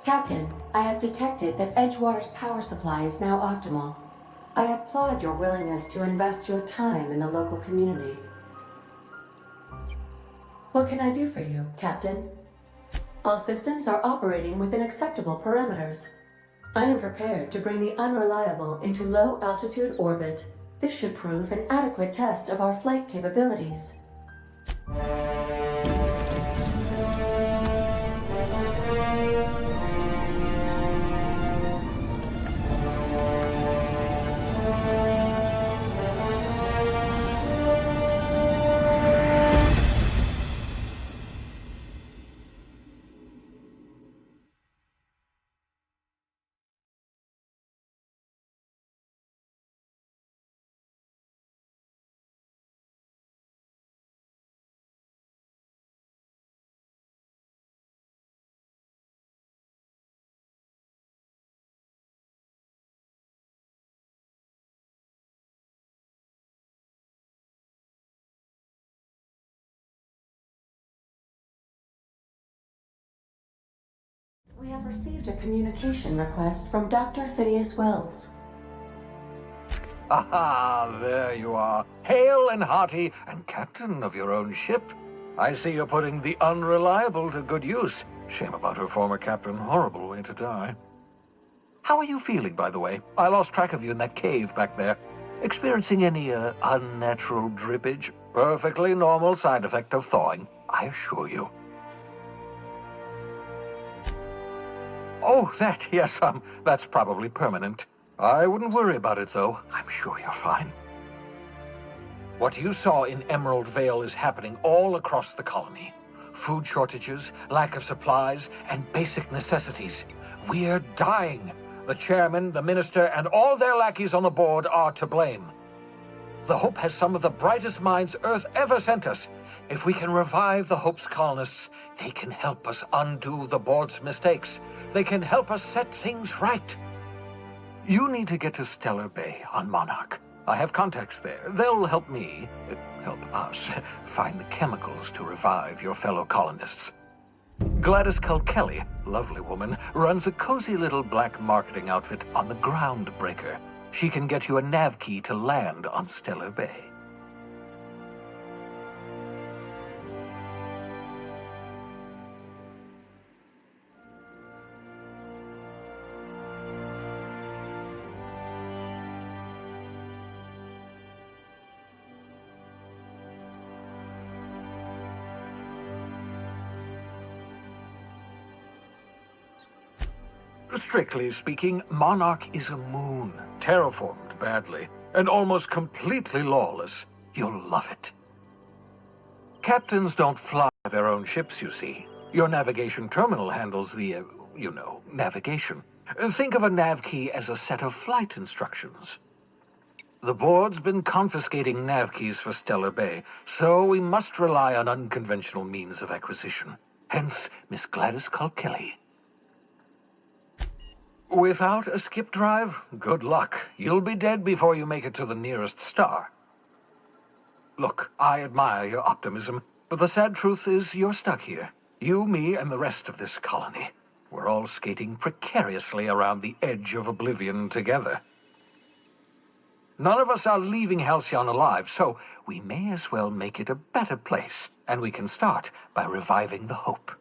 Captain, I have detected that Edgewater's power supply is now optimal. I applaud your willingness to invest your time in the local community. What can I do for you, Captain? All systems are operating within acceptable parameters. I am prepared to bring the Unreliable into low-altitude orbit. This should prove an adequate test of our flight capabilities. We have received a communication request from Dr. Phineas Wells. Aha, there you are. Hale and hearty, and captain of your own ship. I see you're putting the Unreliable to good use. Shame about her former captain. Horrible way to die. How are you feeling, by the way? I lost track of you in that cave back there. Experiencing any, unnatural drippage? Perfectly normal side effect of thawing, I assure you. Oh, that, yes, that's probably permanent. I wouldn't worry about it, though. I'm sure you're fine. What you saw in Emerald Vale is happening all across the colony. Food shortages, lack of supplies, and basic necessities. We're dying. The chairman, the minister, and all their lackeys on the board are to blame. The Hope has some of the brightest minds Earth ever sent us. If we can revive the Hope's colonists, they can help us undo the board's mistakes. They can help us set things right. You need to get to Stellar Bay on Monarch. I have contacts there. They'll help us, find the chemicals to revive your fellow colonists. Gladys Kelly, lovely woman, runs a cozy little black marketing outfit on the Groundbreaker. She can get you a nav key to land on Stellar Bay. Strictly speaking, Monarch is a moon, terraformed badly, and almost completely lawless. You'll love it. Captains don't fly their own ships, you see. Your navigation terminal handles the, navigation. Think of a nav key as a set of flight instructions. The board's been confiscating nav keys for Stellar Bay, so we must rely on unconventional means of acquisition. Hence, Miss Gladys Kalkelly. Without a skip drive, good luck. You'll be dead before you make it to the nearest star. Look, I admire your optimism, but the sad truth is you're stuck here. You, me, and the rest of this colony. We're all skating precariously around the edge of oblivion together. None of us are leaving Halcyon alive, so we may as well make it a better place, and we can start by reviving the hope.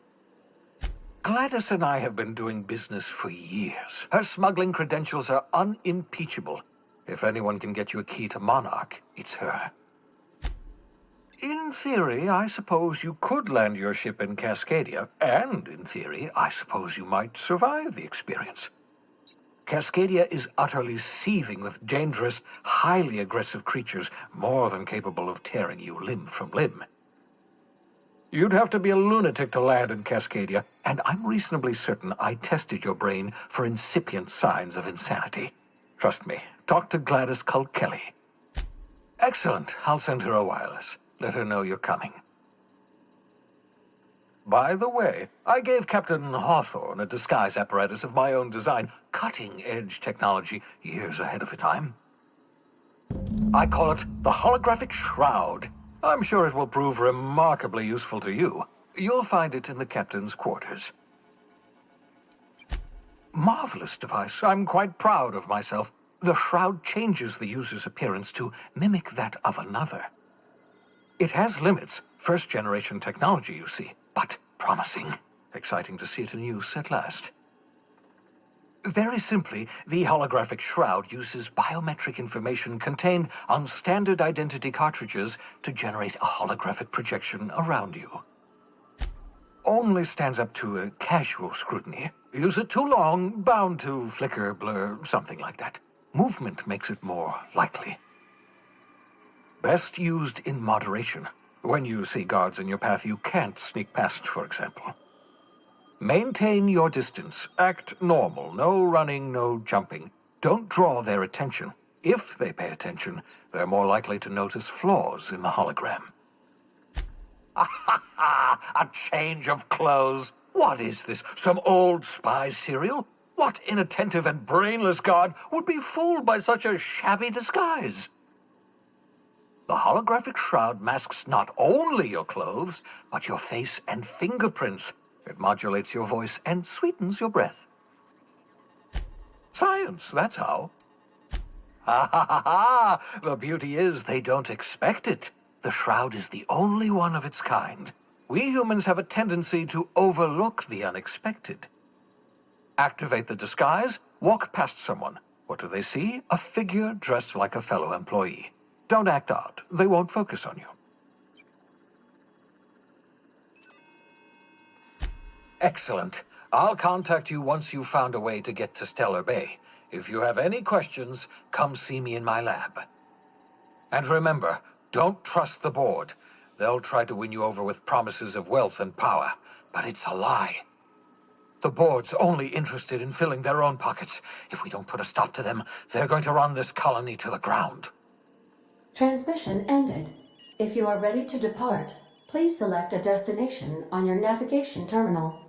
Gladys and I have been doing business for years. Her smuggling credentials are unimpeachable. If anyone can get you a key to Monarch, it's her. In theory, I suppose you could land your ship in Cascadia, and in theory, I suppose you might survive the experience. Cascadia is utterly seething with dangerous, highly aggressive creatures, more than capable of tearing you limb from limb. You'd have to be a lunatic to land in Cascadia, and I'm reasonably certain I tested your brain for incipient signs of insanity. Trust me, talk to Gladys Kalkelly. Excellent. I'll send her a wireless. Let her know you're coming. By the way, I gave Captain Hawthorne a disguise apparatus of my own design, cutting-edge technology, years ahead of her time. I call it the Holographic Shroud. I'm sure it will prove remarkably useful to you. You'll find it in the captain's quarters. Marvelous device. I'm quite proud of myself. The shroud changes the user's appearance to mimic that of another. It has limits. First-generation technology, you see, but promising. Exciting to see it in use at last. Very simply, the holographic shroud uses biometric information contained on standard identity cartridges to generate a holographic projection around you. Only stands up to a casual scrutiny. Use it too long, bound to flicker, blur, something like that. Movement makes it more likely. Best used in moderation. When you see guards in your path you can't sneak past, for example. Maintain your distance. Act normal. No running, no jumping. Don't draw their attention. If they pay attention, they're more likely to notice flaws in the hologram. A change of clothes. What is this? Some old spy serial? What inattentive and brainless guard would be fooled by such a shabby disguise? The holographic shroud masks not only your clothes, but your face and fingerprints. It modulates your voice and sweetens your breath. Science, that's how. Ha ha ha ha! The beauty is they don't expect it. The shroud is the only one of its kind. We humans have a tendency to overlook the unexpected. Activate the disguise, walk past someone. What do they see? A figure dressed like a fellow employee. Don't act odd. They won't focus on you. Excellent. I'll contact you once you've found a way to get to Stellar Bay. If you have any questions, come see me in my lab. And remember, don't trust the board. They'll try to win you over with promises of wealth and power, but it's a lie. The board's only interested in filling their own pockets. If we don't put a stop to them, they're going to run this colony to the ground. Transmission ended. If you are ready to depart, please select a destination on your navigation terminal.